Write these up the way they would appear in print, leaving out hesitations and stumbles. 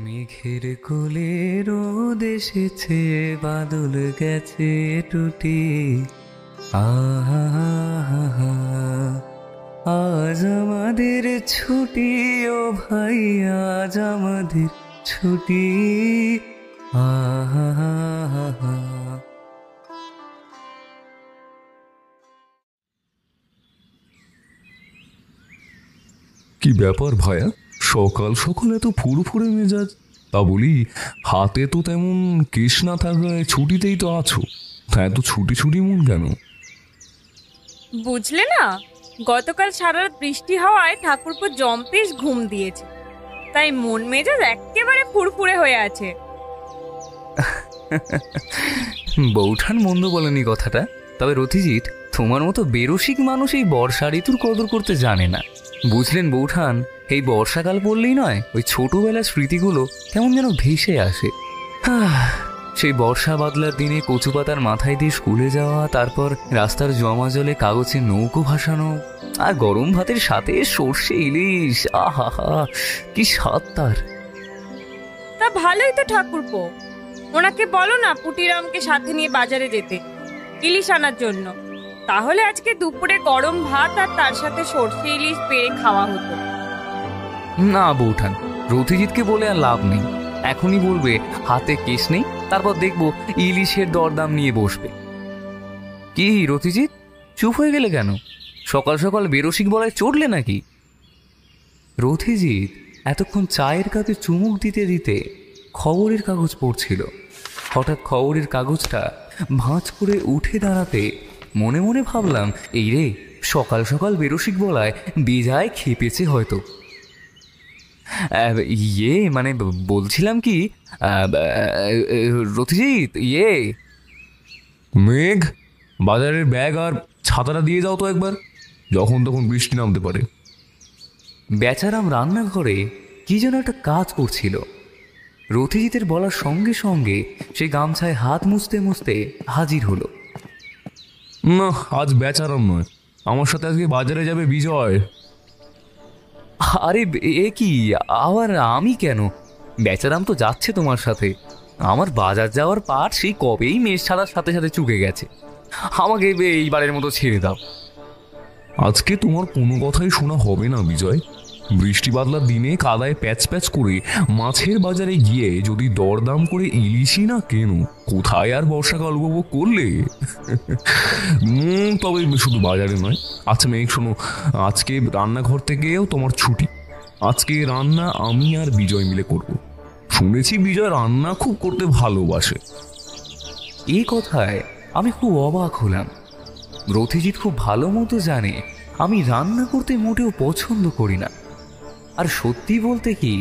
মেঘের কোলে রোদ এসেছে, বাদল গেছে টুটি। আহা, আজ আমাদের ছুটি, ও ভাই আজ আমাদের ছুটি। আহা, কি ব্যাপার ভায়া, সকাল সকাল এত ফুরফুরে মেজাজ? তা বলি, হাতে তো তেমন কেশ না থাকায় ছুটিতেই তো আছো, তা এত ছুটি ছুটি মন কেন? বুঝলে না, গতকাল সারা রাত বৃষ্টি হওয়ায় ঠাকুরপো জম্পেশ ঘুম দিয়েছে, তাই মন মেজাজ একেবারে ফুরফুরে হয়ে আছে। বৌঠান মন্দ বলেনি কথাটা, তবে রথিজিৎ তোমার মতো বেরসিক মানুষ এই বর্ষা ঋতুর কদর করতে জানে না। বুঝলেন বৌঠান, এই বর্ষাকাল পড়লেই নয়, ওই ছোটবেলার স্মৃতিগুলো কেমন যেন ভেসে আসে। সেই বর্ষা বাদলার দিনে কচু পাতার মাথায় দিয়ে স্কুলে যাওয়া, তারপর রাস্তার জমা জলে কাগজে নৌকো ভাসানো, আর গরম ভাতের সাথে সর্ষে ইলিশ, আহা হা, কি স্বাদ তার। তা ভালোই তো ঠাকুরপো, ওনাকে বলো না পুটিরামকে সাথে নিয়ে বাজারে যেতে ইলিশ আনার জন্য, তাহলে আজকে দুপুরে গরম ভাত আর তার সাথে সর্ষে ইলিশ পেড়ে খাওয়া হতো। না বৌঠান, রথিজিৎকে বলে আর লাভ নেই। এখনই বলবে হাতে কেশ নেই, তারপর দেখবো ইলিশের দরদাম নিয়ে বসবে। কি রথিজিৎ, চুপ হয়ে গেলে কেন? সকাল সকাল বেরসিক বলায় চড়লে নাকি? রথিজিৎ এতক্ষণ চায়ের কাপে চুমুক দিতে দিতে খবরের কাগজ পড়ছিল। হঠাৎ খবরের কাগজটা ভাঁজ করে উঠে দাঁড়াতে মনে মনে ভাবলাম, এই রে, সকাল সকাল বেরসিক বলায় বেজায় খেপেছে হয়তো। মানে বলছিলাম কি, রথিজিৎ, মেঘ, বাজারের ব্যাগ আর ছাতাটা দিয়ে যাও তো একবার, যখন তখন বৃষ্টি নামতে পারে। বেচারাম রান্নাঘরে কি যেন একটা কাজ করছিল। রথিজিতের বলার সঙ্গে সঙ্গে সে গামছায় হাত মুছতে মুছতে হাজির হলো। না, আজ বেচারাম নয়, আমার সাথে আজকে বাজারে যাবে বিজয়। আরে এ কি, আবার আমি কেন? বেচারাম তো যাচ্ছে তোমার সাথে। আমার বাজার যাওয়ার পাট সেই কবেই মেষ ছাড়ার সাথে সাথে চুকে গেছে। আমাকে এইবারের মতো ছেড়ে দাও। আজকে তোমার কোনো কথাই শোনা হবে না বিজয়। বৃষ্টি বাদলার দিনে কাদায় প্যাচ প্যাচ করে মাছের বাজারে গিয়ে যদি দরদাম করে ইলিশই না কেন, কোথায় আর বর্ষাকাল উপভোগ করলে? তবে শুধু বাজারে নয়। আচ্ছা মেঘ, শোনো, আজকে রান্নাঘর থেকেও তোমার ছুটি। আজকে রান্না আমি আর বিজয় মিলে করব। শুনেছি বিজয় রান্না খুব করতে ভালোবাসে। এই কথায় আমি খুব অবাক হলাম। রথিজিৎ খুব ভালো মতো জানে আমি রান্না করতে মোটেও পছন্দ করি না। আর সত্যি বলতে কি,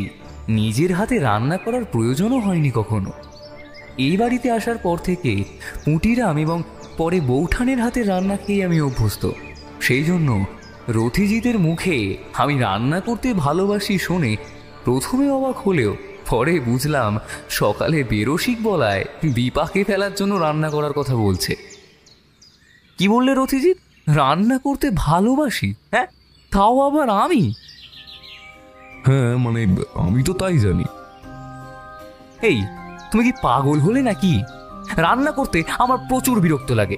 নিজের হাতে রান্না করার প্রয়োজনও হয়নি কখনো। এই বাড়িতে আসার পর থেকে পুটিরাম এবং পরে বৌঠানের হাতে রান্না খেয়ে আমি অভ্যস্ত। সেই জন্য রথিজিতের মুখে আমি রান্না করতে ভালোবাসি শুনে প্রথমে অবাক হলেও পরে বুঝলাম সকালে বেরসিক বলায় বিপাকে ফেলার জন্য রান্না করার কথা বলছে। কি বললে রথিজিৎ? রান্না করতে ভালোবাসি? হ্যাঁ, তাও আবার আমি? হ্যাঁ মানে আমি তো তাই জানি। এই, তুমি কি পাগল হলে নাকি? রান্না করতে আমার প্রচুর বিরক্ত লাগে।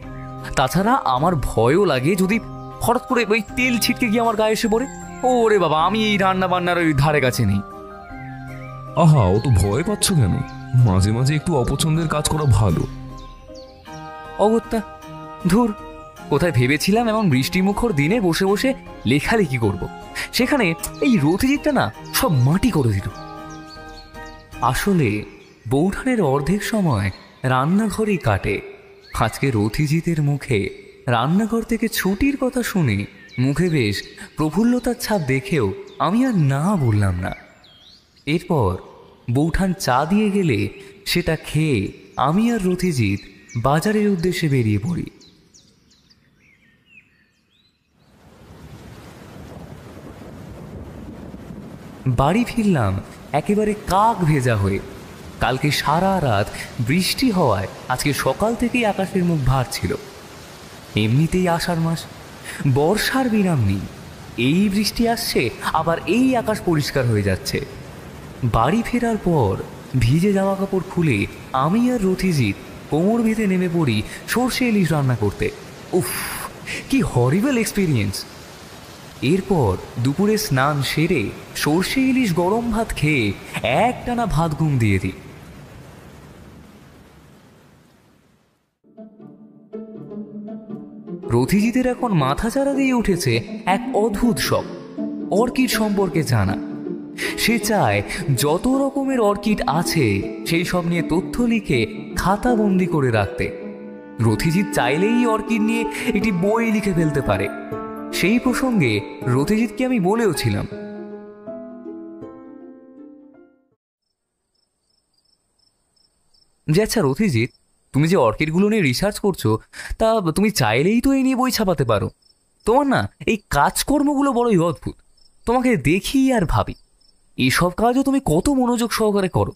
তাছাড়া আমার ভয়ও লাগে যদি হঠাৎ করে ওই তেল ছিটকে গিয়ে আমার গায়ে এসে পড়ে। ওরে বাবা, আমি এই রান্না বান্নার ওই ধারে কাছে নেই। আহা, ও তো ভয় পাচ্ছ কেন? মাঝে মাঝে একটু অপছন্দের কাজ করা ভালো। অগত্যা, ধুর, কোথায় ভেবেছিলাম এমন বৃষ্টিমুখর দিনে বসে বসে লেখালেখি করব, সেখানে এই রথিজিৎটা না সব মাটি করে দিল। আসলে বৌঠানের অর্ধেক সময় রান্নাঘরেই কাটে। আজকে রথিজিতের মুখে রান্নাঘর থেকে ছুটির কথা শুনে মুখে বেশ প্রফুল্লতার ছাপ দেখেও আমি আর না বললাম না। এরপর বৌঠান চা দিয়ে গেলে সেটা খেয়ে আমি আর রথিজিৎ বাজারের উদ্দেশ্যে বেরিয়ে পড়ি। বাড়ি ফিরলাম একেবারে কাক ভেজা হয়ে। কালকে সারা রাত বৃষ্টি হওয়ায় আজকে সকাল থেকেই আকাশের মুখ ভার ছিল। এমনিতেই আষাঢ় মাস, বর্ষার বিরাম নেই। এই বৃষ্টি আসছে, আবার এই আকাশ পরিষ্কার হয়ে যাচ্ছে। বাড়ি ফেরার পর ভিজে জামা কাপড় খুলে আমি আর রথিজিৎ কোমর বেঁধে নেমে পড়ি সর্ষে ইলিশ রান্না করতে। উফ, কি হরিবল এক্সপিরিয়েন্স। এরপর দুপুরে স্নান সেরে সর্ষে ইলিশ গরম ভাত খেয়ে একটানা ভাত ঘুম দিয়ে দিই। রথিজিতের এখন মাথাচাড়া দিয়ে উঠেছে এক অদ্ভুত শখ, অর্কিড সম্পর্কে জানা। সে চায় যত রকমের অর্কিড আছে সেই সব নিয়ে তথ্য লিখে খাতাবন্দি করে রাখতে। রথিজিৎ চাইলেই অর্কিড নিয়ে একটি বই লিখে ফেলতে পারে। সেই প্রসঙ্গে রথিজিৎকে আমি বলেও ছিলাম, যে আচ্ছা রথিজিৎ, তুমি যে অর্কিডগুলো নিয়ে রিসার্চ করছো, তা তুমি চাইলেই তো এই নিয়ে বই ছাপাতে পারো। তোমার না এই কাজকর্মগুলো বড়ই অদ্ভুত। তোমাকে দেখি আর ভাবি এসব কাজও তুমি কত মনোযোগ সহকারে করো।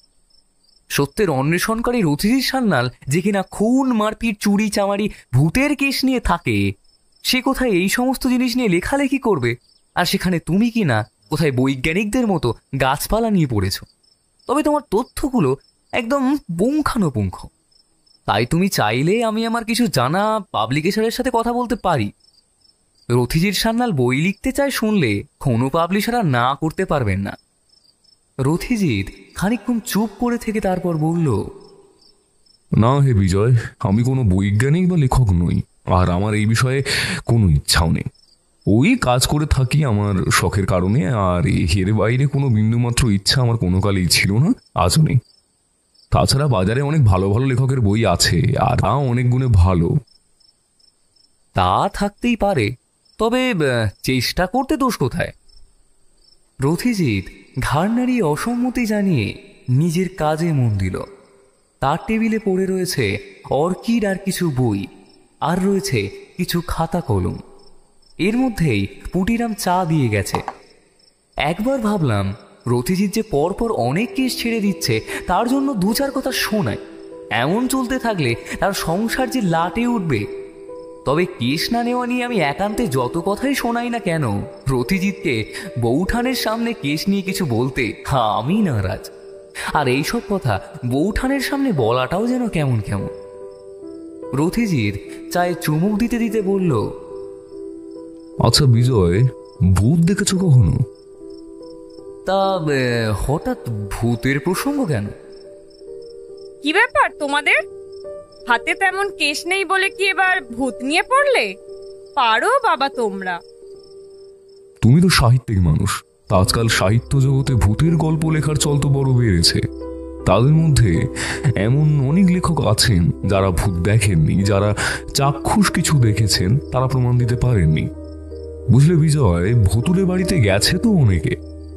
সত্যের অন্বেষণকারী রথিজিৎ সান্যাল যে কিনা খুন, মারপিট, চুরি চামারি, ভূতের কেস নিয়ে থাকে, সে কোথায় এই সমস্ত জিনিস নিয়ে লেখালেখি করবে, আর সেখানে তুমি কি না কোথায় বৈজ্ঞানিকদের মতো গাছপালা নিয়ে পড়েছ। তবে তোমার তথ্যগুলো একদম পুঙ্খানুপুঙ্খ। তাই তুমি চাইলে আমি আমার কিছু জানা পাবলিকেশনের সাথে কথা বলতে পারি। রথিজিৎ সান্যাল বই লিখতে চায় শুনলে কোনো পাবলিশাররা না করতে পারবেন না। রথিজিৎ খানিকক্ষণ চুপ করে থেকে তারপর বলল, না হে বিজয়, আমি কোনো বৈজ্ঞানিক বা লেখক নই, আর আমার এই বিষয়ে কোনো ইচ্ছাও নেই। ওই কাজ করে থাকি আমার শখের কারণে, আর এর বাইরে কোনো বিন্দুমাত্র ইচ্ছা আমার কোনো কালেই ছিল না, আজও নেই। তাছাড়া বাজারে অনেক ভালো ভালো লেখকের বই আছে, আর তা অনেক গুণে ভালো। তা থাকতেই পারে, তবে চেষ্টা করতে দোষ কোথায়? রথিজিৎ ঘাড় নাড়িয়ে অসম্মতি জানিয়ে নিজের কাজে মন দিল। তার টেবিলে পড়ে রয়েছে অর্কিড আর কিছু বই, আর রয়েছে কিছু খাতা কলম। এর মধ্যেই পুটিরাম চা দিয়ে গেছে। একবার ভাবলাম রথিজিৎ যে পরপর অনেক কেস ছেড়ে দিচ্ছে তার জন্য দু চার কথা শোনায়। এমন চলতে থাকলে তার সংসার যে লাটে উঠবে। তবে কেস না নেওয়া নিয়ে আমি একান্তে যত কথাই শোনাই না কেন, রথিজিৎকে বৌঠানের সামনে কেস নিয়ে কিছু বলতে আমি নারাজ। আর এইসব কথা বৌঠানের সামনে বলাটাও যেন কেমন কেমন। রথিজিৎ চায়ে চুমুক দিতে দিতে বলল, আচ্ছা বিজয়, ভূত দেখেছো কখনো? তা হঠাৎ ভূতের প্রসঙ্গ কেন? কি ব্যাপার তোমাদের? হাতে তেমন কেস নেই বলে কি এবার ভূত নিয়ে পড়লে? পারো বাবা তোমরা। তুমি তো সাহিত্যিক মানুষ, তা আজকাল সাহিত্য জগতে ভূতের গল্প লেখার চল তো বড় বেড়েছে। তাদের মধ্যে এমন অনেক লেখক আছেন যারা ভূত দেখেননি, যারা চাক্ষুষ কিছু দেখেছেন, তারা প্রমাণ দিতে পারেননি। বুঝলে বিজয়, ভুতুরে বাড়িতে গেছে তো অনেকে,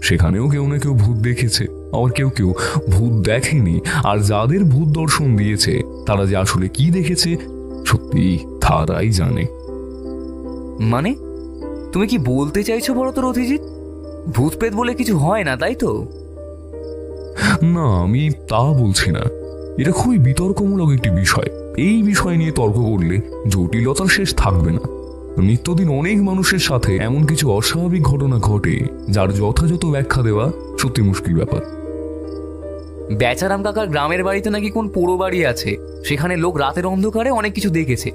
সেখানেও কেউ না কেউ ভূত দেখেছে, আবার কেউ কেউ ভূত দেখেনি। আর যাদের ভূত দর্শন দিয়েছে তারা যে আসলে কি দেখেছে সত্যি তারাই জানে। মানে তুমি কি বলতে চাইছো বলো তো রথিজিৎ? ভূত প্রেত বলে কিছু হয় না, তাই তো? না, আমি তা বলছি না। এটা খুবই বিতর্কমূলক একটি বিষয়। এই বিষয় নিয়ে তর্ক করলে জটিলতার শেষ থাকবে না। নিত্যদিন অনেক মানুষের সাথে এমন কিছু অস্বাভাবিক ঘটনা ঘটে যার যথাযথ ব্যাখ্যা দেওয়া সত্যি মুশকিল ব্যাপার। বেচারাম কাকার গ্রামের বাড়িতে নাকি কোন পোড়ো বাড়ি আছে, সেখানে লোক রাতের অন্ধকারে অনেক কিছু দেখেছে।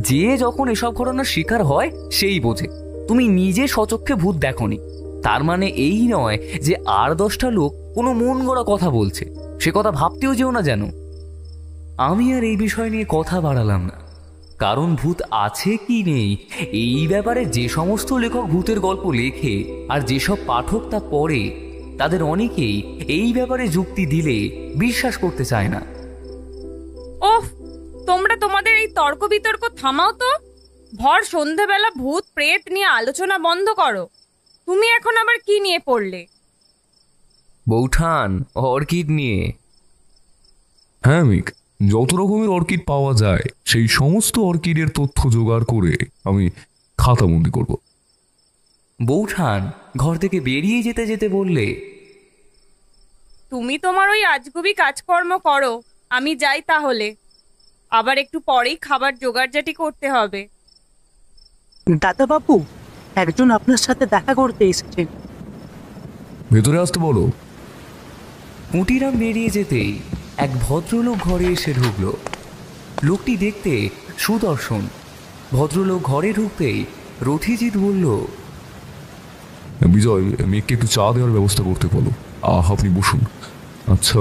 যে যখন এসব ঘটনার শিকার হয় সেই বোঝে। তুমি নিজে স্বচক্ষে ভূত দেখোনি, তার মানে এই নয় যে আর 10টা লোক কোনো মন গড়া কথা বলছে। সে কথা ভাবতেও যেও না যেন। আমি আর এই বিষয় নিয়ে কথা বাড়ালাম না, কারণ ভূত আছে কি নেই এই ব্যাপারে যে সমস্ত লেখক ভূতের গল্প লেখে আর যেসব পাঠক তা পড়ে, তাদের অনেকেই এই ব্যাপারে যুক্তি দিলে বিশ্বাস করতে চায় না। ওহ, তোমরা তোমাদের এই তর্ক বিতর্ক থামাও তো। ভর সন্ধেবেলা ভূত প্রেত নিয়ে আলোচনা বন্ধ করো। তুমি এখন আবার কি নিয়ে পড়লে? বৌঠান, অর্কিড নিয়ে। হ্যাঁ মিক, যত রকমের অর্কিড পাওয়া যায় সেই সমস্ত অর্কিডের তথ্য জোগাড় করে আমি খাতাবন্দি করব। বৌঠান ঘর থেকে বেরিয়ে যেতে যেতে বললে, তুমি তোমার ওই আজগুবি কাজকর্ম করো, আমি যাই তাহলে। আবার একটু পরেই খাবার জোগাড়জাটি করতে হবে। দাদা বাবু, একজন আপনার সাথে দেখা করতে এসেছেন। ভেতরে আসতে বলো। পুটিরাম বেরিয়ে যেতেই এক ভদ্রলোক ঘরে এসে ঢুকল। লোকটি দেখতে সুদর্শন। ভদ্রলোক ঘরে ঢুকতেই রথিজিৎ বলল, বিজয়, মেয়েকে একটু চা দেওয়ার ব্যবস্থা করতে বলো। আপনি বসুন। আচ্ছা,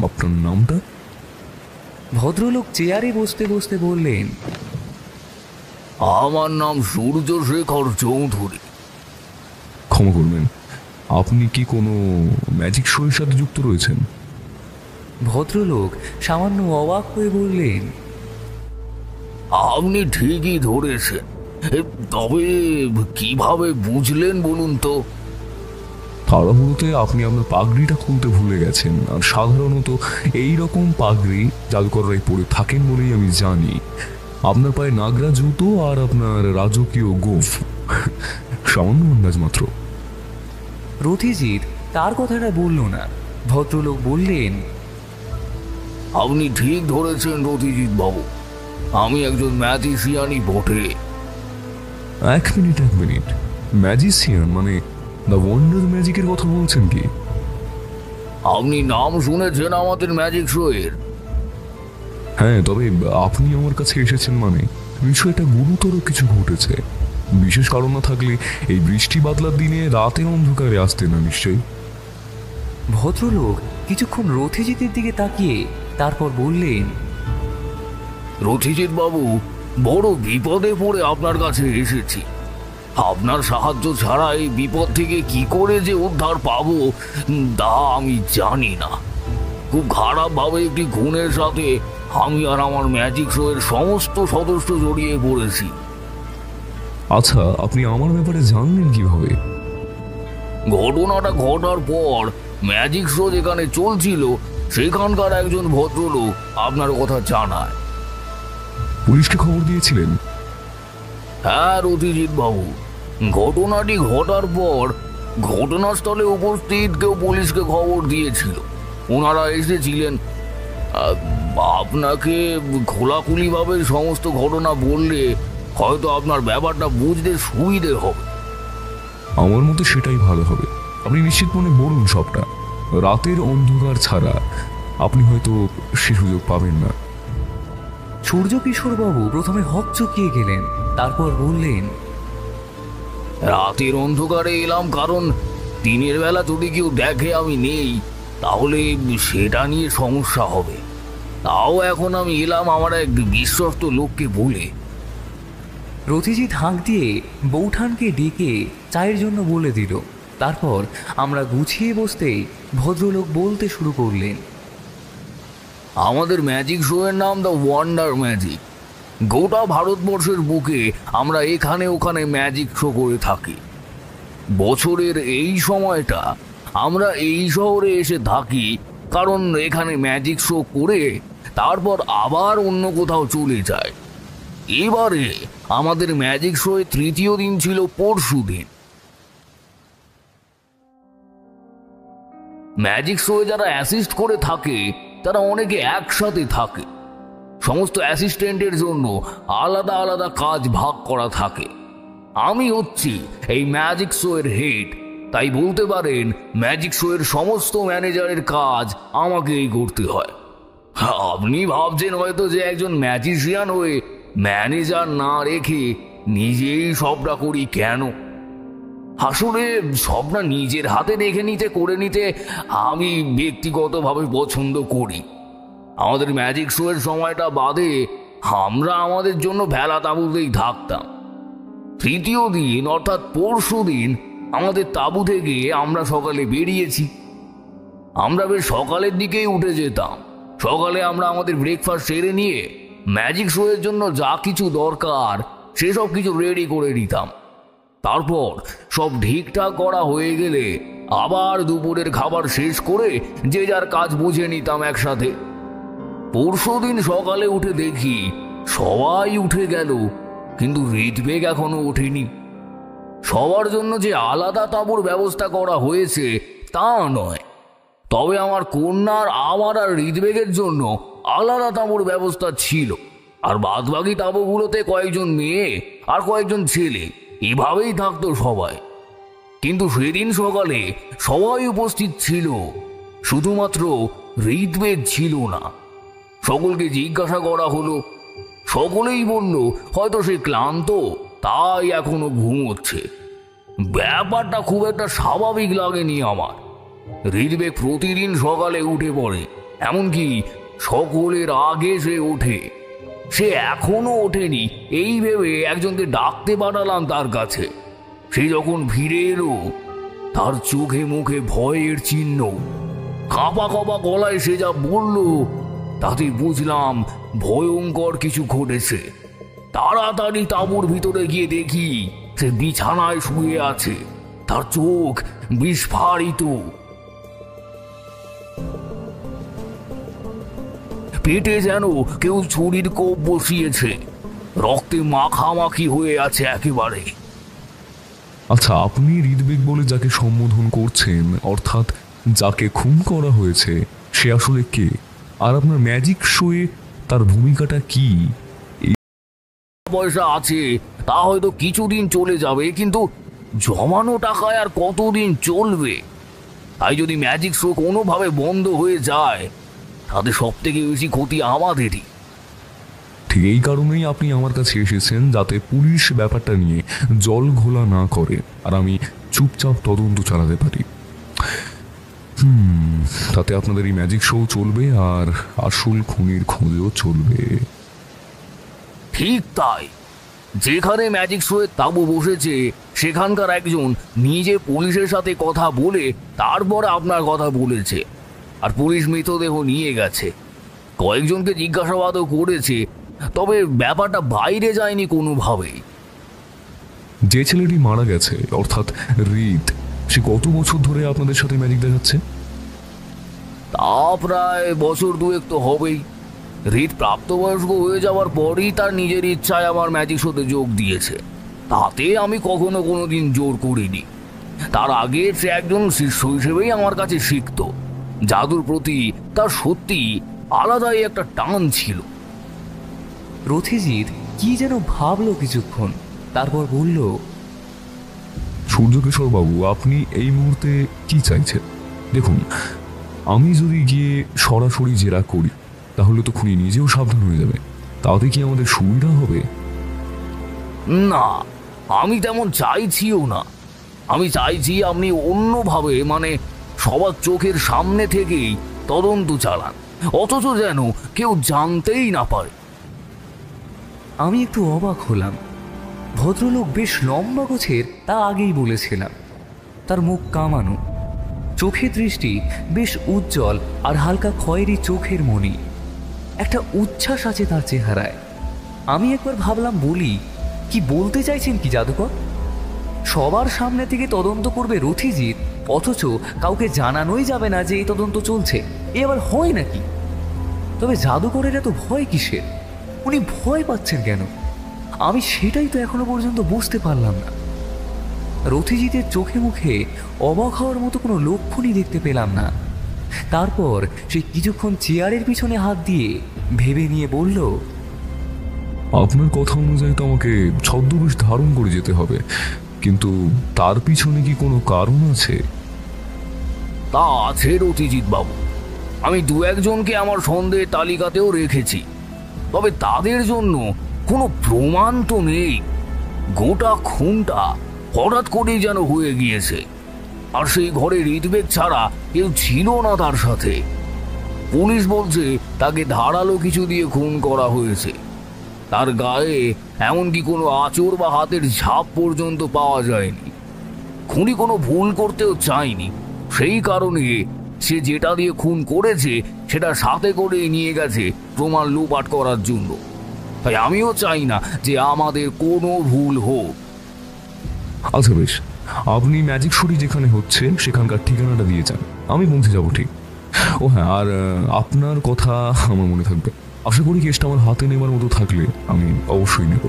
আপনার নামটা? ভদ্রলোক চেয়ারে বসতে বসতে বললেন, আমার নাম সূর্যশেখর চৌধুরী। ক্ষমা করবেন, আপনি কি কোনো ম্যাজিক শোয়ের সাথে যুক্ত রয়েছেন? ভদ্রলোক সামান্য অবাক হয়ে বললেন, আপনি ঠিকই ধরেছেন, তবে কিভাবে বুঝলেন বলুন তো? তাড়াহুড়োতে আপনি আপনার পাগড়িটা খুলতে ভুলে গেছেন, আর সাধারণত এই রকম পাগড়ি জাদুকররাই পরে থাকেন বলেই আমি জানি। আপনার পায়ে নাগরা জুতো আর আপনার রাজকীয় গোফ, সামান্য আন্দাজ মাত্র। রথিজিৎ তার কথাটা বলল না। ভদ্রলোক বললেন, আপনি ঠিক ধরেছেন রথিজিৎ বাবু, আমি একজন ম্যাজিশিয়ানই বটে। এক মিনিট, ম্যাজিশিয়ান মানে দ্য ওয়ান্ডার ম্যাজিকের কথা বলছেন কি? আপনি নাম শুনেছেন আমাদের ম্যাজিক শোয়ের? হ্যাঁ, তবে আপনি আমার কাছে এসেছেন মানে বিষয়টা গুরুতর কিছু ঘটেছে। বিশেষ কারণ না থাকলে এই বৃষ্টি বাদলার দিনে রাতের অন্ধকারে আসতে না নিশ্চয়ই। ভদ্রলোক কিছুক্ষণ রথিজিতের দিকে তাকিয়ে তারপর বললেন, রথিজিৎ বাবু, বড় বিপদে পড়ে আপনার কাছে এসেছি। আপনার সাহায্য ছাড়া এই বিপদ থেকে কি করে যে উদ্ধার পাবো তা আমি জানি না। খুব খারাপভাবে একটি খুনের সাথে আমি আর আমার ম্যাজিক শোয়ের সমস্ত সদস্য জড়িয়ে পড়েছি। আচ্ছা, আপনি আমার ব্যাপারে জানলেন কিভাবে? ঘটনাটা ঘটার পর ম্যাজিক শো যেখানে চলছিল সেখানকার একজন ভদ্রলোক আপনার কথা জানায়। পুলিশকে খবর দিয়েছিলেন? হ্যাঁ রথিজিৎ বাবু, ঘটনাটি ঘটার পর ঘটনাস্থলে উপস্থিত কেউ পুলিশকে খবর দিয়েছিল। ওনারা এসেছিলেন। আপনাকে খোলাখুলিভাবে সমস্ত ঘটনা বললে হয়তো আপনার ব্যাপারটা বুঝতে সুবিধে হবে। আমার মতে সেটাই ভালো হবে। আপনি নিশ্চিত মনে বলুন সবটা। রাতের অন্ধকার ছাড়া আপনি হয়তো সে সুযোগ পাবেন না। সূর্যকিশোরবাবু প্রথমে হকচকিয়ে গেলেন, তারপর বললেন, রাতের অন্ধকারে এলাম কারণ দিনের বেলা যদি কেউ দেখে আমি নেই তাহলে সেটা নিয়ে সমস্যা হবে। তাও এখন আমি এলাম আমার এক বিশ্বস্ত লোককে বলে। রথিজিৎ হাঁক দিয়ে বৌঠানকে ডেকে চায়ের জন্য বলে দিল। তারপর আমরা গুছিয়ে বসতেই ভদ্রলোক বলতে শুরু করলেন, আমাদের ম্যাজিক শোয়ের নাম দ্য ওয়ান্ডার ম্যাজিক। গোটা ভারতবর্ষের বুকে আমরা এখানে ওখানে ম্যাজিক শো করে থাকি। বছরের এই সময়টা আমরা এই শহরে এসে থাকি কারণ এখানে ম্যাজিক শো করে তারপর আবার অন্য কোথাও চলে যায়। এবারে আমাদের ম্যাজিক শোয়ের তৃতীয় দিন ছিল পরশুদিন। ম্যাজিক শোয়ে যারা অ্যাসিস্ট করে থাকে তারা অনেকে একসাথে থাকে। সমস্ত অ্যাসিস্ট্যান্টের জন্য আলাদা আলাদা কাজ ভাগ করা থাকে। আমি হচ্ছি এই ম্যাজিক শোয়ের হেড, তাই বলতে পারেন ম্যাজিক শোয়ের সমস্ত ম্যানেজারের কাজ আমাকেই করতে হয়। আপনি ভাবছেন হয়তো যে একজন ম্যাজিশিয়ান হয়ে ম্যানেজার না রেখে নিজেই সবটা করি কেন। আসলে সবটা নিজের হাতে রেখে করে নিতে আমি ব্যক্তিগতভাবে পছন্দ করি। আমাদের ম্যাজিক শোয়ের সময়টা বাদে আমরা আমাদের জন্য ভেলা তাঁবুতেই থাকতাম। তৃতীয় দিন অর্থাৎ পরশু দিন আমাদের তাঁবু থেকে আমরা সকালে বেরিয়েছি। আমরা বেশ সকালের দিকেই উঠে যেতাম। সকালে আমরা আমাদের ব্রেকফাস্ট সেরে নিয়ে ম্যাজিক শোয়ের জন্য যা কিছু দরকার সেসব কিছু রেডি করে নিতাম। তারপর সব ঠিকঠাক করা হয়ে গেলে আবার দুপুরের খাবার শেষ করে যে যার কাজ বুঝে নিতাম একসাথে। পরশুদিন সকালে উঠে দেখি সবাই উঠে গেল, কিন্তু ঋত্বেগ এখনো ওঠেনি। সবার জন্য যে আলাদা তাঁবুর ব্যবস্থা করা হয়েছে তা নয়, তবে আমার কন্যার, আমার আর ঋত্বেগের জন্য আলাদা তাঁবুর ব্যবস্থা ছিল। আর বাদবাকি তাঁবুগুলোতে কয়েকজন মেয়ে আর কয়েকজন ছেলে এভাবেই থাকতো সবাই। কিন্তু সেদিন সকালে সবাই উপস্থিত ছিল, শুধুমাত্র হৃদবেগ ছিল না। সকলকে জিজ্ঞাসা করা হলো, সকলেই বলল হয়তো সে ক্লান্ত, তাই এখনো ঘুমোচ্ছে। ব্যাপারটা খুব একটা স্বাভাবিক লাগেনি আমার। হৃদবেগ প্রতিদিন সকালে উঠে পড়ে, এমনকি সকলের আগে সে ওঠে। সে এখনো ওঠেনি এই ভেবে একজনকে ডাকতে পাঠালাম তার কাছে। সে যখন ফিরে এলো, তার চোখে মুখে ভয়ের চিহ্ন। কাঁপা কাঁপা গলায় সে যা বলল, তাতে বুঝলাম ভয়ঙ্কর কিছু ঘটেছে। তাড়াতাড়ি তাঁবুর ভিতরে গিয়ে দেখি সে বিছানায় শুয়ে আছে, তার চোখ বিস্ফারিত। পেটে যেন কেউ ছুরির কোপ বসিয়েছে, রক্তে মাখামাখি হয়ে আছে একেবারে। আচ্ছা, আপনি হৃদবেগ বলে যাকে সম্বোধন করছেন, অর্থাৎ যাকে খুন করা হয়েছে, সে আসলে কে? আর আপনার ম্যাজিক শোয়ে তার ভূমিকাটা কি? পয়সা আছে তা হয়তো কিছুদিন চলে যাবে, কিন্তু জমানো টাকায় আর কতদিন চলবে? তাই যদি ম্যাজিক শো কোনোভাবে বন্ধ হয়ে যায়, তাতে সব থেকে বেশি ক্ষতি আমাদেরই। ঠিক এই কারণেই আপনি আমার কাছে এসেছেন, যাতে পুলিশ ব্যাপারটা নিয়ে জল ঘোলা না করে আর আমি চুপচাপ তদন্ত চালাতে পারি। তাতে আপনাদের এই ম্যাজিক শো চলবে আর আসল খুনির খোঁজও চলবে। ঠিক তাই। যেখানে ম্যাজিক শোয়ে তাঁবু বসেছে, সেখানকার একজন নিজে পুলিশের সাথে কথা বলে তারপরে আপনার কথা বলেছে। আর পুলিশ মৃতদেহ নিয়ে গেছে, কয়েকজনকে জিজ্ঞাসাবাদও করেছে, তবে ব্যাপারটা বাইরে যায়নি কোনোভাবেই। যে ছেলেটি মারা গেছে, অর্থাৎ হৃদ, সে কত বছর ধরে আপনাদের সাথে ম্যাজিক দেখাচ্ছে? তা প্রায় বছর দুয়েক তো হবেই। হৃদ প্রাপ্তবয়স্ক হয়ে যাওয়ার পরই তার নিজের ইচ্ছায় আমার ম্যাজিক শোতে যোগ দিয়েছে। তাতে আমি কখনো কোনোদিন জোর করিনি। তার আগে সে একজন শিষ্য হিসেবেই আমার কাছে শিখত। জাদুর প্রতি তার সত্যি আলাদাই একটা টান ছিল। রথিজিৎ কি যেন ভাবলো কিছুক্ষণ, তারপর বলল, সূর্যকিশোর বাবু, আপনি এই মুহূর্তে কি চাইছেন? দেখুন, আমি যদি গিয়ে সরাসরি জেরা করি, তাহলে তো খুনি নিজেও সাবধান হয়ে যাবে। তাতে কি আমাদের সুবিধা হবে? না, আমি তেমন চাইছিও না। আমি চাইছি আপনি অন্যভাবে, মানে সবার চোখের সামনে থেকেই তদন্ত চালান, অথচ যেন কেউ জানতেই না পারে। আমি একটু অবাক হলাম। ভদ্রলোক বেশ লম্বা গোছের, তা আগেই বলেছিলাম। তার মুখ কামানো, চোখের দৃষ্টি বেশ উজ্জ্বল আর হালকা খয়েরি চোখের মণি। একটা উচ্ছ্বাস আছে তার চেহারায়। আমি একবার ভাবলাম বলি, কি বলতে চাইছেন কি জাদুকর? সবার সামনে থেকে তদন্ত করবে রথিজিৎ, অথচ কাউকে জানানোই যাবে না যে এই তদন্ত চলছে। এ আবার হয় নাকি? তবে জাদুকরের এত ভয় কিসের? উনি ভয় পাচ্ছেন কেন? আমি সেটাই তো এখনো পর্যন্ত বুঝতে পারলাম না। রথিজিতের চোখে মুখে অবাক হওয়ার মতো কোনো লক্ষণই দেখতে পেলাম না। তারপর সে কিছুক্ষণ চেয়ারের পিছনে হাত দিয়ে ভেবে নিয়ে বলল, আপনার কথা অনুযায়ী তো আমাকে ছদ্মবেশ ধারণ করে যেতে হবে, কিন্তু তার পিছনে কি কোনো কারণ আছে? তা আছে রথিজিৎ বাবু। আমি দু একজনকে আমার সন্দেহের তালিকাতেও রেখেছি, তবে তাদের জন্য কোনো প্রমাণ তো নেই। গোটা খুনটা হঠাৎ করেই যেন হয়ে গিয়েছে, আর সেই ঘরে হৃদবেগ ছাড়া কেউ ছিল না তার সাথে। পুলিশ বলছে তাকে ধারালো কিছু দিয়ে খুন করা হয়েছে। তার গায়ে এমনকি কোনো আঁচড় বা হাতের ছাপ পর্যন্ত পাওয়া যায়নি। খুনি কোনো ভুল করতেও চায়নি, সেই কারণে সে যেটা দিয়ে খুন করেছে সেটা সাথে করেই নিয়ে গেছে প্রমাণ লুপাট করার জন্য। তাই আমিও চাই না যে আমাদের কোনো ভুল হোক। আচ্ছা বেশ, আপনি ম্যাজিক শোটি যেখানে হচ্ছে সেখানকার ঠিকানাটা দিয়ে যান, আমি পৌঁছে যাবো ঠিক। ও হ্যাঁ, আর আপনার কথা আমার মনে থাকবে। আশা করি কেসটা আমার হাতে নেবার মতো থাকলে আমি অবশ্যই নেব।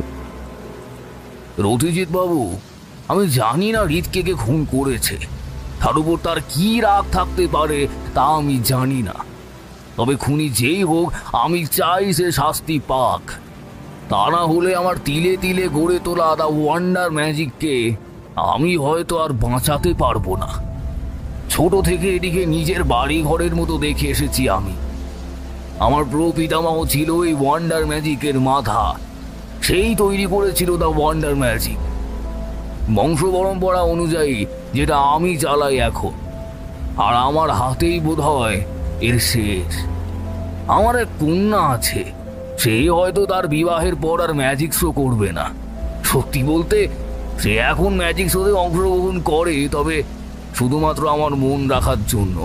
রথিজিৎ বাবু, আমি জানি না হৃদকে কে খুন করেছে, তার উপর তার কি রাগ থাকতে পারে তা আমি জানি না। তবে খুনি যেই হোক, আমি চাই সে শাস্তি পাক। তা না হলে আমার তিলে তিলে গড়ে তোলা দ্য ওয়ান্ডার ম্যাজিককে আমি হয়তো আর বাঁচাতে পারবো না। ছোট থেকে এটিকে নিজের বাড়ি ঘরের মতো দেখে এসেছি আমি। আমার প্রপিতামহ ছিল এই ওয়ান্ডার ম্যাজিকের মাথা, সেই তৈরি করেছিল দ্য ওয়ান্ডার ম্যাজিক। বংশ পরম্পরা অনুযায়ী যেটা আমি চালাই এখন, আর আমার হাতেই বোধহয় এর শেষ। আমার এক কন্যা আছে, সে হয়তো তার বিবাহের পর আর ম্যাজিক শো করবে না। সত্যি বলতে সে এখন ম্যাজিক শোতে অংশগ্রহণ করে, তবে শুধুমাত্র আমার মন রাখার জন্য।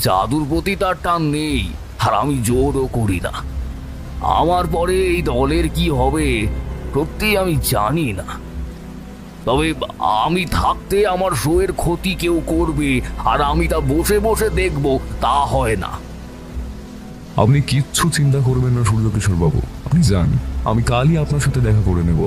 জাদুর প্রতি তার টান নেই, আর আমি জোরও করি না। আমার পরে এই দলের কি হবে সত্যি আমি জানি না, তবে আমি থাকতে আমার শোয়ের ক্ষতি কেউ করবে আর আমি তা বসে বসে দেখব, তা হয় না। আপনি কিচ্ছু চিন্তা করবেন না সূর্যকিশোর বাবু, আপনি যান, আমি কালই আপনার সাথে দেখা করে নেব।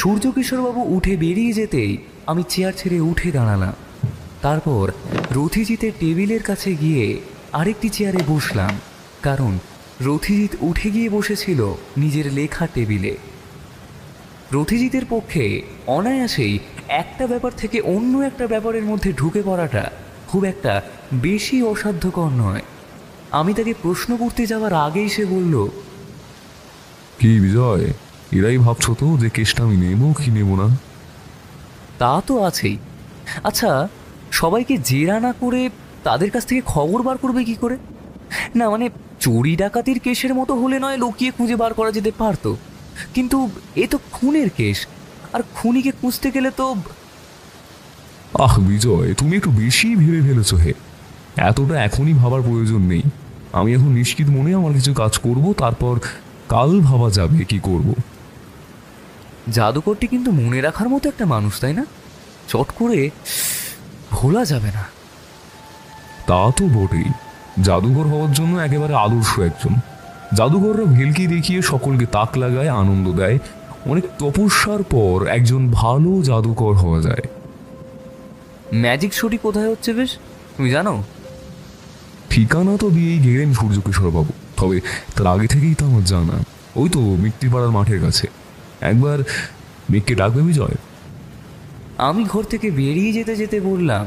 সূর্যকিশোরবাবু উঠে বেরিয়ে যেতেই আমি চেয়ার ছেড়ে উঠে দাঁড়ালাম। তারপর রথিজিতের টেবিলের কাছে গিয়ে আরেকটি চেয়ারে বসলাম, কারণ রথিজিৎ উঠে গিয়ে বসেছিল নিজের লেখা টেবিলে। রথিজিতের পক্ষে অনায়াসেই একটা ব্যাপার থেকে অন্য একটা ব্যাপারের মধ্যে ঢুকে পড়াটা খুব একটা বেশি অসাধ্যকর নয়। আমি তাকে প্রশ্ন করতে যাওয়ার আগেই সে বলল, কি বিজয়, এরাই ভাবছো তো যে কেসটা আমি নেবো কি নেবো না? তা তো আছেই। আচ্ছা, সবাইকে জেরা না করে তাদের কাছ থেকে খবর বার করবে কি করে? না মানে চুরি ডাকাতির কেসের মতো হলে নয় লুকিয়ে খুঁজে বার করা যেতে পারতো, কিন্তু এ তো খুনের কেস, আর খুনিকে খুঁজতে গেলে তো... আহ বিজয়, তুমি একটু বেশি ভেবে ফেলেছো হে। এতটা এখনই ভাবার প্রয়োজন নেই। আমি এখন নিশ্চিত মনে আমার কিছু কাজ করব, তারপর কাল ভাবা যাবে কি করব। জাদুকরটি কিন্তু মনে রাখার মতো একটা মানুষ, তাই না? চট করে ভোলা যাবে না। তা তো বটেই, জাদুঘর হওয়ার জন্য একেবারে আদর্শ একজন। জাদুঘররা ভেলকি দেখিয়ে সকলকে তাক লাগায়, আনন্দ দেয়। অনেক তপস্যার পর একজন ভালো জাদুকর হওয়া যায়। ম্যাজিক শোটি কোথায় হচ্ছে বেশ, তুমি জানো? ঠিকানা তো দিয়েই গেলেন সূর্যকিশোর বাবু, তবে তার আগে থেকেই তো আমার জানা। ওই তো মিত্তিপাড়ার মাঠের কাছে। একবার মেঘকে ডাকবে বিজয়? আমি ঘর থেকে বেরিয়ে যেতে যেতে বললাম,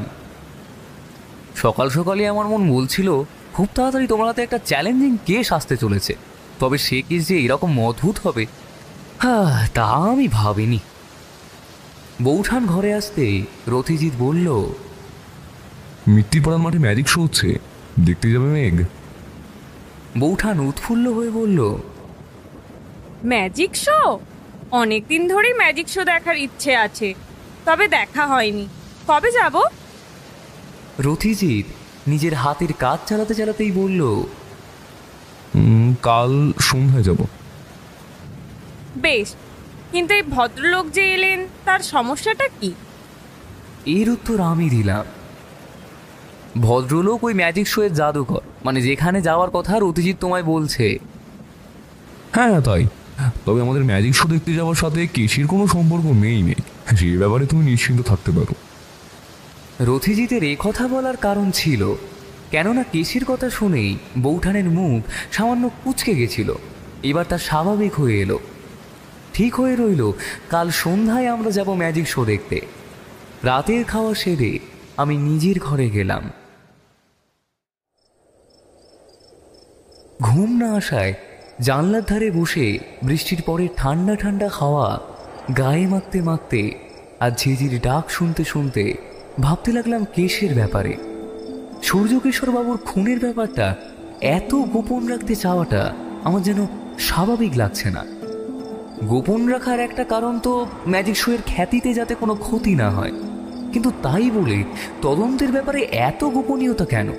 সকাল সকালে আমার মন বলছিল খুব তাড়াতাড়ি তোমার হাতে একটা চ্যালেঞ্জিং কেস আসতে চলেছে, তবে সে কেস যে এরকম অদ্ভুত হবে তা আমি ভাবিনি। বৌঠান ঘরে আসতে রথিজিৎ বলল, মিত্তিপাড়ার মাঠে ম্যাজিক শো হচ্ছে, দেখতে যাবে মেঘ? বৌঠান উৎফুল্ল হয়ে বলল, ম্যাজিক শো? অনেকদিন ধরেই ম্যাজিক শো দেখার ইচ্ছে আছে, তবে দেখা হয়নি। কবে যাব? রথিজিৎ নিজের হাতের কাজ চালাতে চালাতেই বলল, কাল সন্ধ্যায় যাব। বেশ, কিন্তু এই ভদ্রলোক যে এলেন তার সমস্যাটা কি? এর উত্তর আমি দিলাম। ভদ্রলোক ওই ম্যাজিক শো এর জাদুকর, মানে যেখানে যাওয়ার কথা রথিজিৎ তোমায় বলছে। হ্যাঁ তাই, তবে আমাদের ম্যাজিক শো দেখতে যাওয়ার সাথে কেসির কোনো সম্পর্ক নেই। সেই ব্যাপারে তুমি নিশ্চিন্ত থাকতে পারো। রথিজিতের এ কথা বলার কারণ ছিল, কেননা কেসির কথা শুনেই বৌঠানের মুখ সামান্য কুঁচকে গেছিল। এবার তা স্বাভাবিক হয়ে এলো। ঠিক হয়ে রইল কাল সন্ধ্যায় আমরা যাব ম্যাজিক শো দেখতে। রাতের খাওয়া সেরে আমি নিজের ঘরে গেলাম। ঘুম না আসায় জানলার ধারে বসে বৃষ্টির পরে ঠান্ডা ঠান্ডা হাওয়া গায়ে মাখতে মাখতে আর ঝিঝির ডাক শুনতে শুনতে ভাবতে লাগলাম কেসের ব্যাপারে। সূর্যকিশোরবাবুর খুনের ব্যাপারটা এত গোপন রাখতে চাওয়াটা আমার যেন স্বাভাবিক লাগছে না। গোপন রাখার একটা কারণ তো ম্যাজিক শো এর খ্যাতিতে যাতে কোনো ক্ষতি না হয়, কিন্তু তাই বলে তদন্তের ব্যাপারে এত গোপনীয়তা কেন?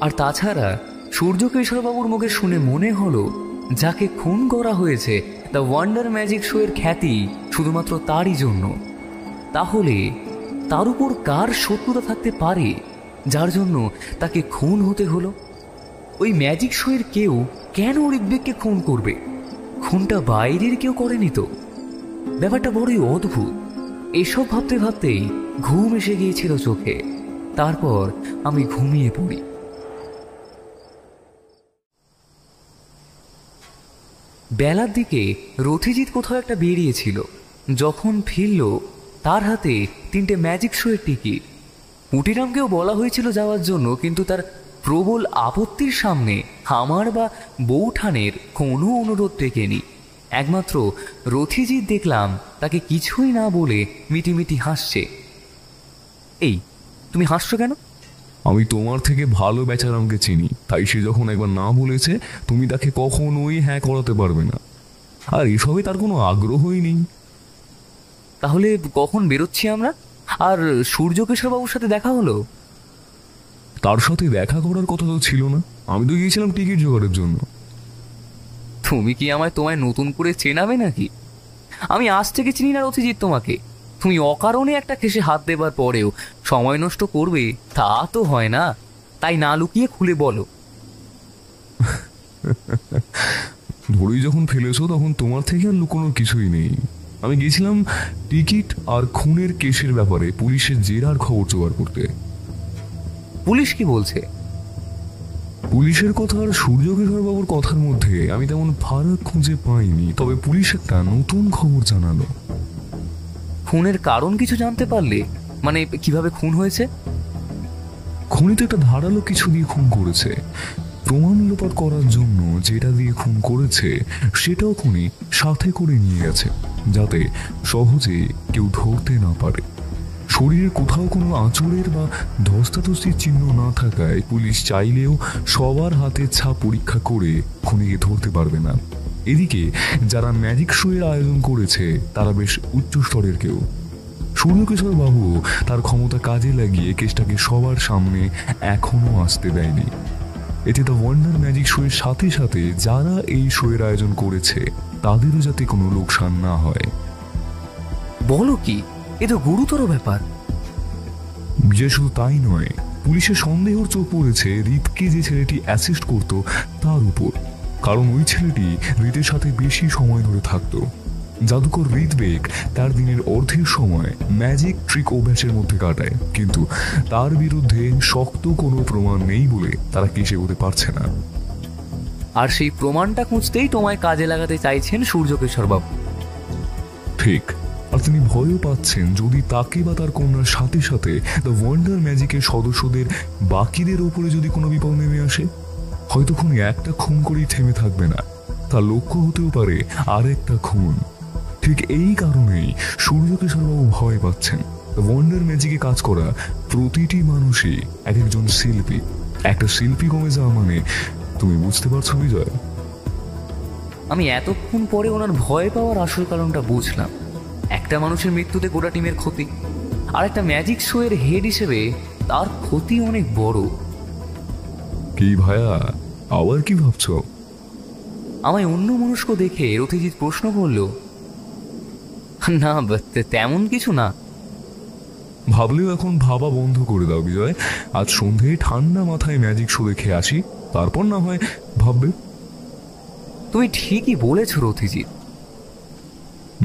আর তাছাড়া সূর্যকিশোরবাবুর মুখে শুনে মনে হলো যাকে খুন করা হয়েছে দ্য ওয়ান্ডার ম্যাজিক শো এর খ্যাতি শুধুমাত্র তারই জন্য। তাহলে তার উপর কার শত্রুতা থাকতে পারে যার জন্য তাকে খুন হতে হলো? ওই ম্যাজিক শো এর কেউ কেন ঋগ্বেদকে খুন করবে? খুনটা বাইরের কেউ করেনি তো। ব্যাপারটা বড়ই অদ্ভুত। এসব ভাবতে ভাবতেই ঘুম এসে গিয়েছিল চোখে। তারপর আমি ঘুমিয়ে পড়ি। বেলার দিকে রথিজিৎ কোথাও একটা বেরিয়েছিল। যখন ফিরল তার হাতে 3টে ম্যাজিক শোয়ের টিকিট। পুটিরামকেও বলা হয়েছিল যাওয়ার জন্য, কিন্তু তার প্রবল আপত্তির সামনে আমার বা বৌঠানের কোনো অনুরোধ টেকেনি। একমাত্র রথিজিৎ দেখলাম তাকে কিছুই না বলে মিটিমিটি হাসছে। এই, তুমি হাসছো কেন? আমি তোমার থেকে ভালো বেচারামকে চিনি, তাই সে যখন একবার না বলেছে তুমি তাকে কখনোই হ্যাঁ করাতে পারবে না। আর এসবে তার কোনো আগ্রহই নেই। তাহলে কখন বেরোচ্ছি আমরা? আর সূর্যকেশর বাবুর সাথে দেখা হলো? তার সাথে দেখা করার কথা তো ছিল না, আমি তো গিয়েছিলাম টিকিট জোগাড়ের জন্য। তুমি কি আমায় তোমায় নতুন করে চেনাবে নাকি? আমি আজ থেকে চিনি না রথিজিৎ তোমাকে। তুমি অকারণে একটা খেসে হাত দেবার পরেও সময় নষ্ট করবে তা তো হয় না। তাই না লুকিয়ে খুলে বলো। ধরেই যখন ফেলেছো তখন তোমার থেকে আর লুকোনোর কিছুই নেই। আমি গেছিলাম টিকিট আর খুনের কেসের ব্যাপারে পুলিশের জেরার খবর জোগাড় করতে। পুলিশ কি বলছে? পুলিশের কথা আর সূর্যকেশর বাবুর কথার মধ্যে আমি তেমন ফারাক খুঁজে পাইনি, তবে পুলিশ একটা নতুন খবর জানালো। খুনের কারণ কিছু জানতে পারলে? মানে কিভাবে খুন হয়েছে? খুনিতে একটা ধারালো কিছু দিয়ে খুন করেছে। প্রমাণ লোপাট করার জন্য যেটা দিয়ে খুন করেছে সেটাও খুনি সাথে করে নিয়ে গেছে, যাতে সহজে কেউ ধরতে না পারে। শরীরের কোথাও কোনো আঁচড়ের বা ধস্তাধস্তির চিহ্ন না থাকায় পুলিশ চাইলেও সবার হাতের ছাপ পরীক্ষা করে খুনিকে ধরতে পারবে না। এদিকে যারা ম্যাজিক শোয়ের আয়োজন করেছে তারা বেশ উচ্চ স্তরের কেউ। সূর্যকেশর বাবু তার ক্ষমতা কাজে লাগিয়ে কেসটাকে সবার সামনে এখনো আসতে দেয়নি। এতে দ্য ওয়ান্ডার ম্যাজিক শোয়ের সাথে সাথে যারা এই শোয়ের আয়োজন করেছে তাদেরও যাতে কোনো লোকসান না হয়। বলো কি? এ তো গুরুতর ব্যাপার। বিজয়, শুধু তাই নয়, পুলিশের সন্দেহর চোখ পড়েছে রিতকে যে ছেলেটি অ্যাসিস্ট করত তার উপর। কারণ ওই ছেলেটি রিতের সাথে বেশি সময় ধরে থাকতো। জাদুকর রিতবেগ তার দিনের অর্ধেক সময় ম্যাজিক ট্রিক অভ্যাসের মধ্যে কাটায়, কিন্তু তার বিরুদ্ধে শক্ত কোনো প্রমাণ নেই বলে তারা কেসে হতে পারছে না। আর সেই প্রমাণটা খুঁজতেই তোমায় কাজে লাগাতে চাইছেন সূর্যকেশর বাবু। ঠিক। আর তিনি ভয়ও পাচ্ছেন যদি তাকে বা তার কন্যার সাথে সাথে দ্য ওয়ান্ডার ম্যাজিকের সদস্যদের বাকিদের উপরে যদি কোনো বিপদ নেমে আসে, হয়তো খুনি একটা খুন করেই থেমে থাকবে না, তার লক্ষ্য হতেও পারে আরেকটা খুন। ঠিক এই কারণেই সূর্যকেশরবাবু ভয় পাচ্ছেন। দ্য ওয়ান্ডার ম্যাজিকে কাজ করা প্রতিটি মানুষই এক একজন শিল্পী। একটা শিল্পী কমে যাওয়া মানে তুমি বুঝতে পারছো বিজয়? আমি এতক্ষণ পরে ওনার ভয় পাওয়ার আসল কারণটা বুঝলাম। একটা মানুষের মৃত্যুতে গোটা টিমের ক্ষতি, আর একটা ম্যাজিক শো এর হেড হিসেবে তার ক্ষতি অনেক বড়। কি ভাইয়া, আবার কি ভাবছো? আমায় অন্য মনস্ক দেখে রথিজিৎ প্রশ্ন করল। না, তেমন কিছু না। ভাবলেও এখন ভাবা বন্ধ করে দাও বিজয়। আজ সন্ধে ঠান্ডা মাথায় ম্যাজিক শো দেখে আসি, তারপর না হয় ভাববে। তুমি ঠিকই বলেছ রথিজিৎ।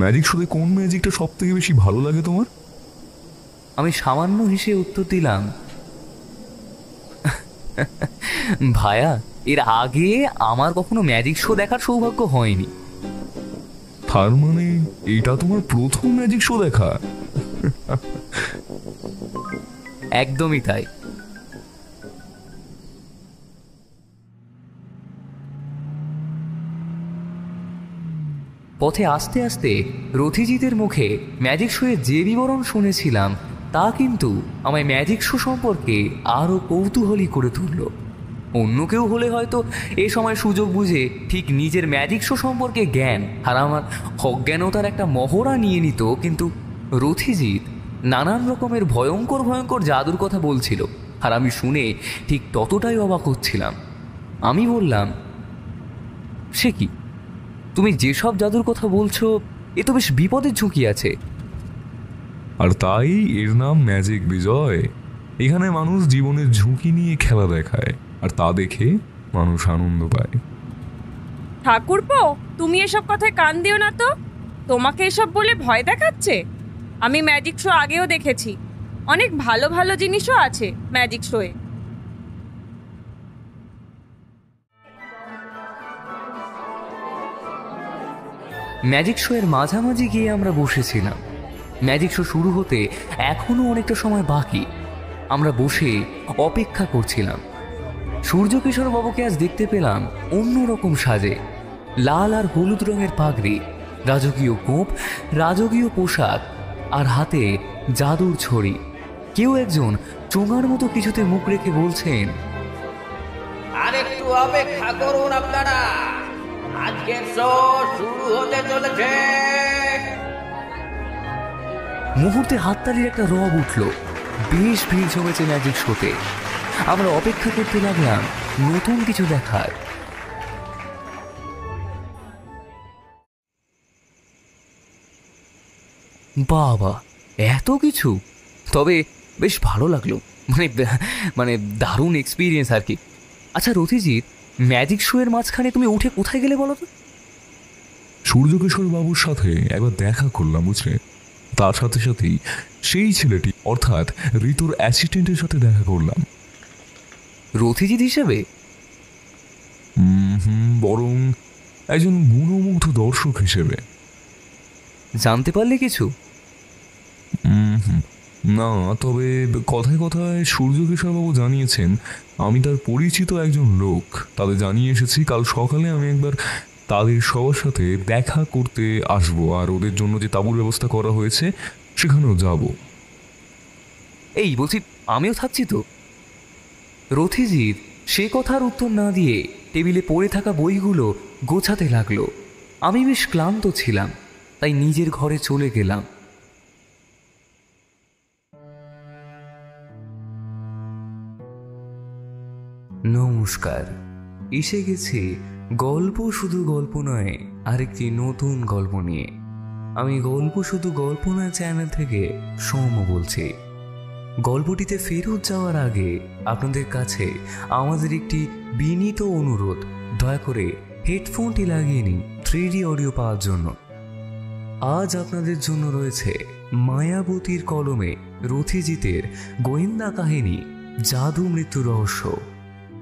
ম্যাজিক শোতে কোন ম্যাজিকটা সব থেকে বেশি ভালো লাগে তোমার? আমি সামান্য হেসে উত্তর দিলাম, ভায়া, এর আগে আমার কখনো ম্যাজিক শো দেখার সৌভাগ্য হয়নি। তার মানে এটা তোমার প্রথম ম্যাজিক শো দেখা? একদমই তাই। পথে আস্তে আস্তে রথিজিতের মুখে ম্যাজিক শোয়ের যে বিবরণ শুনেছিলাম তা কিন্তু আমায় ম্যাজিক শো সম্পর্কে আরও কৌতূহলী করে তুলল। অন্য কেউ হলে হয়তো এ সময় সুযোগ বুঝে ঠিক নিজের ম্যাজিক শো সম্পর্কে জ্ঞান আর আমার অজ্ঞানতার একটা মহড়া নিয়ে নিত, কিন্তু রথিজিৎ নানান রকমের ভয়ঙ্কর ভয়ঙ্কর জাদুর কথা বলছিল, আর আমি শুনে ঠিক ততটাই অবাক হচ্ছিলাম। আমি বললাম, সে কি, তুমি যেসব জাদুর কথা বলছো এ তো বেশ বিপদের ঝুঁকি আছে। আর তাই এর নাম ম্যাজিক বিজয়। এখানে মানুষ জীবনের ঝুঁকি নিয়ে খেলা দেখায়, আর তা দেখে মানুষ আনন্দ পায়। ঠাকুরপো, তুমি এসব কথায় কান দিও না তো। তোমাকে এসব বলে ভয় দেখাচ্ছে? আমি ম্যাজিক শো আগেও দেখেছি, অনেক ভালো ভালো জিনিসও আছে ম্যাজিক শোয়ে। ম্যাজিক শো এর মাঝামাঝি গিয়ে আমরা বসেছিলাম। ম্যাজিক শো শুরু হতে এখনো অনেকটা সময় বাকি। আমরা বসে অপেক্ষা করছিলাম। সূর্যকিশোর বাবুকে আজ দেখতে পেলাম অন্যরকম সাজে, লাল আর হলুদ রঙের পাগড়ি, রাজকীয় গোঁফ, রাজকীয় পোশাক আর হাতে জাদুর ছড়ি। কেউ একজন চোঙার মতো কিছুতে মুখ রেখে বলছেন, আর একটু অপেক্ষা করুন আপনারা, আজকের শো শুরু হতে চলেছে। মুহূর্তে হাততালির একটা রব উঠল। বেশ ভিড় জমেছে ম্যাজিক শোতে। আমরা অপেক্ষা করতে লাগলাম নতুন কিছু দেখার। বাবা, এত কিছু! তবে বেশ ভালো লাগলো, মানে দারুণ এক্সপিরিয়েন্স আর কি। আচ্ছা রথিজিৎ, ম্যাজিক শো এর মাঝখানে তুমি উঠে কোথায় গেলে বলো তো? সূর্যকিশোর বাবুর সাথে একবার দেখা করলাম, বুঝলে। তার সাথে সাথেই সেই ছেলেটি অর্থাৎ ঋতুর অ্যাসিস্ট্যান্টের সাথে দেখা করলাম। রথিজিৎ হিসেবে? বরং একজন গুণমুগ্ধ দর্শক হিসেবে। জানতে পারলে কিছু? না, তবে কথায় কথায় সূর্যকিশোরবাবু জানিয়েছেন আমি তার পরিচিত একজন লোক। তাদের জানিয়ে এসেছি কাল সকালে আমি একবার তাদের সবার সাথে দেখা করতে আসবো, আর ওদের জন্য যে তাঁবুর ব্যবস্থা করা হয়েছে সেখানেও যাব। এই বলছি, আমিও থাকছি তো। রথিজিৎ সে কথার উত্তর না দিয়ে টেবিলে পড়ে থাকা বইগুলো গোছাতে লাগলো। আমি বেশ ক্লান্ত ছিলাম, তাই নিজের ঘরে চলে গেলাম। নমস্কার, এসে গেছি গল্প শুধু গল্প নয় আরেকটি নতুন গল্প নিয়ে। আমি গল্প শুধু গল্প নয় চ্যানেল থেকে সৌম্য বলছি। গল্পটিতে ফেরত যাওয়ার আগে আপনাদের কাছে আমাদের একটি বিনীত অনুরোধ, দয়া করে হেডফোনটি লাগিয়ে নিন 3D অডিও পাওয়ার জন্য। আজ আপনাদের জন্য রয়েছে মায়াবতীর কলমে রথিজিতের গোয়েন্দা কাহিনী জাদু মৃত্যু রহস্য।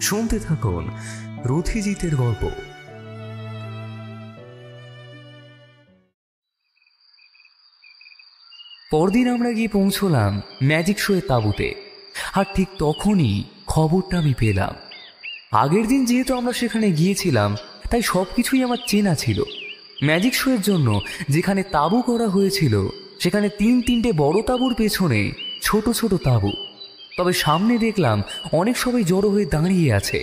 শুনতে থাকুন রথিজিতের গল্প। পরদিন আমরা গিয়ে পৌঁছলাম ম্যাজিক শো এর তাঁবুতে। আর ঠিক তখনই খবরটা আমি পেলাম। আগের দিন যেহেতু আমরা সেখানে গিয়েছিলাম, তাই সব কিছুই আমার চেনা ছিল। ম্যাজিক শো এর জন্য যেখানে তাঁবু করা হয়েছিল সেখানে 3-3টে বড় তাঁবুর পেছনে ছোট ছোট তাঁবু। তবে সামনে দেখলাম অনেক সবাই জড়ো হয়ে দাঁড়িয়ে আছে।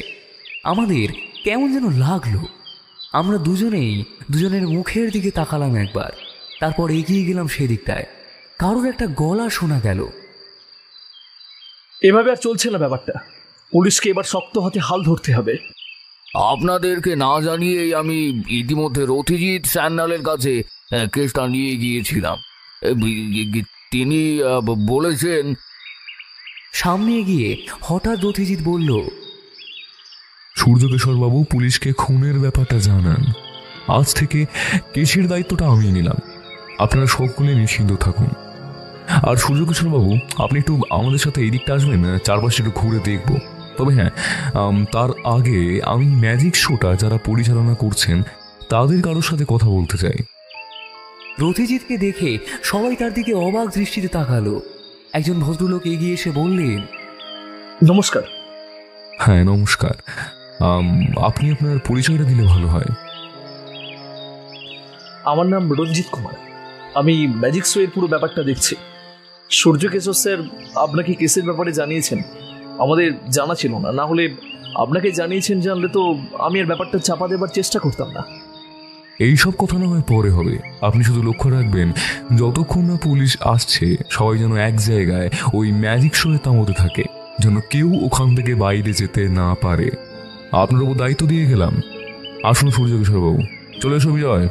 আমাদের কেমন যেন লাগলো। আমরা দুজনেই দুজনের মুখের দিকে তাকালাম একবার, তারপর এগিয়ে গেলাম সেদিকটায়। কারোর একটা গলা শোনা গেল। এভাবে আর চলছে না ব্যাপারটা, পুলিশকে এবার শক্ত হাতে হাল ধরতে হবে। আপনাদেরকে না জানিয়েই আমি ইতিমধ্যে রথিজিৎ স্যান্নালের কাছে কেসটা নিয়ে গিয়েছিলাম। তিনি বলেছেন। সামনে গিয়ে হঠাৎ রথিজিৎ বলল, সূর্যকিশোরবাবু পুলিশকে খুনের ব্যাপারটা জানান। আজ থেকে কেসের দায়িত্বটা আমি নিলাম। আপনারা সকলে নিশ্চিন্ত থাকুন। আর সূর্যকিশোরবাবু, আপনি একটু আমাদের সাথে এই দিকটা আসবেন, চারপাশে একটু ঘুরে দেখব। তবে হ্যাঁ, তার আগে আমি ম্যাজিক শোটা যারা পরিচালনা করছেন তাদের কারোর সাথে কথা বলতে চাই। রথিজিৎকে দেখে সবাই তার দিকে অবাক দৃষ্টিতে তাকালো। একজন ভদ্রলোক এগিয়ে এসে বললেন, নমস্কার। হ্যাঁ নমস্কার। আপনি আপনার পরিচয়টা দিলে ভালো হয়। আমার নাম রঞ্জিত কুমার, আমি ম্যাজিক শো এর পুরো ব্যাপারটা দেখছি। সূর্যকিশোর স্যার আপনাকে কেসের ব্যাপারে জানিয়েছেন, আমাদের জানা ছিল না। না হলে আপনাকে জানিয়েছেন, জানলে তো আমি আর ব্যাপারটা চাপা দেবার চেষ্টা করতাম না। এইসব কথা না হয় পরে হবে, আপনি শুধু লক্ষ্য রাখবেন যতক্ষণ না পুলিশ আসছে সবাই যেন এক জায়গায় ওই ম্যাজিক শোয়ে তাঁবুতে থাকে, যেন কেউ ওখান থেকে বাইরে যেতে না পারে। আপনার উপর দায়িত্ব দিয়ে গেলাম। আসুন সূর্যকিশোরবাবু, চলে এসো বিজয়।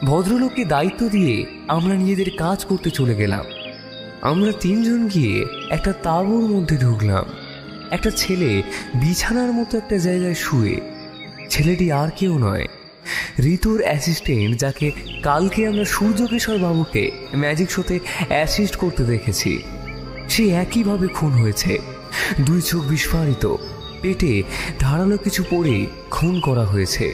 ভদ্রলোককে দায়িত্ব দিয়ে আমরা নিজেদের কাজ করতে চলে গেলাম। আমরা তিনজন গিয়ে একটা তাঁবুর মধ্যে ঢুকলাম। একটা ছেলে বিছানার মতো একটা জায়গায় শুয়ে। ছেলেটি আর কেউ নয়, ঋতুর অ্যাসিস্ট্যান্ট, যাকে কালকে আমরা সূর্যকিশোর বাবুকে ম্যাজিক শোতে অ্যাসিস্ট করতে দেখেছি। সে একইভাবে খুন হয়েছে, 2 চোখ বিস্ফারিত, পেটে ধারালো কিছু পড়ে খুন করা হয়েছে।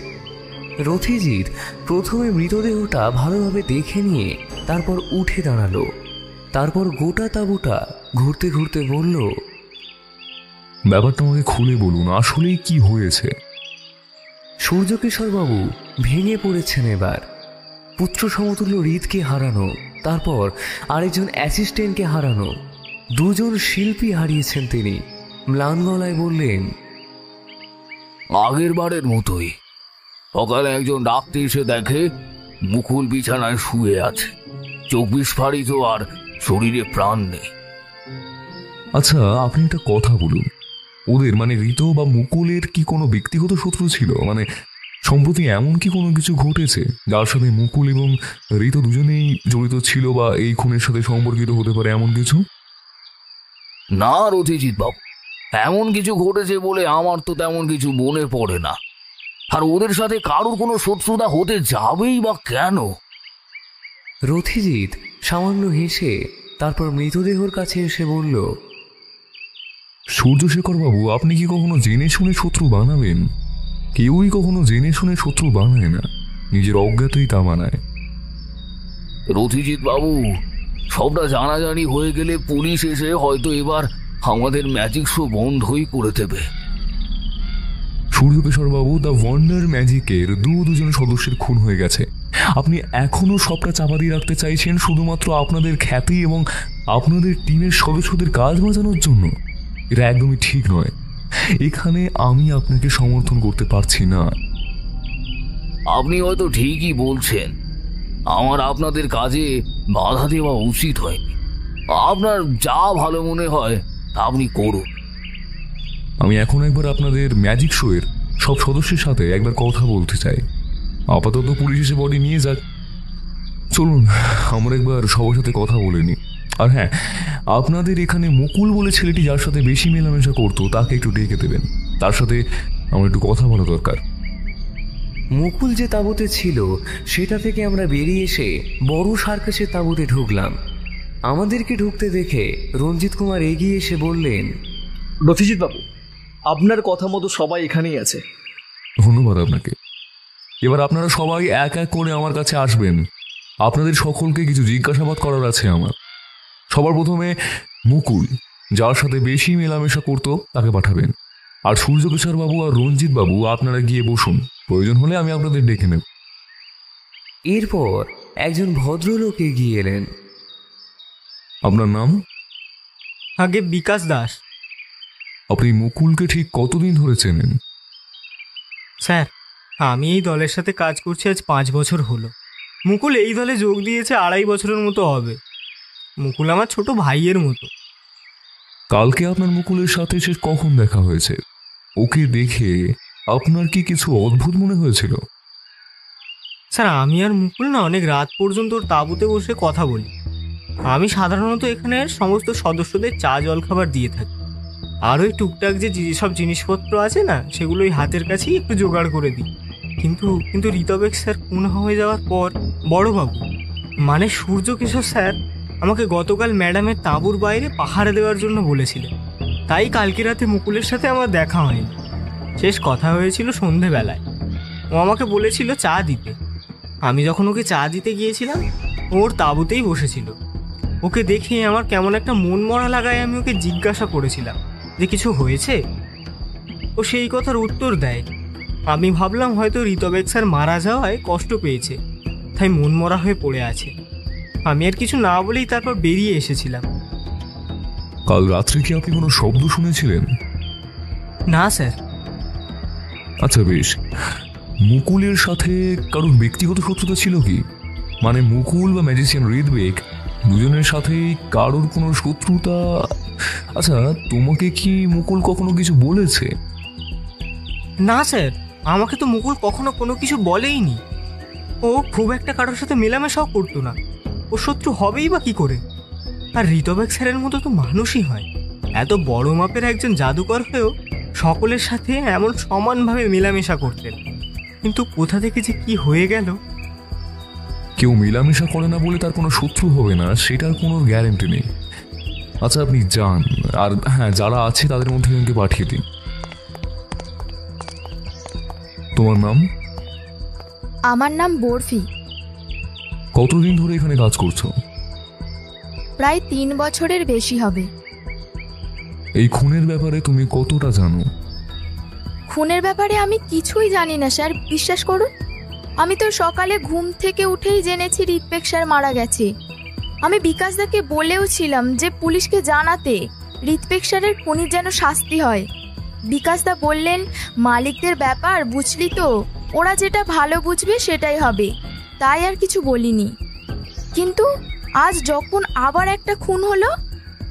রথিজিৎ প্রথমে মৃতদেহটা ভালোভাবে দেখে নিয়ে তারপর উঠে দাঁড়ালো। তারপর গোটা তাঁবুটা ঘুরতে ঘুরতে বলল, ব্যাপারটা আমাকে খুলে বলুন, আসলেই কি হয়েছে? সূর্যকিশোরবাবু ভেঙে পড়েছেন এবার। পুত্র সমতুল্য হৃদকে হারানো, তারপর আরেকজন অ্যাসিস্ট্যান্টকে হারানো, দুজন শিল্পী হারিয়েছেন তিনি। ম্লান গলায় বললেন, আগের বারের মতোই সকালে একজন ডাক্তার এসে দেখে মুকুল বিছানায় শুয়ে আছে, চোখ বিস্ফারিত আর শরীরে প্রাণ নেই। আচ্ছা, আপনি একটা কথা বলুন, ওদের মানে ঋত বা মুকুলের কি কোনো ব্যক্তিগত শত্রু ছিল? মানে সম্প্রতি এমন কি কোনো কিছু ঘটেছে যার সাথে মুকুল এবং ঋত দুজনেই জড়িত ছিল বা এই খুনের সাথে সম্পর্কিত হতে পারে এমন কিছু? না রথিজিৎ বাবু, এমন কিছু ঘটেছে বলে আমার তো তেমন কিছু মনে পড়ে না। আর ওদের সাথে কারোর কোনো শত্রুতা হতে যাবেই বা কেন? রথিজিৎ সামান্য হেসে তারপর মৃতদেহর কাছে এসে বলল, সূর্যশেখর বাবু, আপনি কি কখনো জেনে শুনে শত্রু বানাবেন? কেউই কখনো জেনে শুনে শত্রু বানায় না, নিজের অজ্ঞাতেই তা বানায়। রথিজিৎ বাবু, সবটা জানাজানি হয়ে গেলে পুলিশ এসে হয়তো এবার আমাদের ম্যাজিক শো বন্ধই করে দেবে। সূর্যকিশোর বাবু, দ্য ওয়ান্ডার ম্যাজিকের দুজন সদস্যের খুন হয়ে গেছে। আপনি এখনো সবটা চাপা দিয়ে রাখতে চাইছেন শুধুমাত্র আপনাদের খ্যাতি এবং আপনাদের টিমের সদস্যদের কাজ বাঁচানোর জন্য? এটা একদমই ঠিক নয়। এখানে আমি আপনাকে সমর্থন করতে পারছি না। আপনি হয়তো ঠিকই বলছেন, আমার আপনাদের কাজে বাধা দেওয়া উচিত হয়নি। আপনার যা ভালো মনে হয় আপনি করুন। আমি এখন একবার আপনাদের ম্যাজিক শো এর সব সদস্যের সাথে একবার কথা বলতে চাই। আপাতত পুলিশ এসে বডি নিয়ে যাক, চলুন আমরা একবার সবার সাথে কথা বলে নিই। আর হ্যাঁ, আপনাদের এখানে মুকুল বলে ছেলেটি যার সাথে বেশি মেলামেশা করতো তাকে একটু ডেকে দেবেন, তার সাথে আমার একটু কথা বলা দরকার। মুকুল যে তাঁবুতে ছিল সেটা থেকে আমরা বেরিয়ে এসে বড় সার্কাসের তাঁবুতে ঢুকলাম। আমাদেরকে ঢুকতে দেখে রঞ্জিত কুমার এগিয়ে এসে বললেন, রথিজিৎ বাবু, আপনার কথা মতো সবাই এখানেই আছে। ধন্যবাদ আপনাকে। এবার আপনারা সবাই এক এক করে আমার কাছে আসবেন। আপনাদের সকলকে কিছু জিজ্ঞাসাবাদ করার আছে আমার। সবার প্রথমে মুকুল, যার সাথে বেশি মেলামেশা করতো তাকে পাঠাবেন। আর সূর্যকিশোর বাবু আর রঞ্জিত বাবু, আপনারা গিয়ে বসুন, প্রয়োজন হলে আমি আপনাদের ডেকে নেব। এরপর একজন ভদ্রলোক এগিয়ে এলেন। আপনার নাম? আগে বিকাশ দাস। আপনি মুকুলকে ঠিক কতদিন ধরে চেনেন? স্যার, আমি এই দলের সাথে কাজ করছি আজ 5 বছর হলো। মুকুল এই দলে যোগ দিয়েছে 2.5 বছরের মতো হবে। মুকুল আমার ছোট ভাইয়ের মতো। কালকে আপনার মুকুলের সাথে সে কখন দেখা হয়েছে? ওকে দেখে আপনার কি কিছু অদ্ভুত মনে হয়েছিল? স্যার, আমি আর মুকুল না অনেক রাত পর্যন্ত ওর তাঁবুতে বসে কথা বলি। আমি সাধারণত এখানের সমস্ত সদস্যদের চা জল খাবার দিয়ে থাকি। আর ওই টুকটাক যে যেসব জিনিসপত্র আছে না, সেগুলো ওই হাতের কাছেই একটু জোগাড় করে দিই। কিন্তু ঋতবেক স্যার খুন হয়ে যাওয়ার পর বড়বাবু মানে সূর্যকিশোর স্যার আমাকে গতকাল ম্যাডামের তাঁবুর বাইরে পাহারা দেওয়ার জন্য বলেছিলেন। তাই কালকে রাতে মুকুলের সাথে আমার দেখা হয়নি। শেষ কথা হয়েছিল সন্ধেবেলায়। ও আমাকে বলেছিল চা দিতে। আমি যখন ওকে চা দিতে গিয়েছিলাম, ওর তাঁবুতেই বসেছিল। ওকে দেখে আমার কেমন একটা মন মরা লাগায় আমি ওকে জিজ্ঞাসা করেছিলাম যে কিছু হয়েছে। ও সেই কথার উত্তর দেয়। আমি ভাবলাম হয়তো ঋতবেক স্যার মারা যাওয়ায় কষ্ট পেয়েছে, তাই মন মরা হয়ে পড়ে আছে। আমি আর কিছু না বলেই তারপর বেরিয়ে এসেছিলাম। কাল রাত্রে কি আপনি কোনো শব্দ শুনেছিলেন? না স্যার। আচ্ছা বেশ, মুকুলের সাথে কারোর ব্যক্তিগত শত্রুতা ছিল কি? মানে মুকুল বা ম্যাজিশিয়ান ঋতবেক দুজনের সাথেই কারোর কোনো শত্রুতা? আচ্ছা, তোমাকে কি মুকুল কখনো কিছু বলেছে? না স্যার, আমাকে তো মুকুল কখনো কোনো কিছু বলেইনি। ও খুব একটা কারোর সাথে মেলামেশাও করতো না। ও শত্রু হবেই বা কী করে? আর ঋতবেক স্যারের মতো তো মানুষই হয়। এত বড় মাপের একজন জাদুকর হয়েও সকলের সাথে এমন সমানভাবে মেলামেশা করতেন। কিন্তু কোথা থেকে যে কি হয়ে গেল। কেউ মেলামেশা করে না বলে তার কোনো শত্রু হবে না, সেটার কোনো গ্যারেন্টি নেই। আচ্ছা, আপনি যান, আর হ্যাঁ, যারা আছে তাদের মধ্যে একজনকে পাঠিয়ে দিন। তোমার নাম? আমার নাম বরফি। কতদিন ধরে এখানে কাজ করছো? প্রায় 3 বছরের বেশি হবে। এই খুনের ব্যাপারে তুমি কতটা জানো? খুনের ব্যাপারে আমি কিছুই জানি না স্যার, বিশ্বাস করুন। আমি তো সকালে ঘুম থেকে উঠেই জেনেছি ঋত্বেক স্যার মারা গেছে। আমি বিকাশদাকে বলেও ছিলাম যে পুলিশকে জানাতে ঋত্বেক স্যারের খুনির যেন শাস্তি হয়। বিকাশদা বললেন, মালিকদের ব্যাপার বুঝলি তো, ওরা যেটা ভালো বুঝবে সেটাই হবে, তাই আর কিছু বলিনি। কিন্তু আজ যখন আবার একটা খুন হলো,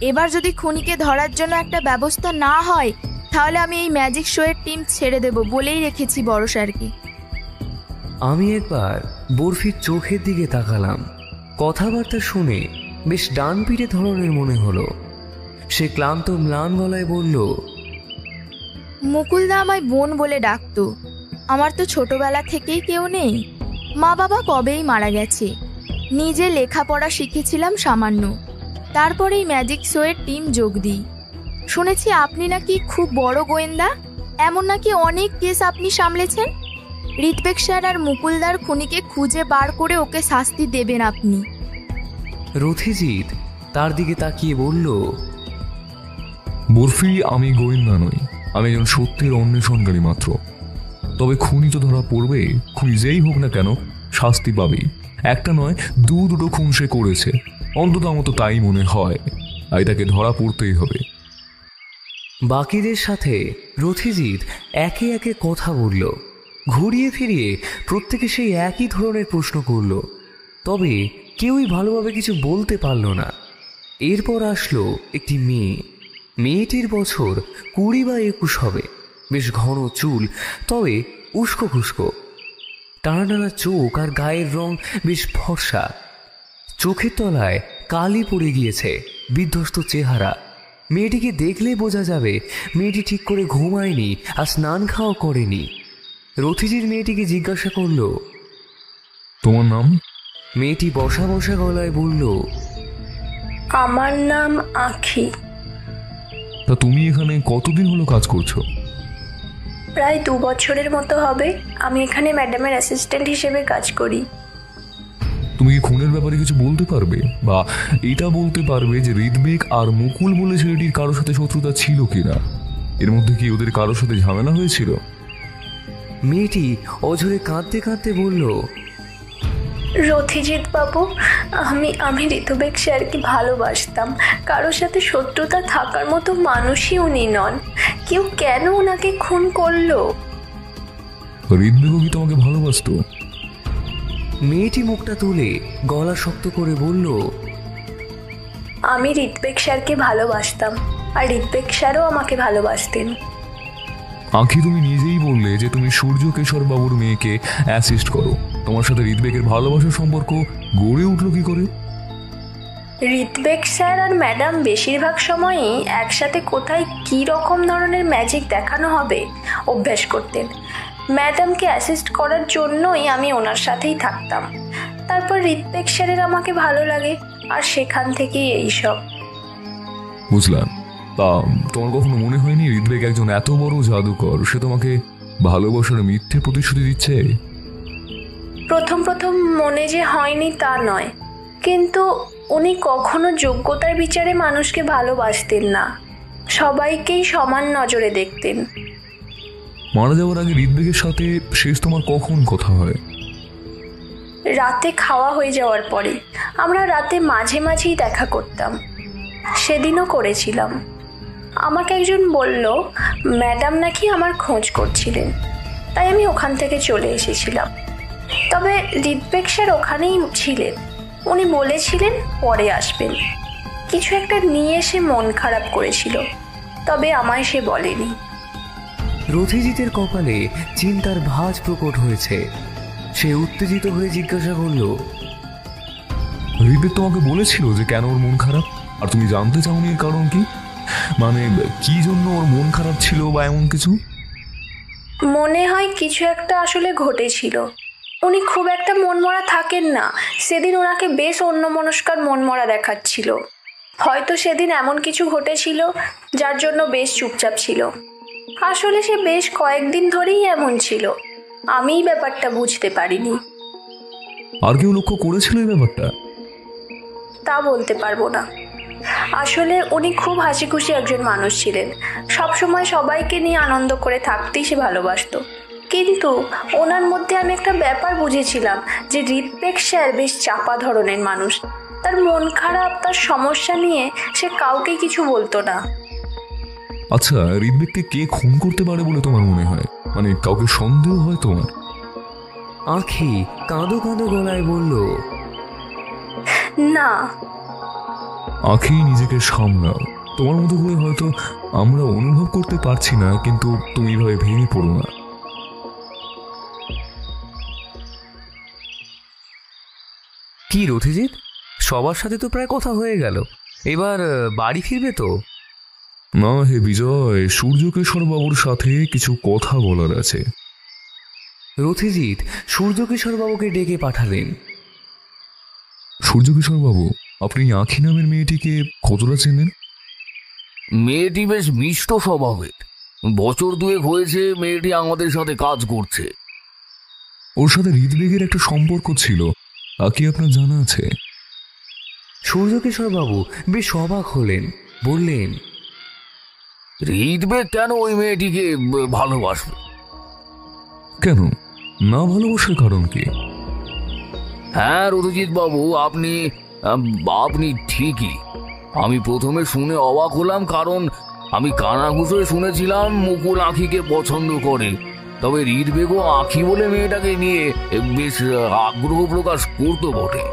এবার যদি খুনিকে ধরার জন্য একটা ব্যবস্থা না হয় তাহলে আমি এই ম্যাজিক শোয়ের টিম ছেড়ে দেব বলেই রেখেছি বড় স্যারকে। আমি একবার বরফির চোখের দিকে তাকালাম। কথাবার্তা শুনে বেশ ডান পিঠে ধরনের মনে হলো। সে ক্লান্ত ম্লান গলায় বলল, মুকুলদা আমায় বোন বলে ডাকতো। আমার তো ছোটবেলা থেকেই কেউ নেই, মা বাবা কবেই মারা গেছে। নিজে লেখাপড়া শিখেছিলাম সামান্য, তারপরেই ম্যাজিক শোয়ের টিম যোগ দিই। শুনেছি আপনি নাকি খুব বড় গোয়েন্দা, এমন নাকি অনেক কেস আপনি সামলেছেন। ঋত্বেক স্যার আর মুকুলদার খুনিকে খুঁজে বার করে ওকে শাস্তি দেবেন আপনি। রথিজিৎ তার দিকে তাকিয়ে বলল, বরফি, আমি গোয়েন্দা নই, আমি একজন সত্যের অন্বেষণকারী মাত্র। তবে খুনি তো ধরা পড়বে, খুনি যেই হোক না কেন শাস্তি পাবেই। একটা নয়, দুটো খুন সে করেছে, অন্তত আমার তো তাই মনে হয়। তাই তাকে ধরা পড়তেই হবে। বাকিদের সাথে রথিজিৎ একে একে কথা বলল। ঘুরিয়ে ফিরিয়ে প্রত্যেকে সেই একই ধরনের প্রশ্ন করল, তবে কেউই ভালোভাবে কিছু বলতে পারল না। এরপর আসলো একটি মেয়ে। মেয়েটির বছর 20 বা 21 হবে। বেশ ঘন চুল, তবে উস্কো খুস্কো, টানা টানা চোখ আর গায়ের রং বেশ ফর্সা। চোখের তলায় কালি পড়ে গিয়েছে, বিধ্বস্ত চেহারা। মেয়েটিকে দেখলে বোঝা যাবে মেয়েটি ঠিক করে ঘুমায়নি আর স্নান খাওয়া করেনি। রথিজিৎ মেয়েটিকে জিজ্ঞাসা করল, তোমার নাম? মেয়েটি বসা বসা গলায় বলল, আমার নাম আঁখি। তা তুমি এখানে কতদিন হলো কাজ করছো? প্রায় 2 বছরের মতো হবে। আমি এখানে ম্যাডামের অ্যাসিস্ট্যান্ট হিসেবে কাজ করি। তুমি কি খুনের ব্যাপারে কিছু বলতে পারবে, বা এটা বলতে পারবে যে ঋত্বেক আর মুকুল বলে ছেলেটির কারোর সাথে শত্রুতা ছিল কিনা? এর মধ্যে কি ওদের কারোর সাথে ঝামেলা হয়েছিল? মেয়েটি অঝরে কাঁদতে কাঁদতে বলল, রথিজিৎ বাবু, আমি ঋতুবেক স্যারকে ভালোবাসতাম। কারোর সাথে শত্রুতা থাকার মতো মানুষই উনি নন। কেউ কেন ওনাকে খুন করলো? ঋত্বেকও কি তোমাকে ভালোবাসতো? মেয়েটি মুখটা তুলে গলা শক্ত করে বলল, আমি ঋত্বেক স্যারকে ভালোবাসতাম, আর ঋত্বেক স্যারও আমাকে ভালোবাসতেন। আঁখি, তুমি নিজেই বললে যে তুমি সূর্যকেশর বাবুর মেয়েকে অ্যাসিস্ট করো। তোমার সাথে ঋত্বেকের ভালোবাসার সম্পর্ক গড়ে উঠলো কি করে? ঋত্বেক স্যার আর ম্যাডাম বেশিরভাগ সময়ই একসাথে কোথায় কী রকম ধরনের ম্যাজিক দেখানো হবে অভ্যাস করতেন। ম্যাডামকে অ্যাসিস্ট করার জন্যই আমি ওনার সাথেই থাকতাম। তারপর ঋত্বেক স্যারের আমাকে ভালো লাগে, আর সেখান থেকেই এইসব। বুঝলাম। তা তোমার কখনো মনে হয়নি ঋত্বেক একজন এত বড় জাদুকর, সে তোমাকে ভালোবাসার মিথ্যে প্রতিশ্রুতি দিচ্ছে? প্রথম মনে যে হয়নি তা নয়, কিন্তু উনি কখনো যোগ্যতার বিচারে মানুষকে ভালোবাসতেন না, সবাইকেই সমান নজরে দেখতেন। মারা যাওয়ার আগে ঋত্বেকের সাথে শেষ তোমার কখন কথা হয়? রাতে খাওয়া হয়ে যাওয়ার পরে। আমরা রাতে মাঝে মাঝেই দেখা করতাম, সেদিনও করেছিলাম। আমাকে একজন বলল ম্যাডাম নাকি আমার খোঁজ করছিলেন, তাই আমি ওখান থেকে চলে এসেছিলাম। তবে ঋত্বেক স্যার ওখানেই ছিলেন। উনি বলেছিলেন পরে আসবেন। কিছু একটা নিয়ে সে মন খারাপ করেছিল, তবে আমায় সে বলেনি। রথিজিতের কপালে চিন্তার ভাঁজ প্রকট হয়েছে। সে উত্তেজিত হয়ে জিজ্ঞাসা করল, ঋত্বেক তোমাকে বলেছিল যে কেন ওর মন খারাপ, আর তুমি জানতে চাওনি এর কারণ কি? মানে কি জন্য ওর মন খারাপ ছিল বা এমন কিছু? মনে হয় কিছু একটা আসলে ঘটেছিল। উনি খুব একটা মনমরা থাকেন না। সেদিন ওনাকে বেশ অন্যমনস্কার মনমরা দেখাচ্ছিল। হয়তো সেদিন এমন কিছু ঘটেছিল যার জন্য বেশ চুপচাপ ছিল। আসলে সে বেশ কয়েকদিন ধরেই এমন ছিল। আমিই ব্যাপারটা বুঝতে পারিনি। আর কেউ লক্ষ্য করেছিল এই ব্যাপারটা? তা বলতে পারবো না। আসলে উনি খুব হাসি খুশি একজন মানুষ ছিলেন, সবসময় সবাইকে নিয়ে আনন্দ করে থাকতেই সে ভালোবাসতো। কিন্তু ওনার মধ্যে আমি একটা ব্যাপার বুঝেছিলাম যে ঋত্বিক স্যার বেশ চাপা ধরনের মানুষ। তার মন খারাপ, তার সমস্যা নিয়ে সে কাউকে কিছু বলতো না। আচ্ছা, ঋত্বিককে কে খুন করতে পারে বলে তোমার মনে হয়? মানে কাউকে সন্দেহ হয় তোমার? আঁখি কাঁদো কাঁদো গলায় বলল, না। আঁখি নিজেকে সামলাও। তোমার মতো করে হয়তো আমরা অনুভব করতে পারছি না, কিন্তু তুমি ভাবে ভেঙে পড়ো না। কি রথিজিৎ, সবার সাথে তো প্রায় কথা হয়ে গেল, এবার বাড়ি ফিরবে তো? না হে বিজয়, সূর্যকেশর বাবুর সাথে কিছু কথা বলার আছে। রথিজিৎ সূর্যকিশোর বাবুকে ডেকে পাঠালেন। সূর্যকিশোর বাবু, আপনি আঁখি নামের মেয়েটিকে কতটা চেনেন? মেয়েটি বেশ মিষ্ট স্বভাবের। বছর 2 হয়েছে মেয়েটি আমাদের সাথে কাজ করছে। ওর সাথে ঋত্বিকের একটা সম্পর্ক ছিল, তা কি আপনার জানা আছে? সূর্যকিশোর বাবু বেশ অবাক হলেন, বললেন, ঋত্বিক কেন ওই মেয়েটিকে ভালোবাসবে? কেন, না ভালোবাসার কারণ কি? হ্যাঁ রথজিৎ বাবু, আপনি ঠিকই। আমি প্রথমে শুনে অবাক হলাম, কারণ আমি কানাঘুষে শুনেছিলাম মুকুল আঁখিকে পছন্দ করে। তবে ঋত্বিকও আঁখি বলে মেয়েটাকে নিয়ে বেশ আগ্রহ প্রকাশ করতো বটে।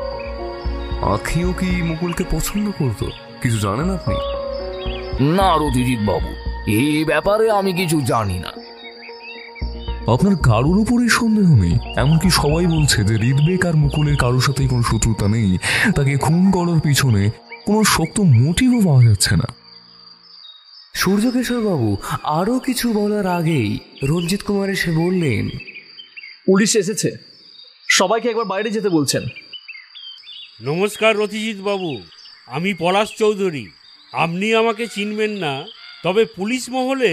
আঁখিও কি মুকুলকে পছন্দ করতো? কিছু জানেন আপনি? না রথজিৎ বাবু, এই ব্যাপারে আমি কিছু জানি না। আপনার কারোর উপরেই সন্দেহ নেই? এমনকি সবাই বলছে যে ঋত্বিক আর মুকুলের কারোর সাথেই কোনো শত্রুতা নেই, তাকে খুন করার পিছনে কোনো শক্ত মোটিভও পাওয়া যাচ্ছে না। সূর্যকিশোর বাবু আরো কিছু বলার আগেই রঞ্জিত কুমার এসে বললেন, পুলিশ এসেছে, সবাইকে একবার বাইরে যেতে বলছেন। নমস্কার রথিজিৎ বাবু, আমি পলাশ চৌধুরী। আপনি আমাকে চিনবেন না, তবে পুলিশ মহলে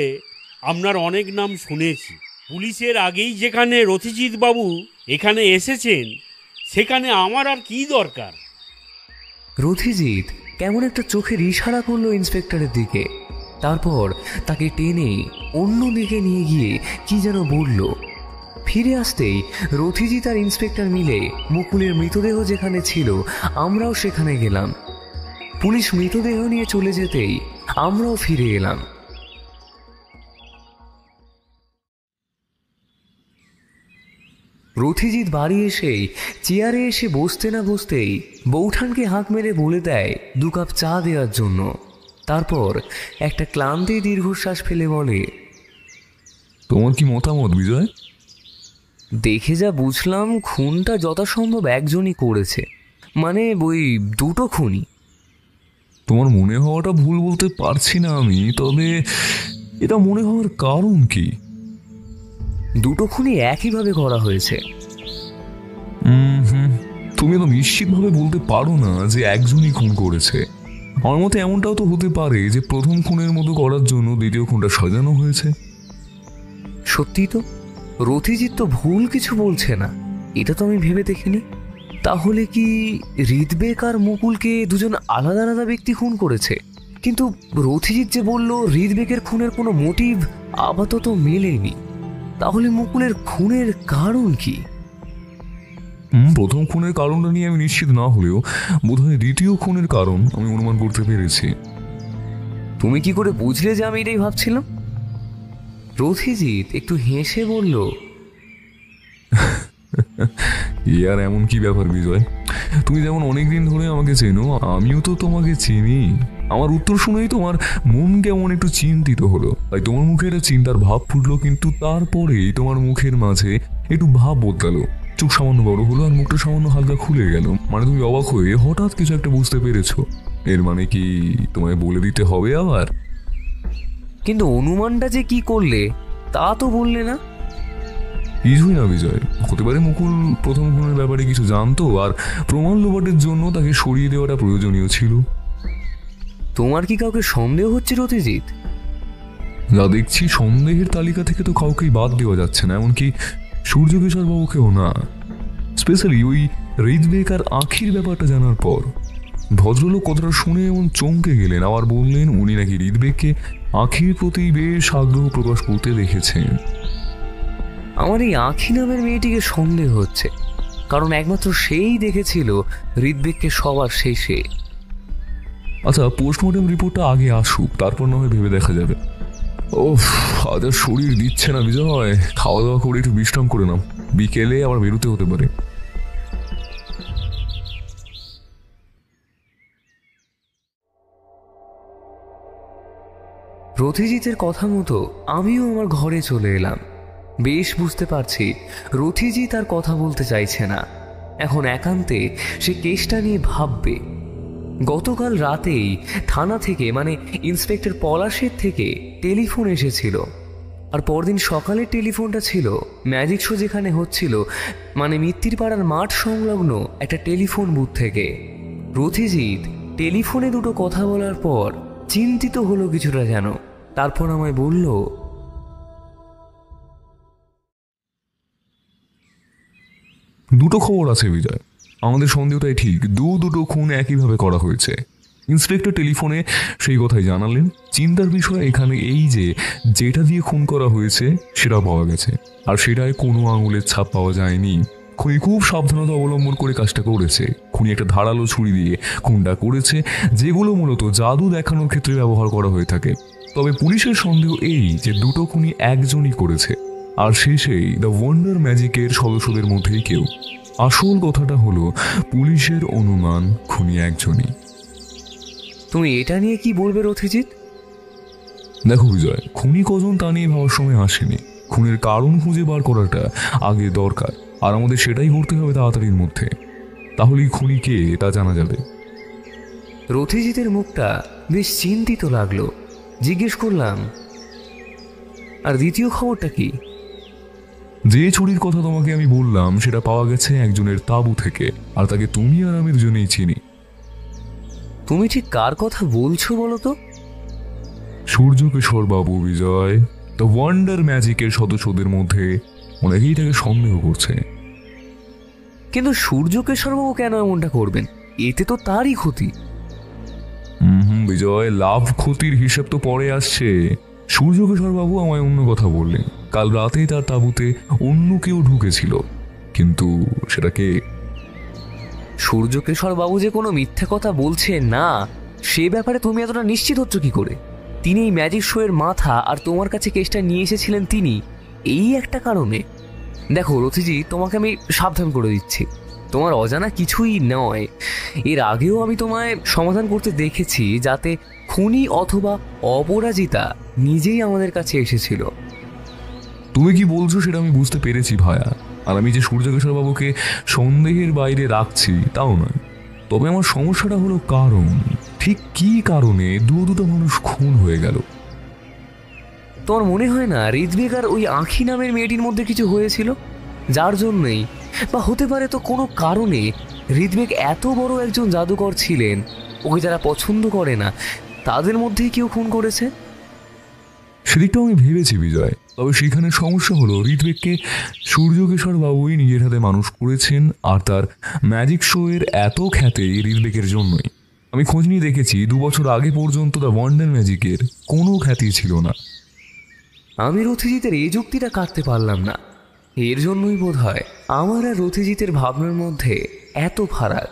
আপনার অনেক নাম শুনেছি। পুলিশের আগেই যেখানে রথিজিৎ বাবু এখানে এসেছেন, সেখানে আমার আর কি দরকার? রথিজিৎ কেমন একটা চোখের ইশারা করলো ইন্সপেক্টরের দিকে, তারপর তাকে টেনে অন্য দিকে নিয়ে গিয়ে কি যেন বলল। ফিরে আসতেই রথিজিৎ আর ইন্সপেক্টর মিলে মুকুলের মৃতদেহ যেখানে ছিল আমরাও সেখানে গেলাম। পুলিশ মৃতদেহ নিয়ে চলে যেতেই আমরাও ফিরে এলাম। রথিজিৎ বাড়ি এসেই চেয়ারে এসে বসতে না বসতেই বৌঠানকে হাঁক মেরে বলে দেয় 2 কাপ চা দেওয়ার জন্য। তারপর একটা ক্লান্তি দীর্ঘশ্বাস ফেলে বলে, তোমার কি মতামত বিজয়? দেখে যা বুঝলাম খুনটা যথাসম্ভব একজনই করেছে, মানে ওই 2টো খুনই। তোমার মনে হওয়াটা ভুল বলতে পারছি না আমি, তবে এটা মনে হওয়ার কারণ কি? 2টো খুনই একইভাবে করা হয়েছে। তুমি তো নিশ্চিতভাবে বলতে পারো না যে একজনই খুন করেছে। আমার মতে এমনটাও তো হতে পারে যে প্রথম খুনের মতো করার জন্য দ্বিতীয় খুনটা সাজানো হয়েছে। সত্যি তো, রথিজিৎ তো ভুল কিছু বলছে না, এটা তো আমি ভেবে দেখিনি। তাহলে কি ঋত্বিক আর মুকুলকে দুজন আলাদা আলাদা ব্যক্তি খুন করেছে? কিন্তু রথিজিৎ যে বলল ঋত্বিকের খুনের কোনো মোটিভ আপাতত মেলেনি, তাহলে মুকুলের খুনের কারণ কি? প্রথম খুনের কারণটা নিয়ে আমি নিশ্চিত না হলেও বোধহয় দ্বিতীয় খুনের কারণ আমি অনুমান করতে পেরেছি। তুমি কি করে বুঝলে যে আমি এটাই ভাবছিলাম? রথিজিৎ একটু হেসে বলল, আর এমন কি ব্যাপার বিজয়, তুমি যেমন অনেকদিন ধরে আমাকে চেনো, আমিও তো তোমাকে চিনি। আমার উত্তর শুনেই তোমার মন কেমন একটু চিন্তিত হলো, তাই তোমার মুখে একটা চিন্তার ভাব ফুটলো, কিন্তু তারপরেই তোমার মুখের মাঝে একটু ভাব বদলালো। চোখ সামান্য বড় হলো আর মুখটা সামান্য হালকা খুলে গেল। মানে তুমি অবাক হয়ে হঠাৎ কিছু একটা বুঝতে পেরেছো। এর মানে কি তোমায় বলে দিতে হবে আবার? কিন্তু অনুমানটা যে কি করলে তা তো বললে না। কিছুই না বিজয়, হতে পারে মুকুল প্রথম খুনের ব্যাপারে কিছু জানতো আর প্রমাণ লোপাটের জন্য তাকে সরিয়ে দেওয়াটা প্রয়োজনীয় ছিল। তোমার কি কাউকে সন্দেহ হচ্ছে রথিজিৎ? যা দেখছি সন্দেহের তালিকা থেকে তো কাউকেই বাদ দেওয়া যাচ্ছে না, এমনকি সূর্যকিশোর বাবুকেও না, স্পেশালি ওই ঋদ্বেগ আর আখির ব্যাপারটা জানার পর ভদ্রলোক কথাটা শুনে এমন চমকে গেলেন, আবার বললেন উনি নাকি ঋদ্বেগকে আখির প্রতি বেশ আগ্রহ প্রকাশ করতে দেখেছেন। আমার এই আখি নামের মেয়েটিকে সন্দেহ হচ্ছে, কারণ একমাত্র সেই দেখেছিল ঋদ্বেগকে সবার শেষে। আচ্ছা, পোস্টমর্টম রিপোর্টটা আগে আসুক, তারপর না হয় ভেবে দেখা যাবে। ওফ, আজ আর শরীর দিচ্ছে না বিজয়, খাওয়া দাওয়া করে একটু বিশ্রাম করে নাও, বিকেলে আবার বেরোতে হতে পারে। রথিজিতের কথা মতো আমিও আমার ঘরে চলে এলাম। বেশ বুঝতে পারছি রথিজিৎ আর কথা বলতে চাইছে না, এখন একান্তে সে কেসটা নিয়ে ভাববে। গতকাল রাতেই থানা থেকে, মানে ইন্সপেক্টর পলাশের থেকে টেলিফোন এসেছিল, আর পরদিন সকালের টেলিফোনটা ছিল ম্যাজিক শো যেখানে হচ্ছিল, মানে মিত্তির পাড়ার মাঠ সংলগ্ন একটা টেলিফোন বুথ থেকে। রথিজিৎ টেলিফোনে দুটো কথা বলার পর চিন্তিত হলো কিছুটা যেন, তারপর আমায় বলল, দুটো খবর আছে বিজয়, আমাদের সন্দেহটাই ঠিক, দুটো খুন একইভাবে করা হয়েছে। ইন্সপেক্টর টেলিফোনে সেই কথাই জানালেন। চিন্তার বিষয় এখানে এই যে যেটা দিয়ে খুন করা হয়েছে সেটা পাওয়া গেছে, আর সেটায় কোনো আঙুলের ছাপ পাওয়া যায়নি। খুনি খুব সাবধানতা অবলম্বন করে কাজটা করেছে। খুনি একটা ধারালো ছুরি দিয়ে খুনটা করেছে, যেগুলো মূলত জাদু দেখানোর ক্ষেত্রে ব্যবহার করা হয়ে থাকে। তবে পুলিশের সন্দেহ এই যে দুটো খুনি একজনই করেছে, আর শেষেই দ্য ওয়ান্ডার ম্যাজিকের সদস্যদের মধ্যেই কেউ। আসল কথাটা হলো পুলিশের অনুমান খুনি একজনই। তুমি এটা নিয়ে কি বলবে রথিজিৎ? দেখো বিজয়, খুনি কজন তা নিয়ে ভাবার সময় আসেনি। খুনের কারণ খুঁজে বার করাটা আগে দরকার, আর আমাদের সেটাই করতে হবে তাড়াতাড়ির মধ্যে, তাহলেই খুনি কে তা জানা যাবে। রথিজিতের মুখটা বেশ চিন্তিত লাগলো। জিজ্ঞেস করলাম, আর দ্বিতীয় খবরটা কি? যে ছুরির কথা তোমাকে আমি বললাম সেটা পাওয়া গেছে একজনের তাঁবু থেকে, আর তাকে তুমি আর আমি দুজনেই চিনি। তুমি ঠিক কার কথা বলছো বলো তো? সূর্যকিশোর বাবু বিজয়, দ্য ওয়ান্ডার ম্যাজিকের সদস্যদের মধ্যে অনেকেই তাকে সন্দেহ করছে। কিন্তু সূর্যকিশোর বাবু কেন এমনটা করবেন? এতে তো তারই ক্ষতি। বিজয়, লাভ ক্ষতির হিসেব তো পরে আসছে। সূর্যকিশোর বাবু আমায় অন্য কথা বললেন। কাল রাতেই তার তাঁবুতে অন্য কেউ ঢুকেছিল, কিন্তু সেটা কে? সূর্যকিশোর বাবু যে কোনো মিথ্যে কথা বলছে না, সে ব্যাপারে তুমি এতটা নিশ্চিত হচ্ছ কি করে? তিনি এই ম্যাজিক শো এর মাথা, আর তোমার কাছে কেসটা নিয়ে এসেছিলেন তিনি এই একটা কারণে। দেখো রথিজি, তোমাকে আমি সাবধান করে দিচ্ছি, তোমার অজানা কিছুই নয়। এর আগেও আমি তোমায় সমাধান করতে দেখেছি, যাতে খুনি অথবা অপরাজিতা নিজেই আমাদের কাছে এসেছিল। তুমি কি বলছো সেটা আমি বুঝতে পেরেছি ভায়া, আর আমি যে সূর্যকিশোর বাবুকে সন্দেহের বাইরে রাখছি তাও নয়। তবে আমার সমস্যাটা হলো কারণ, ঠিক কি কারণে দুটো মানুষ খুন হয়ে গেল? তোমার মনে হয় না ঋদ্বেগ আর ওই আখি নামের মেয়েটির মধ্যে কিছু হয়েছিল, যার জন্যই, বা হতে পারে তো কোনো কারণে ঋদ্বেগ এত বড় একজন জাদুকর ছিলেন, ওকে যারা পছন্দ করে না তাদের মধ্যেই কেউ খুন করেছে? সেদিকটাও আমি ভেবেছি বিজয়, তবে সেখানে সমস্যা হলো ঋদ্বেগকে সূর্যকিশোর বাবুই নিজের হাতে মানুষ করেছেন, আর তার ম্যাজিক শো এর এত খ্যাতি ঋদ্বেগের জন্যই। আমি খোঁজ নিয়ে দেখেছি 2 বছর আগে পর্যন্ত দ্য ওয়ান্ডার ম্যাজিকের কোনো খ্যাতি ছিল না। আমি রথিজিতের এই যুক্তিটা কাটতে পারলাম না। এর জন্যই বোধ হয় আমার আর রথিজিতের ভাবনার মধ্যে এত ফারাক।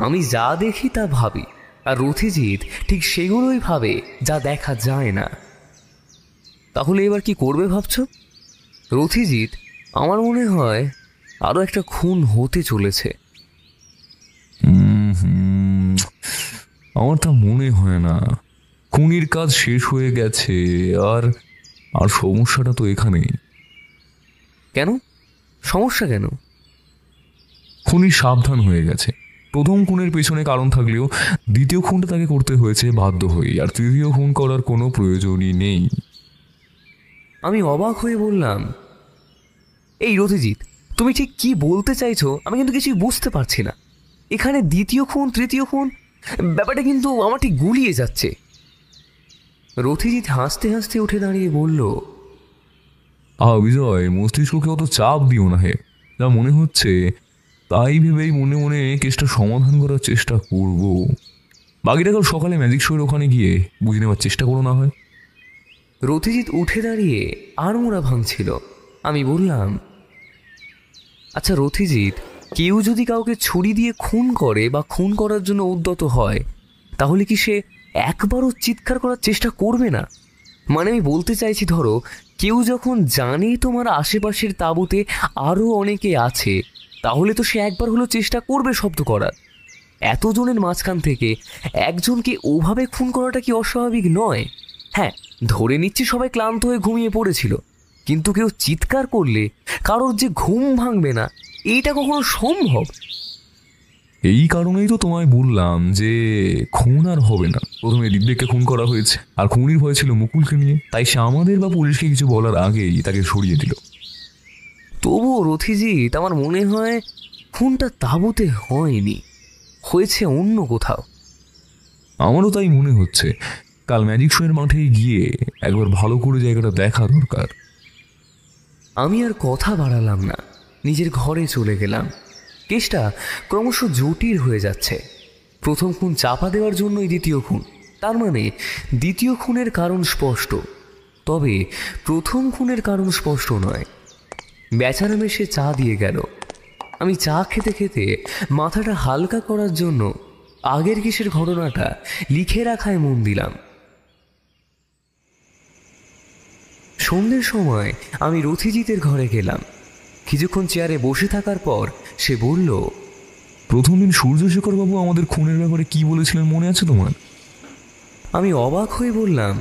আমি যা দেখি তা ভাবি, আর রথিজিৎ ঠিক সেগুলোই ভাবে যা দেখা যায় না। তাহলে এবার কি করবে ভাবছ? রথিজিৎ, আমার মনে হয় আরো একটা খুন হতে চলেছে। আমার তা মনে হয় না। খুনির কাজ শেষ হয়ে গেছে, আর সমস্যাটা তো এখানেই। কেন? সমস্যা কেন? খুনি সাবধান হয়ে গেছে। প্রথম খুনের পেছনে কারণ থাকলেও দ্বিতীয় খুনটা তাকে করতে হয়েছে বাধ্য হয়ে, আর তৃতীয় খুন করার কোনো প্রয়োজনই নেই। আমি অবাক হয়ে বললাম, এই রথিজিৎ, তুমি ঠিক কি বলতে চাইছো আমি কিন্তু কিছুই বুঝতে পারছি না। এখানে দ্বিতীয় খুন, তৃতীয় খুন, ব্যাপারটা কিন্তু আমার ঠিক গুলিয়ে যাচ্ছে। রথিজিৎ হাসতে হাসতে উঠে দাঁড়িয়ে বলল, বিজয়, মস্তিষ্ককে অত চাপ দিও না হে। যা মনে হচ্ছে তাই ভেবেই মনে মনে কেসটা সমাধান করার চেষ্টা করব। বাকিটা কাল সকালে ম্যাজিক শোয়ের ওখানে গিয়ে বুঝে নেওয়ার চেষ্টা করো না হয়। রথিজিৎ উঠে দাঁড়িয়ে আড়মোড়া ভাঙছিল। আমি বললাম, আচ্ছা রথিজিৎ, কেউ যদি কাউকে ছুরি দিয়ে খুন করে বা খুন করার জন্য উদ্যত হয়, তাহলে কি সে একবারও চিৎকার করার চেষ্টা করবে না? মানে আমি বলতে চাইছি, ধরো কেউ যখন জানে তোমার আশেপাশের তাঁবুতে আরও অনেকে আছে, তাহলে তো সে একবার হলেও চেষ্টা করবে শব্দ করার। এতজনের মাঝখান থেকে একজনকে ওভাবে খুন করাটা কি অস্বাভাবিক নয়? হ্যাঁ, ধরে নিচ্ছি সবাই ক্লান্ত হয়ে ঘুমিয়ে পড়েছিল, কিন্তু কেউ চিৎকার করলে কারোর যে ঘুম ভাঙবে না, এইটা কখনো সম্ভব? এই কারণেই তো তোমায় বললাম যে খুন আর হবে না। প্রথমে ঋত্বিককে খুন করা হয়েছে, আর খুনির ভয় ছিল মুকুলকে নিয়ে, তাই সে আমাদের বা পুলিশকে কিছু বলার আগেই তাকে সরিয়ে দিল। তবুও রথিজিৎ, আমার মনে হয় খুনটা তাঁবুতে হয়নি, হয়েছে অন্য কোথাও। আমারও তাই মনে হচ্ছে। কাল ম্যাজিক শোয়ের মাঠে গিয়ে একবার ভালো করে জায়গাটা দেখা দরকার। আমি আর কথা বাড়ালাম না, নিজের ঘরে চলে গেলাম। কেসটা ক্রমশ জটিল হয়ে যাচ্ছে। প্রথম খুন চাপা দেওয়ার জন্যই দ্বিতীয় খুন, তার মানে দ্বিতীয় খুনের কারণ স্পষ্ট, তবে প্রথম খুনের কারণ স্পষ্ট নয়। বেচারা মেশে চা দিয়ে গেল। আমি চা খেতে খেতে মাথাটা হালকা করার জন্য আগের কেসের ঘটনাটা লিখে রাখায় মন দিলাম। সন্ধ্যের সময় আমি রথিজিতের ঘরে গেলাম। কিছুক্ষণ চেয়ারে বসে থাকার পর সে বলল, প্রথম দিন সূর্যশেখরবাবু আমাদের খুনের ব্যাপারে কি বলেছিলেন মনে আছে তোমার? আমি অবাক হয়ে বললাম,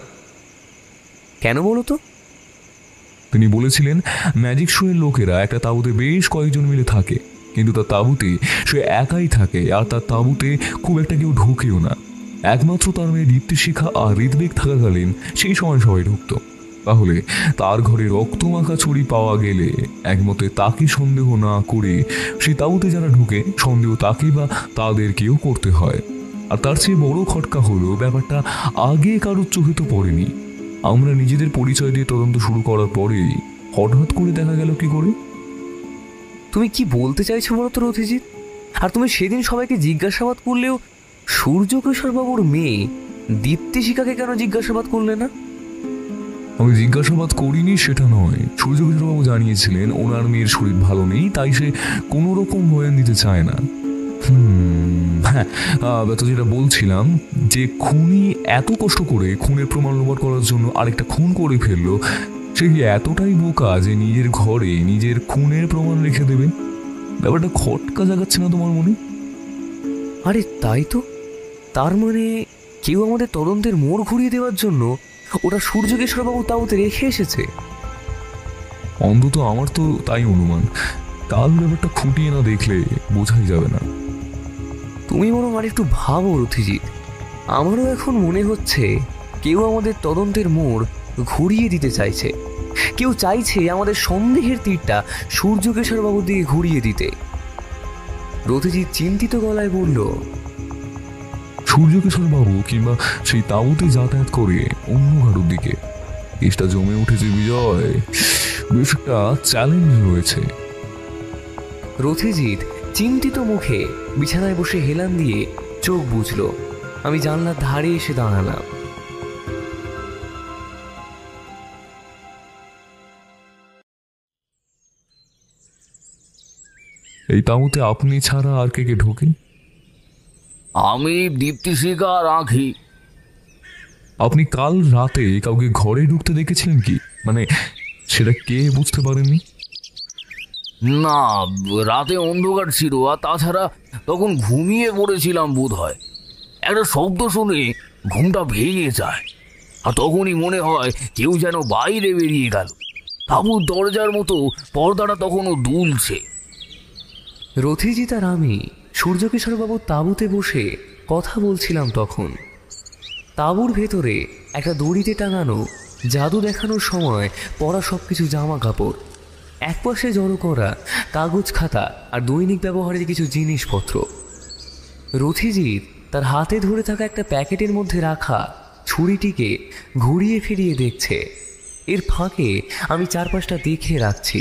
কেন বলো তো? তিনি বলেছিলেন ম্যাজিক শোয়ের লোকেরা একটা তাঁবুতে বেশ কয়েকজন মিলে থাকে, কিন্তু তার তাঁবুতে সে একাই থাকে, আর তার তাঁবুতে খুব একটা কেউ ঢোকেও না। একমাত্র তার মেয়ে দীপ্তিশিখা আর ঋত্বিক থাকাকালীন সেই সময় সবাই ঢুকত। তাহলে তার ঘরে রক্তমাখা ছুরি পাওয়া গেলে একমতে তাকে সন্দেহ না করে সেই তাঁবুতে যারা ঢুকে সন্দেহ তাকে বা তাদেরকেও করতে হয়। আর তার চেয়ে বড় খটকা হলো, ব্যাপারটা আগে কারোর চোখে তো পড়েনি। আমরা নিজেদের পরিচয় দিয়ে তদন্ত শুরু করার পরেই হঠাৎ করে দেখা গেল কি করে। তুমি কি বলতে চাইছো বলো তো রথিজিৎ? আর তুমি সেদিন সবাইকে জিজ্ঞাসাবাদ করলেও সূর্যকিশোরবাবুর মেয়ে দীপ্তিশিখাকে কেন জিজ্ঞাসাবাদ করলে না? আমি জিজ্ঞাসাবাদ করিনি সেটা নয়, সূর্যকিশোরবাবু জানিয়েছিলেন ওনার মেয়ের শরীর ভালো নেই, তাই সে কোনো রকম বয়ান দিতে চায় না। হ্যাঁ, তো যেটা বলছিলাম, যে খুনি এত কষ্ট করে খুনের প্রমাণ লোপাট করার জন্য আরেকটা খুন করে ফেললো, সে কি এতটাই বোকা যে নিজের ঘরে নিজের খুনের প্রমাণ রেখে দেবে? ব্যাপারটা খটকা জাগাচ্ছে না তোমার মনে? আরে তাই তো। তার মানে কেউ আমাদের তদন্তের মোড় ঘুরিয়ে দেওয়ার জন্য ওটা সূর্যকিশোরবাবু তাঁবুতে রেখে এসেছে। অন্তত আমার তো তাই অনুমান। কাল ব্যাপারটা খুঁটিয়ে না দেখলে বোঝাই যাবে না। তুমি বরং আর একটু ভাবো রথিজিৎ। আমারও এখন মনে হচ্ছে কেউ আমাদের তদন্তের মোড় ঘুরিয়ে দিতে চাইছে। কেউ চাইছে আমাদের সন্দেহের তীরটা সূর্যকিশোরবাবুর দিকে ঘুরিয়ে দিতে। রথিজিৎ চিন্তিত গলায় বলল, সূর্যকিশোরবাবু কিংবা সেই তাঁবুতে যাতায়াত করে অন্য কারোর দিকে। কেসটা জমে উঠেছে বিজয়, বেশ একটা চ্যালেঞ্জ রয়েছে। রথিজিৎ চিন্তিত মুখে বিছানায় বসে হেলান দিয়ে চোখ বুঝল। আমি জানলার ধারে এসে দাঁড়ালাম। এই তাঁবুতে আপনি ছাড়া আর কে কে ঢোকে? আমি দীপ্তিশিখা রাখি। আপনি কাল রাতে কাউকে ঘরে ঢুকতে দেখেছিলেন কি? মানে সেটা কে বুঝতে পারেননি? না, রাতে অন্ধকার ছিল, আর তাছাড়া তখন ঘুমিয়ে পড়েছিলাম বোধ হয়। একটা শব্দ শুনে ঘুমটা ভেঙে যায়, আর তখনই মনে হয় কেউ যেন বাইরে বেরিয়ে গেল। তাঁবুর দরজার মতো পর্দাটা তখনও দুলছে। রথিজিৎ আর আমি সূর্যকিশোরবাবুর তাঁবুতে বসে কথা বলছিলাম তখন। তাঁবুর ভেতরে একটা দড়িতে টাঙানো জাদু দেখানোর সময় পরা সব কিছু জামা কাপড়, একপাশে জড়ো করা কাগজ খাতা আর দৈনিক ব্যবহারের কিছু জিনিসপত্র। রথিজিৎ তার হাতে ধরে থাকা একটা প্যাকেটের মধ্যে রাখা ছুরিটিকে ঘুরিয়ে ফিরিয়ে দেখছে। এর ফাঁকে আমি চারপাশটা দেখে রাখছি।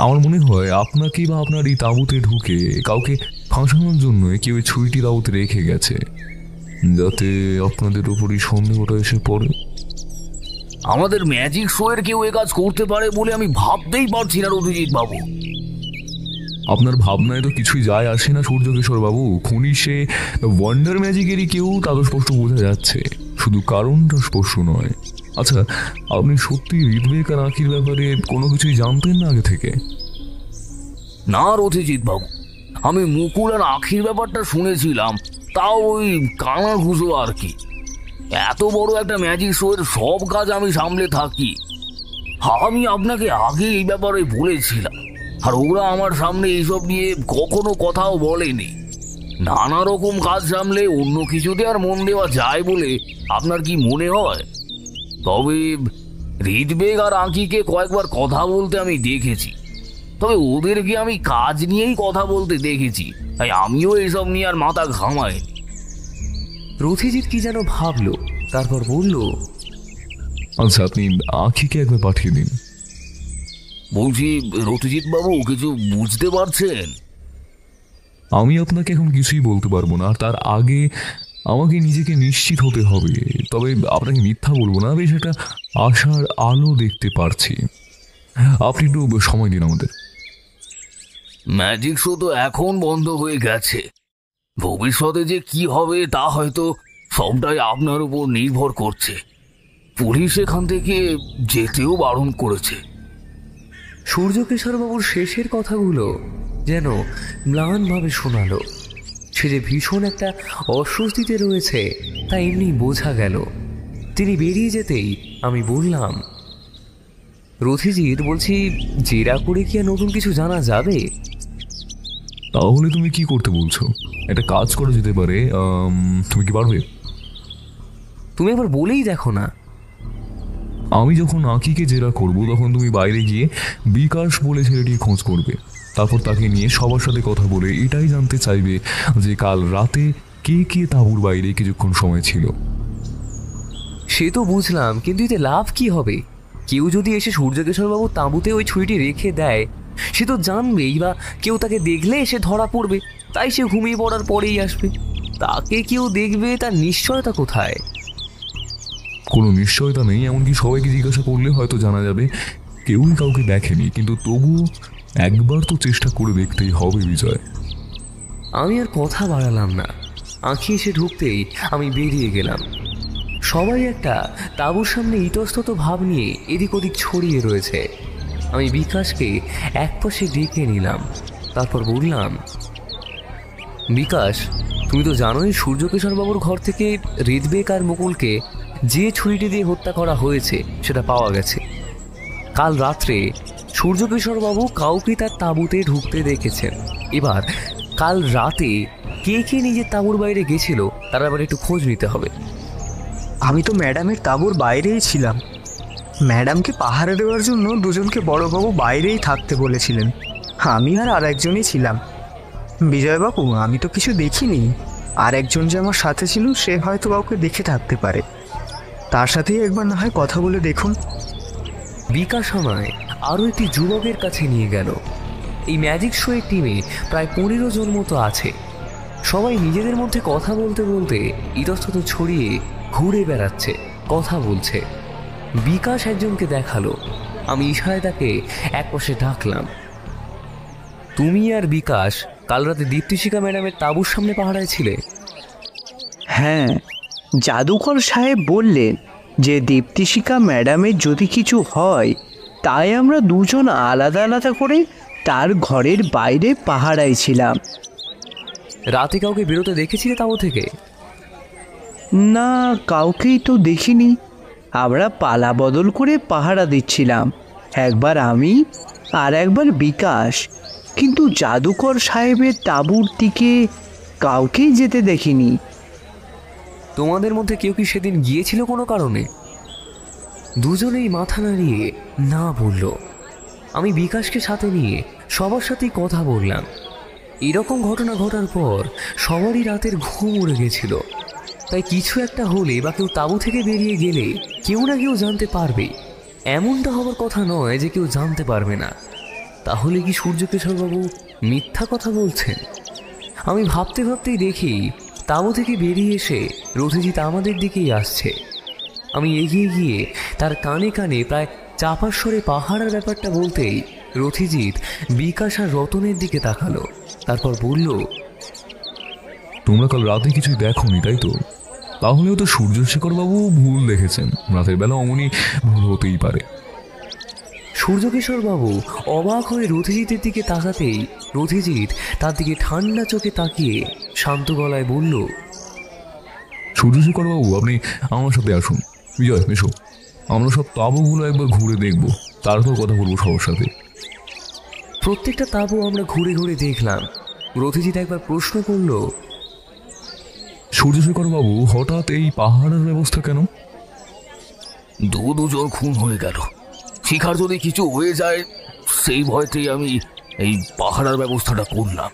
আমার মনে হয় আপনাকে বা আপনার এই তাঁবুতে ঢুকে কাউকে ফাঁসানোর জন্য কেউ এই ছুরিটি তাঁবুতে রেখে গেছে, যাতে আপনাদের উপরই সন্দেহটা এসে পড়ে। আমাদের ম্যাজিক শো এর কেউ এ কাজ করতে পারে বলে আমি ভাবতেই পারছি না রতিজিৎ বাবু। আপনার ভাবনায় তো কিছুই যায় আসে না সূর্যকিশোর বাবু। খুনি সে ওয়ান্ডার ম্যাজিকেরই কেউ, তা তো স্পষ্ট বোঝা যাচ্ছে, শুধু কারণটা স্পষ্ট নয়। আচ্ছা, আপনি সত্যি ঋগ্বেক আর আঁখির ব্যাপারে কোনো কিছুই জানতেন না আগে থেকে? না রতিজিৎ বাবু, আমি মুকুল আর আঁখির ব্যাপারটা শুনেছিলাম, তাও ওই কানা ঘুষো আর কি। এত বড় একটা ম্যাজিক শো এর সব কাজ আমি সামলে থাকি। আমি আপনাকে আগে এই ব্যাপারে বলেছিলাম, আর ওরা আমার সামনে এইসব নিয়ে কখনো কথাও বলেনি। নানা রকম কাজ সামলে অন্য কিছুতে আর মন দেওয়া যায় বলে আপনার কি মনে হয়? তবে ঋগ্বেক আর আঁকিকে কয়েকবার কথা বলতে আমি দেখেছি, তবে ওদেরকে আমি কাজ নিয়েই কথা বলতে দেখেছি, তাই আমিও এইসব নিয়ে আর মাথা ঘামাইনি। রথিজিৎ কি যেন ভাবলো, তারপর বলল, আচ্ছা, আপনি আঁখিকে একবার পাঠিয়ে দিন। বলছি রতিজিৎ বাবু, কিছু বুঝতে পারছেন? আমি আপনাকে এখন কিছুই বলতে পারবো না, আর তার আগে আমাকে নিজেকে নিশ্চিত হতে হবে। তবে আপনাকে মিথ্যা বলবো না, বেশ একটা আশার আলো দেখতে পারছি। আপনি একটু সময় দিন আমাদের। ম্যাজিক শো তো এখন বন্ধ হয়ে গেছে, ভবিষ্যতে যে কি হবে তা হয়তো সবটাই আপনার উপর নির্ভর করছে। পুলিশ এখান থেকে যেতেও বারণ করেছে। সূর্যকিশোরবাবুর শেষের কথাগুলো যেন ম্লানভাবে শোনালো। সে যে ভীষণ একটা অস্বস্তিতে রয়েছে তা এমনি বোঝা গেল। তিনি বেরিয়ে যেতেই আমি বললাম, রথিজিৎ, বলছি জেরা করে কি আর নতুন কিছু জানা যাবে? তাহলে তুমি কি করতে বলছো? একটা কাজ করা যেতে পারে, তুমি কি পারবে? তুমি একবার বলেই দেখো না। আমি যখন আঁকিকে জেরা করব তখন তুমি বাইরে গিয়ে বিকাশ বলে ছেলেটির খোঁজ করবে। তারপর তাকে নিয়ে সবার সাথে কথা বলে এটাই জানতে চাইবে যে কাল রাতে কে কে তাঁবুর বাইরে কিছুক্ষণ সময় ছিল। সে তো বুঝলাম, কিন্তু এতে লাভ কি হবে? কেউ যদি এসে সূর্যকিশোরবাবু তাঁবুতে ওই ছুরিটি রেখে দেয়, সে তো জানবেই, বা কেউ তাকে দেখলে এসে ধরা পড়বে, তাই সে ঘুমিয়ে পড়ার পরেই আসবে। তাকে কেউ দেখবে তার নিশ্চয়তা কোথায়? কোনো নিশ্চয়তা নেই, এমনকি সবাইকে জিজ্ঞাসা করলে হয়তো জানা যাবে কেউই কাউকে দেখেনি, কিন্তু তবুও একবার তো চেষ্টা করে দেখতেই হবে বিজয়। আমি আর কথা বাড়ালাম না। আঁখি এসে ঢুকতেই আমি বেরিয়ে গেলাম। সবাই একটা তাঁবুর সামনে ইতস্তত ভাব নিয়ে এদিক ওদিক ছড়িয়ে রয়েছে। আমি বিকাশকে একপাশে ডেকে নিলাম, তারপর বললাম, বিকাশ, তুমি তো জানোই সূর্যকিশোরবাবুর ঘর থেকে ঋগ্বেক আর মুকুলকে যে ছুরিটি দিয়ে হত্যা করা হয়েছে সেটা পাওয়া গেছে। কাল রাত্রে সূর্যকিশোরবাবু কাউকে তার তাঁবুতে ঢুকতে দেখেছেন। এবার কাল রাতে কে কে নিজের তাঁবুর বাইরে গেছিল তার আবার একটু খোঁজ নিতে হবে। আমি তো ম্যাডামের তাঁবুর বাইরেই ছিলাম। ম্যাডামকে পাহারা দেওয়ার জন্য দুজনকে বড়বাবু বাইরেই থাকতে বলেছিলেন। আমি আর আরেকজনই ছিলাম। বিজয়বাবু, আমি তো কিছু দেখিনি। আর একজন যে আমার সাথে ছিল সে হয়তো কাউকে দেখে থাকতে পারে, তার সাথেই একবার না হয় কথা বলে দেখুন। বিকাশ আমায় আরও একটি যুবকের কাছে নিয়ে গেল। এই ম্যাজিক শো এর টিমে প্রায় 15 জন মতো আছে। সবাই নিজেদের মধ্যে কথা বলতে বলতে ইতস্তত ছড়িয়ে ঘুরে বেড়াচ্ছে, কথা বলছে। বিকাশ একজনকে দেখালো। আমি ইশারায় তাকে একপাশে ডাকলাম। তুমি আর বিকাশ কাল রাতে দীপ্তিশিখা ম্যাডামের তাঁবুর সামনে পাহারায় ছিলে? হ্যাঁ, জাদুকর সাহেব বললেন যে দীপ্তিশিখা ম্যাডামের যদি কিছু হয় তাই আমরা দুজন আলাদা আলাদা করে তার ঘরের বাইরে পাহারায় ছিলাম। রাতে কাউকে বেরোতে দেখেছিলে তাঁবু থেকে? না, কাউকেই তো দেখিনি। আমরা পালা বদল করে পাহারা দিচ্ছিলাম, একবার আমি আর একবার বিকাশ। কিন্তু জাদুকর সাহেবের তাঁবুর দিকে কাউকেই যেতে দেখিনি। তোমাদের মধ্যে কেউ কি সেদিন গিয়েছিল কোনো কারণে? দুজনেই মাথা নাড়িয়ে না বলল। আমি বিকাশকে সাথে নিয়ে সবার সাথেই কথা বললাম। এরকম ঘটনা ঘটার পর সবারই রাতের ঘুম উড়ে গেছিল। তাই কিছু একটা হলে বা কেউ তাঁবু থেকে বেরিয়ে গেলে কেউ না কেউ জানতে পারবে। এমনটা হবার কথা নয় যে কেউ জানতে পারবে না। তাহলে কি সূর্যকেশরবাবু মিথ্যা কথা বলছেন? আমি ভাবতে ভাবতেই দেখি তাঁবু থেকে বেরিয়ে এসে রথিজিৎ আমাদের দিকেই আসছে। আমি এগিয়ে গিয়ে তার কানে কানে প্রায় চাপার স্বরে পাহাড়ের ব্যাপারটা বলতেই রথিজিৎ বিকাশ আর রতনের দিকে তাকালো। তারপর বলল, তোমরা কাল রাতে কিছুই দেখোনি তাই তো? তাহলেও তো সূর্যশেখরবাবু ভুল দেখেছেন। রাতের বেলা অমনি ভুল হতেই পারে। সূর্যকেশরবাবু অবাক হয়ে রথিজিতের দিকে তাকাতেই রথিজিৎ তার দিকে ঠান্ডা চোখে তাকিয়ে শান্ত গলায় বলল, সূর্যশেখরবাবু, আপনি আমার সাথে আসুন। বিজয়, এসো, আমরা সব তাঁবুগুলো একবার ঘুরে দেখব, তারপর কথা বলবো সবার সাথে। প্রত্যেকটা তাঁবু আমরা ঘুরে ঘুরে দেখলাম। রথিজিৎ একবার প্রশ্ন করল, সূর্যশেখরবাবু, হঠাৎ এই পাহাড়ের ব্যবস্থা কেন? দুজন খুন হয়ে গেল। শিখার যদি কিছু হয়ে যায় সেই ভয়তেই আমি এই পাহাড়ার ব্যবস্থাটা করলাম।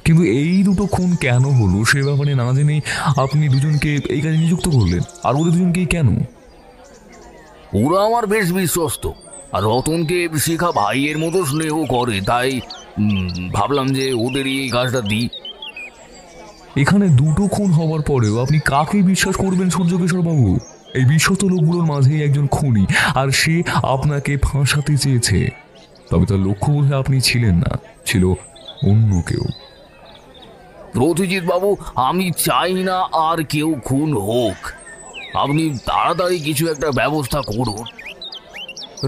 কিন্তু এই দুটো খুন কেন হলো সে ব্যাপারে না জেনেই আপনি দুজনকে এই কাজে নিযুক্ত করলেন, আর ওদের দুজনকেই কেন? ওরা আমার বেশ বিশ্বস্ত, আর রতনকে শিখা ভাইয়ের মতো স্নেহ করে, তাই ভাবলাম যে ওদেরই এই কাজটা দিই। এখানে দুটো খুন হওয়ার পরেও আপনি কাকে বিশ্বাস করবেন সূর্যকেশরবাবু? এই বিশ্বস্ত লোকগুলোর মাঝেই একজন খুনি, আর সে আপনাকে ফাঁসাতে চেয়েছে। তবে তার লক্ষ্য বলে আপনি ছিলেন না, ছিল অন্য কেউ। রথিজিৎ বাবু, আমি চাই না আর কেউ খুন হোক। আপনি তাড়াতাড়ি কিছু একটা ব্যবস্থা করুন।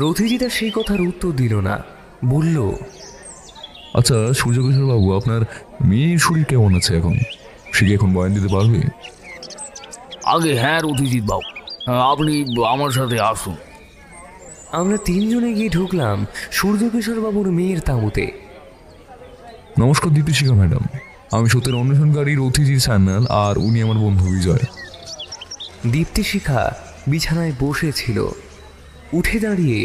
রথিজিৎ আর সেই কথার উত্তর দিল না। বলল, আচ্ছা সূর্যকেশরবাবু, আপনার মেয়ের শরীর কেমন আছে এখন? সে কি এখন বয়ান দিতে পারবে? আগে হ্যাঁ রথিজিৎ বাবু, আপনি আমার সাথে আসুন। আমরা তিনজনে গিয়ে ঢুকলাম সূর্যকেশরবাবুর মেয়ের তাঁবুতে। নমস্কার দীপ্তিশিখা ম্যাডাম, আমি সত্যের অন্বেষণকারী রথিজিৎ সান্যাল, আর উনি আমার বন্ধু বিজয়। দীপ্তিশিখা বিছানায় বসেছিল। উঠে দাঁড়িয়ে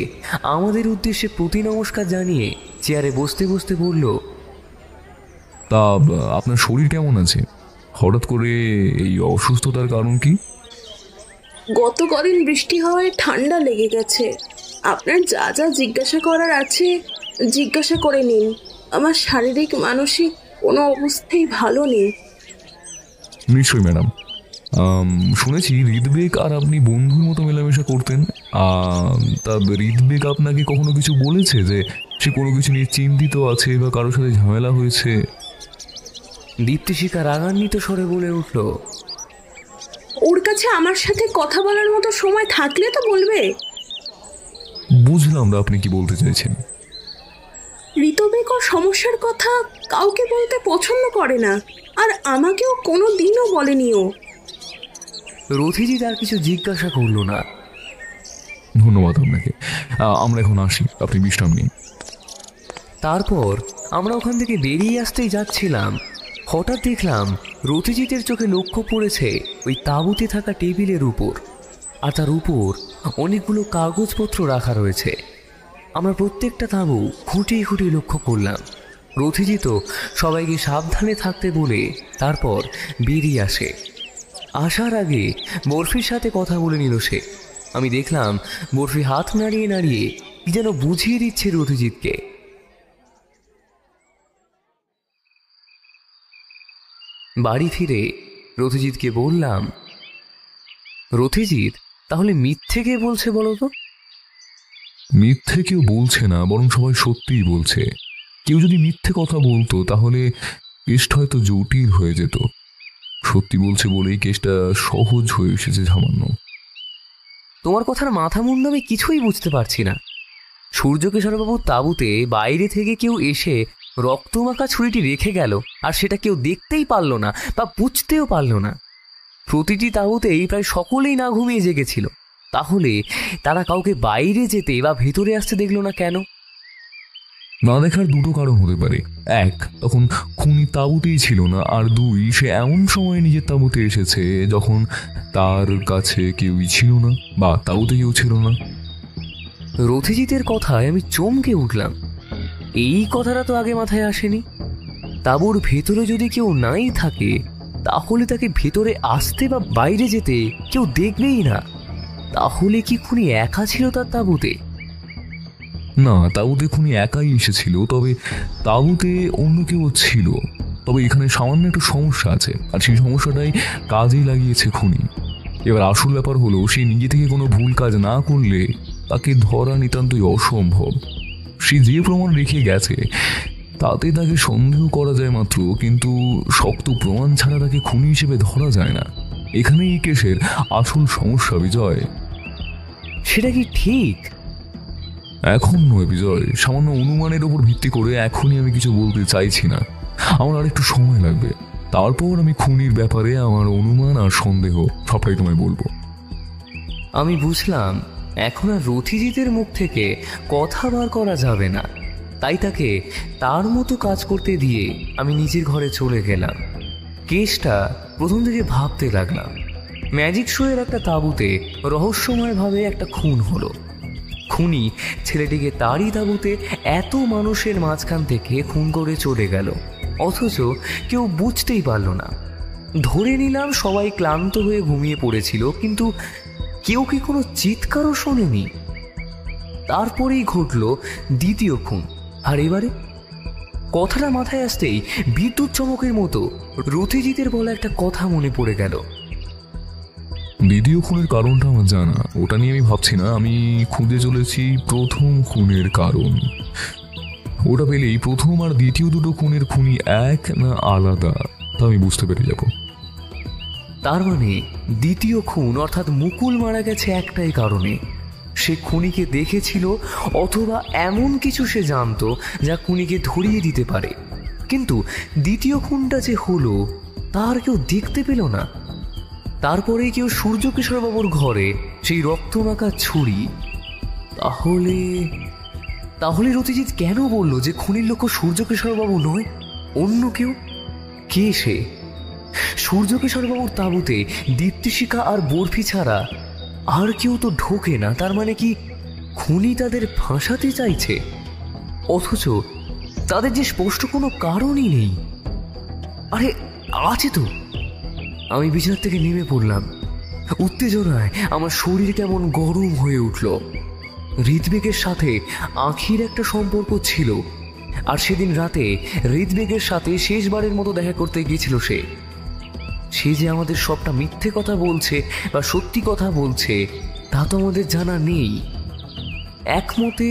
আমাদের উদ্দেশ্যে প্রতি নমস্কার জানিয়ে চেয়ারে বসতে বসতে বলল, তা আপনার শরীর কেমন আছে? হঠাৎ করে এই অসুস্থতার কারণ কি? গত কদিন বৃষ্টি হওয়ায় ঠান্ডা লেগে গেছে। আপনার যা যা জিজ্ঞাসা করার আছে জিজ্ঞাসা করে নিন। আমার শারীরিক মানসিক কোনো অবস্থাই ভালো নেই। নিশ্চয়ই ম্যাডাম। শুনেছি ঋদ্বেগ আর আপনি বন্ধুর মতো মেলামেশা করতেন। তা ঋদ্বেগ আপনাকে কখনো কিছু বলেছে যে সে কোনো কিছু নিয়ে চিন্তিত আছে বা কারোর সাথে ঝামেলা হয়েছে? দীপ্তিশিখা রাগান্বিত স্বরে বলে উঠল, ওর কাছে আমার সাথে কথা বলার মতো সময় থাকলে তো বলবে। বুঝলাম না আপনি কি বলতে চাইছেন। ঋতবেগ ওর সমস্যার কথা কাউকে বলতে পছন্দ করে না, আর আমাকেও কোনো দিনও বলেনি ও। রথিজিৎ আর কিছু জিজ্ঞাসা করল না। ধন্যবাদ আপনাকে, আমরা এখন আসি, আপনি বিশ্রাম নিন। তারপর আমরা ওখান থেকে বেরিয়ে আসতেই যাচ্ছিলাম, হঠাৎ দেখলাম রথিজিতের চোখে লক্ষ্য পড়েছে ওই তাঁবুতে থাকা টেবিলের উপর, আর তার উপর অনেকগুলো কাগজপত্র রাখা রয়েছে। আমরা প্রত্যেকটা তাঁবু খুঁটিয়ে খুঁটিয়ে লক্ষ্য করলাম। রথিজিৎও সবাইকে সাবধানে থাকতে বলে তারপর বেরিয়ে আসে। আসার আগে বরফির সাথে কথা বলে নিল সে। আমি দেখলাম বরফি হাত নাড়িয়ে নাড়িয়ে কি যেন বুঝিয়ে দিচ্ছে রথিজিৎকে। বাড়ি ফিরে রথিজিৎকে বললাম, রথিজিৎ, তাহলে মিথ্যে কে বলছে বলো তো? মিথ্যে কেউ বলছে না, বরং সবাই সত্যিই বলছে। কেউ যদি মিথ্যে কথা বলতো তাহলে কেসটা হয়তো জটিল হয়ে যেত। সত্যি বলছে বলেই কেসটা সহজ হয়ে এসেছে সামান্য। তোমার কথার মাথা মুন্ডু আমি কিছুই বুঝতে পারছি না। সূর্যকেশরবাবুর তাঁবুতে বাইরে থেকে কেউ এসে রক্তমাখা ছুরিটি রেখে গেল, আর সেটা কেউ দেখতেই পারল না বা বুঝতেও পারল না। প্রতিটি তাঁবুতেই প্রায় সকলেই না ঘুমিয়ে জেগেছিল। তাহলে তারা কাউকে বাইরে যেতে বা ভেতরে আসতে দেখল না কেন? না দেখার দুটো কারণ হতে পারে। এক, তখন খুনি তাঁবুতেই ছিল না, আর দুই, সে এমন সময় নিজের তাঁবুতে এসেছে যখন তার কাছে কেউই ছিল না বা তাঁবুতে কেউ ছিল না। রথিজিতের কথায় আমি চমকে উঠলাম। এই কথাটা তো আগে মাথায় আসেনি। তাঁবুর ভেতরে যদি কেউ নাই থাকে তাহলে তাকে ভেতরে আসতে বা বাইরে যেতে কেউ দেখবেই না। তাহলে কি খুনি একা ছিল তার তাঁবুতে? না, তাঁবুতে খুনি একাই এসেছিল, তবে তাঁবুতে অন্য কেউ ছিল। তবে এখানে সামান্য একটু সমস্যা আছে, আর সেই সমস্যাটাই কাজেই লাগিয়েছে খুনি। এবার আসল ব্যাপার হলো, সে নিজে থেকে কোনো ভুল কাজ না করলে তাকে ধরা নিতান্তই অসম্ভব। সে যে প্রমাণ রেখে গেছে তাতে তাকে সন্দেহ করা যায় মাত্র, কিন্তু শক্ত প্রমাণ ছাড়া তাকে খুনি হিসেবে ধরা যায় না। এখানে এই কেসের আসল সমস্যা বিজয়। সেটা কি ঠিক? এখন নয় বিজয়, সামান্য অনুমানের উপর ভিত্তি করে এখনই আমি কিছু বলতে চাইছি না। আমার আর একটু সময় লাগবে, তারপর আমি খুনির ব্যাপারে আমার অনুমান আর সন্দেহ সবটাই তোমায় বলবো। আমি বুঝলাম এখন আর রথিজিতের মুখ থেকে কথা বার করা যাবে না, তাই তাকে তার মতো কাজ করতে দিয়ে আমি নিজের ঘরে চলে গেলাম। কেসটা প্রথম থেকে ভাবতে লাগলাম। ম্যাজিক শোয়ের একটা তাঁবুতে রহস্যময়ভাবে একটা খুন হলো। খুনি ছেলেটিকে তারই তাঁবুতে এত মানুষের মাঝখান থেকে খুন করে চলে গেল, অথচ কেউ বুঝতেই পারল না। ধরে নিলাম সবাই ক্লান্ত হয়ে ঘুমিয়ে পড়েছিল, কিন্তু কেউ কি কোনো চিৎকারও শোনেনি। তারপরেই ঘটল দ্বিতীয় খুন। আর এবারে কথাটা মাথায় আসতেই বিদ্যুৎ চমকের মতো রথিজিতের বলা একটা কথা মনে পড়ে গেল। দ্বিতীয় খুনের কারণটা আমার জানা, ওটা নিয়ে আমি ভাবছি না। আমি খুঁজে চলেছি প্রথম খুনের কারণ। ওটা পেলেই প্রথম আর দ্বিতীয় দুটো খুনের খুনি এক না আলাদা তা আমি বুঝতে পেরে যাব। তার মানে দ্বিতীয় খুন অর্থাৎ মুকুল মারা গেছে একটাই কারণে, সে খুনিকে দেখেছিল অথবা এমন কিছু সে জানতো যা খুনিকে ধরিয়ে দিতে পারে। কিন্তু দ্বিতীয় খুনটা যে হলো তার কেউ দেখতে পেল না। তারপরে কেউ সূর্যকিশোরবাবুর ঘরে সেই রক্তমাখা ছুরি। তাহলে তাহলে রতিজিৎ কেন বলল যে খুনির লক্ষ্য সূর্যকিশোরবাবু নয়, অন্য কেউ? কে সে? সূর্যকিশোরবাবুর তাঁবুতে দীপ্তিশিখা আর বরফি ছাড়া আর কেউ তো ঢোকে না। তার মানে কি খুনি তাদের ফাঁসাতে চাইছে, অথচ তাদের যে স্পষ্ট কোনো কারণই নেই? আরে আছে তো। আমি বিছানা থেকে নেমে পড়লাম। উত্তেজনায় আমার শরীর কেমন গরম হয়ে উঠল। ঋত্বিকের সাথে আঁখির একটা সম্পর্ক ছিল, আর সেদিন রাতে ঋত্বিকের সাথে শেষবারের মতো দেখা করতে গিয়েছিল সে। সে যে আমাদের সবটা মিথ্যে কথা বলছে বা সত্যি কথা বলছে তা তো আমাদের জানা নেই। একমতে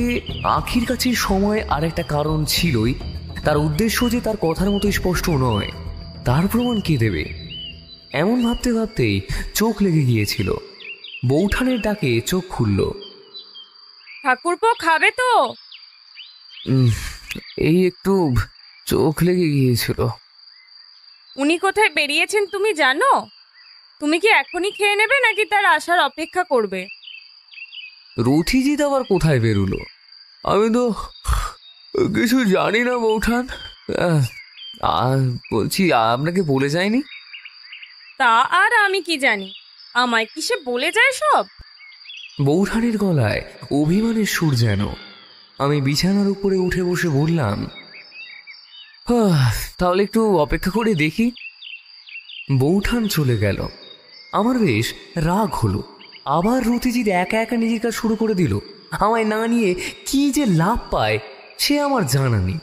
আঁখির কাছে সময় আর একটা কারণ ছিলই, তার উদ্দেশ্য যে তার কথার মতো স্পষ্ট নয় তার প্রমাণ কে দেবে? এমন ভাবতে ভাবতেই চোখ লেগে গিয়েছিল। বৌঠানের ডাকে চোখ খুলল। ঠাকুরপো খাবে তো? এই একটু চোখ লেগে গিয়েছিল। উনি কোথায় বেরিয়েছেন তুমি জানো? তুমি কি এখনই খেয়ে নেবে নাকি তার আসার অপেক্ষা করবে? রথিজিৎ আবার কোথায় বেরুলো? আমি তো কিছু জানি না বৌঠান। বলছি আপনাকে বলে যায়নি? তা আর আমি কি জানি, আমায় কি সে বলে যায় সব? বৌঠানের গলায় অভিমানের সুর যেন। আমি বিছানার উপরে উঠে বসে বললাম, তাহলে একটু অপেক্ষা করে দেখি। বৌঠান চলে গেল। আমার বেশ রাগ হলো। আবার রথিজিৎ একা একা নিজের কাজ শুরু করে দিল। আমায় না নিয়ে কি যে লাভ পায় সে আমার জানা নেই।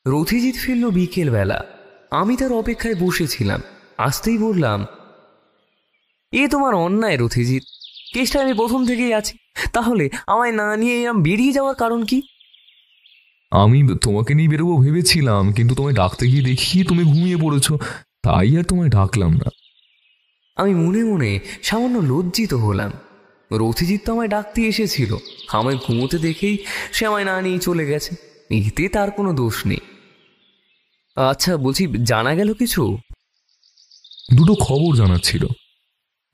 রথিজিৎ ফিরল বিকেল বেলা। আমি তার অপেক্ষায় বসেছিলাম। আসতেই বললাম, এ তোমার অন্যায় রথিজিৎ। কেসটা আমি প্রথম থেকেই আছি, তাহলে আমায় না নিয়ে এরম বেরিয়ে যাওয়ার কারণ কি? আমি তোমাকে নিয়ে বেরোবো ভেবেছিলাম, কিন্তু তোমায় ডাকতে গিয়ে দেখি তুমি ঘুমিয়ে পড়েছো, তাই আর তোমায় ডাকলাম না। আমি মনে মনে সামান্য লজ্জিত হলাম। রথিজিৎ তো আমায় ডাকতে এসেছিল, আমায় ঘুমোতে দেখেই সে আমায় না নিয়ে চলে গেছে। এতে তার কোনো দোষ নেই। আচ্ছা বলছি, জানা গেল কিছু? দুটো খবর জানার ছিল।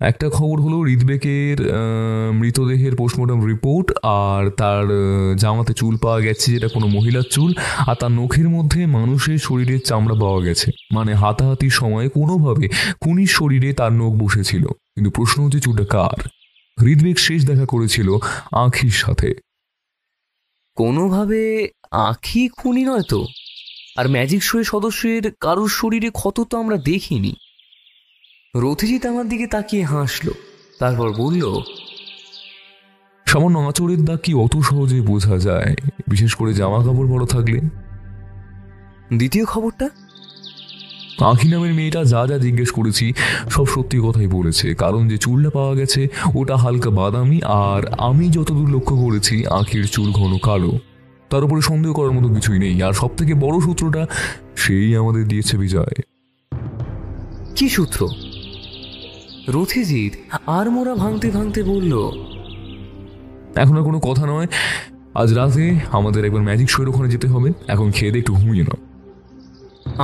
একটা খবর হলো ঋত্বিকের মৃতদেহের পোস্টমর্টম রিপোর্ট, আর তার জামাতে চুল পাওয়া গেছে যেটা কোনো মহিলার চুল, আর তার নখের মধ্যে মানুষের শরীরের চামড়া পাওয়া গেছে। মানে হাতাহাতির সময় কোনোভাবে খুনির শরীরে তার নখ বসেছিল। কিন্তু প্রশ্ন হচ্ছে চুলটা কার? ঋত্বিক শেষ দেখা করেছিল আঁখির সাথে। কোনোভাবে আঁখি খুনি নয় তো? আর ম্যাজিক শোয়ের সদস্যের কারোর শরীরে ক্ষত তো আমরা দেখিনি। রথিজিৎ আমার দিকে তাকিয়ে হাসলো, তারপর বলল, সামান্য আঁচড়ের দাগ কি অত সহজে বোঝা যায়, বিশেষ করে জামা কাপড় বড় থাকলে? দ্বিতীয় খবরটা? আঁখি নামের মেয়েটা যা যা জিজ্ঞেস করেছি সব সত্যি কথাই বলেছে। কারণ যে চুলটা পাওয়া গেছে ওটা হালকা বাদামি, আর আমি যতদূর লক্ষ্য করেছি আঁখির চুল ঘন কালো। তার উপরে সন্দেহ করার মতো কিছুই নেই। আর সব থেকে বড় সূত্রটা সেই আমাদের দিয়েছে বিজয়। কি সূত্র? রথিজিৎ আর মোড়া ভাঙতে ভাঙতে বলল, এখন আর কোনো কথা নয়, আজ রাতে আমাদের একবার ম্যাজিক শোয়ের ওখানে যেতে হবে। এখন খেয়ে দিয়ে একটু ঘুমিয়ে নাও।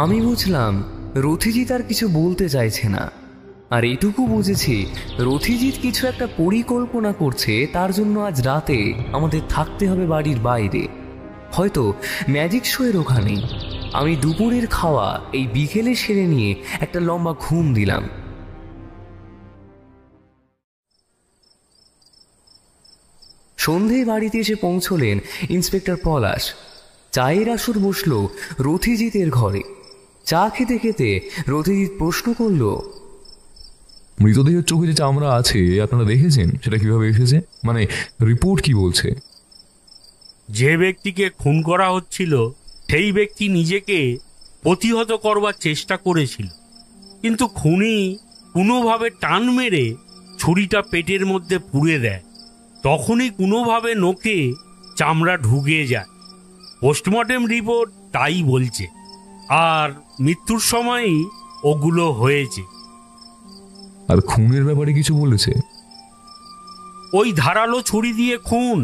আমি বুঝলাম রথিজিৎ আর কিছু বলতে চাইছে না, আর এটুকু বুঝেছি রথিজিৎ কিছু একটা পরিকল্পনা করছে, তার জন্য আজ রাতে আমাদের থাকতে হবে বাড়ির বাইরে, হয়তো ম্যাজিক শোয়ের ওখানেই। আমি দুপুরের খাওয়া এই বিকেলে সেরে নিয়ে একটা লম্বা ঘুম দিলাম। সন্ধেয় বাড়িতে এসে পৌঁছলেন ইন্সপেক্টর পলাশ। চায়ের আসর বসল রথিজিতের ঘরে। চা খেতে খেতে রথিজিৎ প্রশ্ন করল, মৃতদেহের চোখে যে চামড়া আছে আপনারা দেখেছেন, সেটা কিভাবে এসেছে? মানে রিপোর্ট কি বলছে? যে ব্যক্তিকে খুন করা হচ্ছিল সেই ব্যক্তি নিজেকে প্রতিহত করবার চেষ্টা করেছিল, কিন্তু খুনি কোনোভাবে টান মেরে ছুরিটা পেটের মধ্যে পুড়ে দেয়। তখনই কোনোভাবে নোকে চামড়া ঢুকে যায়। পোস্টমর্টেম রিপোর্ট তাই বলছে, আর মৃত্যুর সময়ই ওগুলো হয়েছে। আর খুনের ব্যাপারে কিছু বলেছে? ওই ধারালো ছুরি দিয়ে খুন।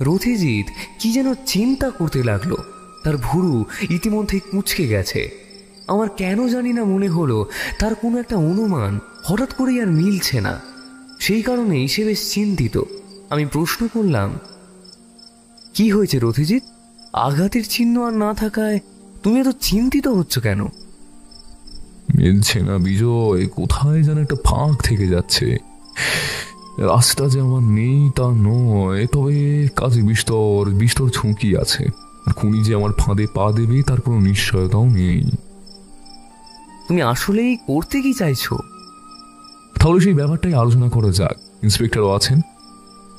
রথিজিৎ কি যেন চিন্তা করতে লাগলো। তার ভুরু ইতিমধ্যে কুঁচকে গেছে। আমার কেন জানি না মনে হলো তার কোনো একটা অনুমান হঠাৎ করেই আর মিলছে না। সেই কারণেই সে বেশ চিন্তিত। আমি প্রশ্ন করলাম, কি হয়েছে রথিজিৎ? আঘাতের চিহ্ন আর না থাকায় তুমি এত চিন্তিত হচ্ছ কেন? মিলছে না বিজয়, কোথায় যেন একটা ফাঁক থেকে যাচ্ছে। রাস্তা যে আমার নেই তা নয়, তবে কাজে বিস্তর বিস্তর ঝুঁকি আছে। আর খুনি যে আমার ফাঁদে পা দেবে তার কোনো নিশ্চয়তাও নেই। তুমি আসলেই করতে কি চাইছো? তাহলে সেই ব্যাপারটাই আলোচনা করা যাক। ইন্সপেক্টরও আছেন।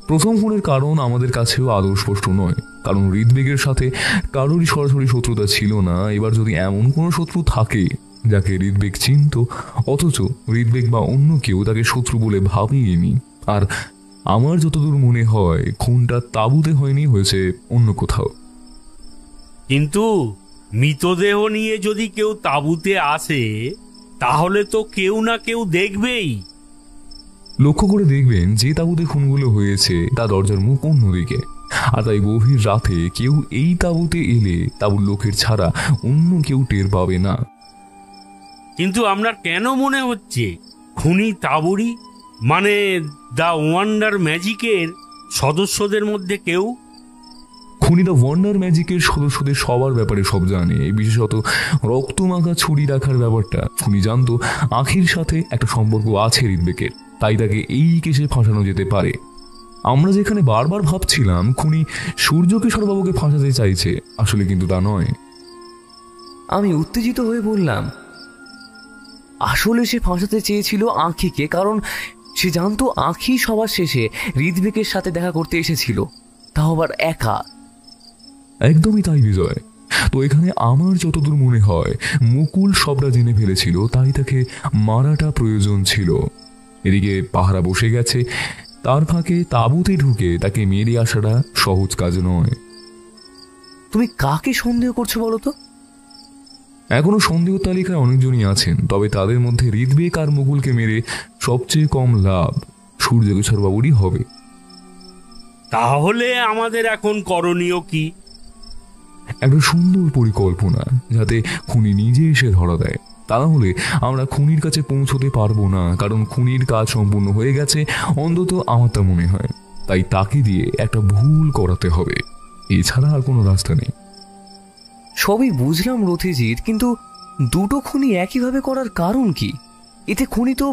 প্রথম খুনের কারণ আমাদের কাছেও আদৌ স্পষ্ট নয়, কারণ ঋদ্বেগের সাথে কারোরই সরাসরি শত্রুতা ছিল না। এবার যদি এমন কোনো শত্রু থাকে যাকে ঋদ্বেগ চিনত, অথচ ঋদ্বেগ বা অন্য কেউ তাকে শত্রু বলে ভাবেনি, আর আমার যতদূর মনে হয় খুনটা তাঁবুতে হয়নি, হয়েছে অন্য কোথাও। কিন্তু মৃতদেহ নিয়ে যদি কেউ তাঁবুতে আসে তাহলে তো কেউ না কেউ দেখবেই। লক্ষ্য করে দেখবেন যে তাঁবুতে খুনগুলো হয়েছে তা দরজার মুখ অন্যদিকে, আর তাই গভীর রাতে কেউ এই তাঁবুতে এলে তাঁবুর লোকের ছাড়া অন্য কেউ টের পাবে না। কিন্তু আপনার কেন মনে হচ্ছে খুনি তাঁবুরি, মানে দ্য ওয়ান্ডার ম্যাজিকের সদস্যদের মধ্যে কেউ? খুনি দ্য ওয়ান্ডার ম্যাজিকের সদস্যদের সবার ব্যাপারে সব জানে, বিশেষত রক্তমাখা ছুরি রাখার ব্যাপারটা খুনি জানতো। আঁখির সাথে একটা সম্পর্ক আছে ঋদ্বেগের, তাই তাকে এই কেসে ফাঁসানো যেতে পারে। আমরা যেখানে বারবার ভাবছিলাম খুনি সূর্যকিশোরবাবুকে ফাঁসাতে চাইছে, আসলে কিন্তু তা নয়। আমি উত্তেজিত হয়ে বললাম, আসলে সে ফাঁসাতে চেয়েছিল আঁখিকে, কারণ সে জানতো আঁখি সবার শেষে ঋদ্বেগের সাথে দেখা করতে এসেছিল, তাও আবার একা। একদমই তাই বিজয়। তো এখানে আমার যতদূর মনে হয় মুকুল সবটা জেনে ফেলেছিল, তাই তাকে মারাটা প্রয়োজন ছিল। এদিকে পাহারা বসে গেছে, তার ফাঁকে তাঁবুতে ঢুকে তাকে মেরে আসাটা সহজ কাজ নয়। তুমি কাকে সন্দেহ করছো বলো তো? এখনো সন্দেহ তালিকায় অনেকজনই আছেন, তবে তাদের মধ্যে ঋদ্বেগ আর মুকুলকে মেরে সবচেয়ে কম লাভ সূর্যকিশোরবাবুরই হবে। তাহলে আমাদের এখন করণীয় কি? একটা সুন্দর পরিকল্পনা, যাতে খুনি নিজে এসে ধরা দেয়। তা না হলে আমরা খুনির কাছে পৌঁছতে পারবো না, কারণ খুনির কাজ সম্পূর্ণ হয়ে গেছে, অন্তত আমার তা মনে হয়। তাই তাকে দিয়ে একটা ভুল করাতে হবে, এছাড়া আর কোনো রাস্তা নেই। সবই বুঝলাম রথিজিৎ, কিন্তু দুটো খুনি একইভাবে করার কারণ কি? এতে খুনি তো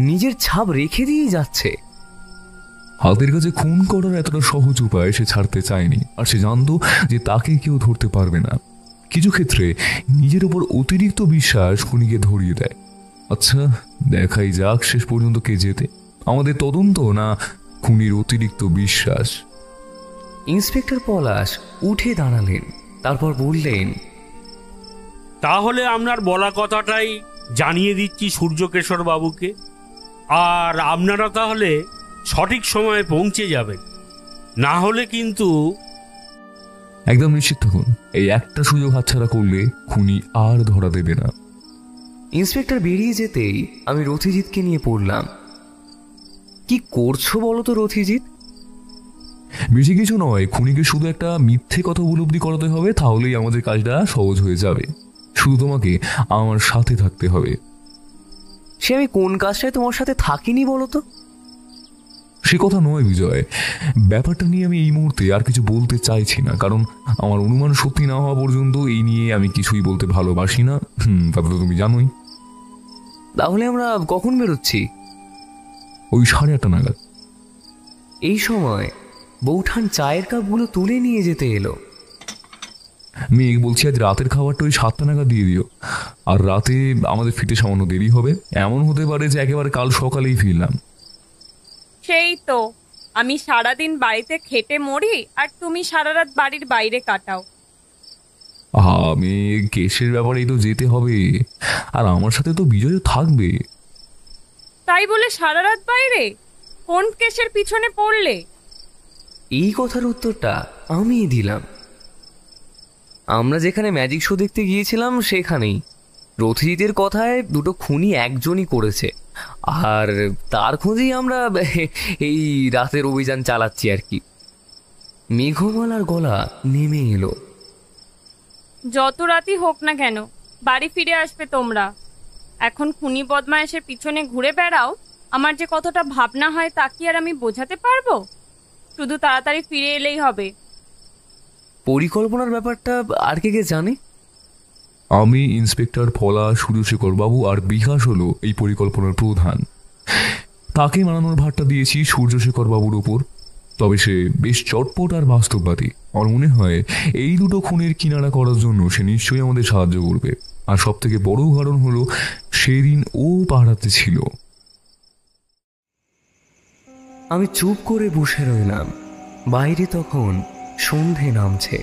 নিজের ছাপ রেখে দিয়েই যাচ্ছে। হাতের কাছে খুন করার এতটা সহজ উপায় সে ছাড়তে চায়নি, আর সে জানতো যে তাকে কেউ ধরতে পারবে না। কিছু ক্ষেত্রে নিজের উপর অতিরিক্ত বিশ্বাস খুনিকে ধরিয়ে দেয়। আচ্ছা, দেখাই যাক শেষ পর্যন্ত কে জেতে, আমাদের তদন্ত না খুনির অতিরিক্ত বিশ্বাস। ইন্সপেক্টর পলাশ উঠে দাঁড়ালেন, তারপর বললেন, তাহলে আপনার বলা কথাটাই জানিয়ে দিচ্ছি সূর্যকেশর বাবুকে, আর আপনারা তাহলে সঠিক সময়ে পৌঁছে যাবেন, না হলে কিন্তু। একদম নিশ্চিত থাকুন, এই একটা সুযোগ হাতছাড়া করলে খুনি আর ধরা দেবে না। ইন্সপেক্টর বেরিয়ে যেতেই আমি রথিজিৎকে নিয়ে পড়লাম। কি করছো বলো তো রথিজিৎ? বেশি কিছু নয়, খুনিকে শুধু একটা মিথ্যে কথা উপলব্ধি করাতে হবে, তাহলেই আমাদের কাজটা সহজ হয়ে যাবে। শুধু তোমাকে আমার সাথে থাকতে হবে। সে আমি কোন কাজটায় তোমার সাথে থাকিনি বলো তো? সে কথা নয় বিজয়, ব্যাপারটা নিয়ে আমি এই মুহূর্তে আর কিছু বলতে চাইছি না, কারণ আমার অনুমান সত্যি না হওয়া পর্যন্ত এই নিয়ে আমি কিছুই বলতে ভালোবাসি না। তাতে তো তুমি জানোই। তাহলে আমরা কখন বেরোচ্ছি? ওই 8:30 নাগাদ। এই সময় বৌঠান চায়ের কাপগুলো তুলে নিয়ে যেতে এলো। মেঘ বলছি আজ রাতের খাবারটা ওই 7টা নাগাদ দিয়ে দিও, আর রাতে আমাদের ফিরতে সামান্য দেরি হবে। এমন হতে পারে যে একেবারে কাল সকালেই ফিরলাম। সেই তো, আমি সারাদিন বাড়িতে খেটে মরি আর তুমি সারা রাত বাড়ির বাইরে কাটাও। আমি কেসের ব্যাপারেই তো যেতে হবে, আর আমার সাথে তো বিজয় থাকবে। তাই বলে সারা রাত বাইরে? কোন কেসের পিছনে পড়লে? এই কথার উত্তরটা আমি দিলাম। আমরা যেখানে ম্যাজিক শো দেখতে গিয়েছিলাম সেখানেই। রথিজিতের কথায় দুটো খুনি একজনই করেছে, আর তার খোঁজেই আমরা এই রাতের অভিযান চালাচ্ছি আর কি। মেঘমালার গলা নেমে এলো। যত রাতই হোক না কেন বাড়ি ফিরে আসবে তোমরা। এখন খুনি বদমায়েশের পিছনে ঘুরে বেড়াও, আমার যে কতটা ভাবনা হয় তা কি আর আমি বোঝাতে পারবো? শুধু তাড়াতাড়ি ফিরে এলেই হবে। পরিকল্পনার ব্যাপারটা আর কে কে জানে? আমি, ইন্সপেক্টর পলাশ, সূর্যশেখর বাবু আর বিকাশ হলো এই পরিকল্পনার প্রধান। তাকে মানানোর ভারটা দিয়েছি সূর্যশেখর বাবুর উপর। তবে সে বেশ চটপট আর বাস্তববাদী। আমার মনে হয় এই দুটো খুনের কিনারা করার জন্য সে নিশ্চয়ই আমাদের সাহায্য করবে। আর সব থেকে বড় কারণ হলো সেদিন ও পাহারাতে ছিল। আমি চুপ করে বসে রইলাম। বাইরে তখন সন্ধে নামছে।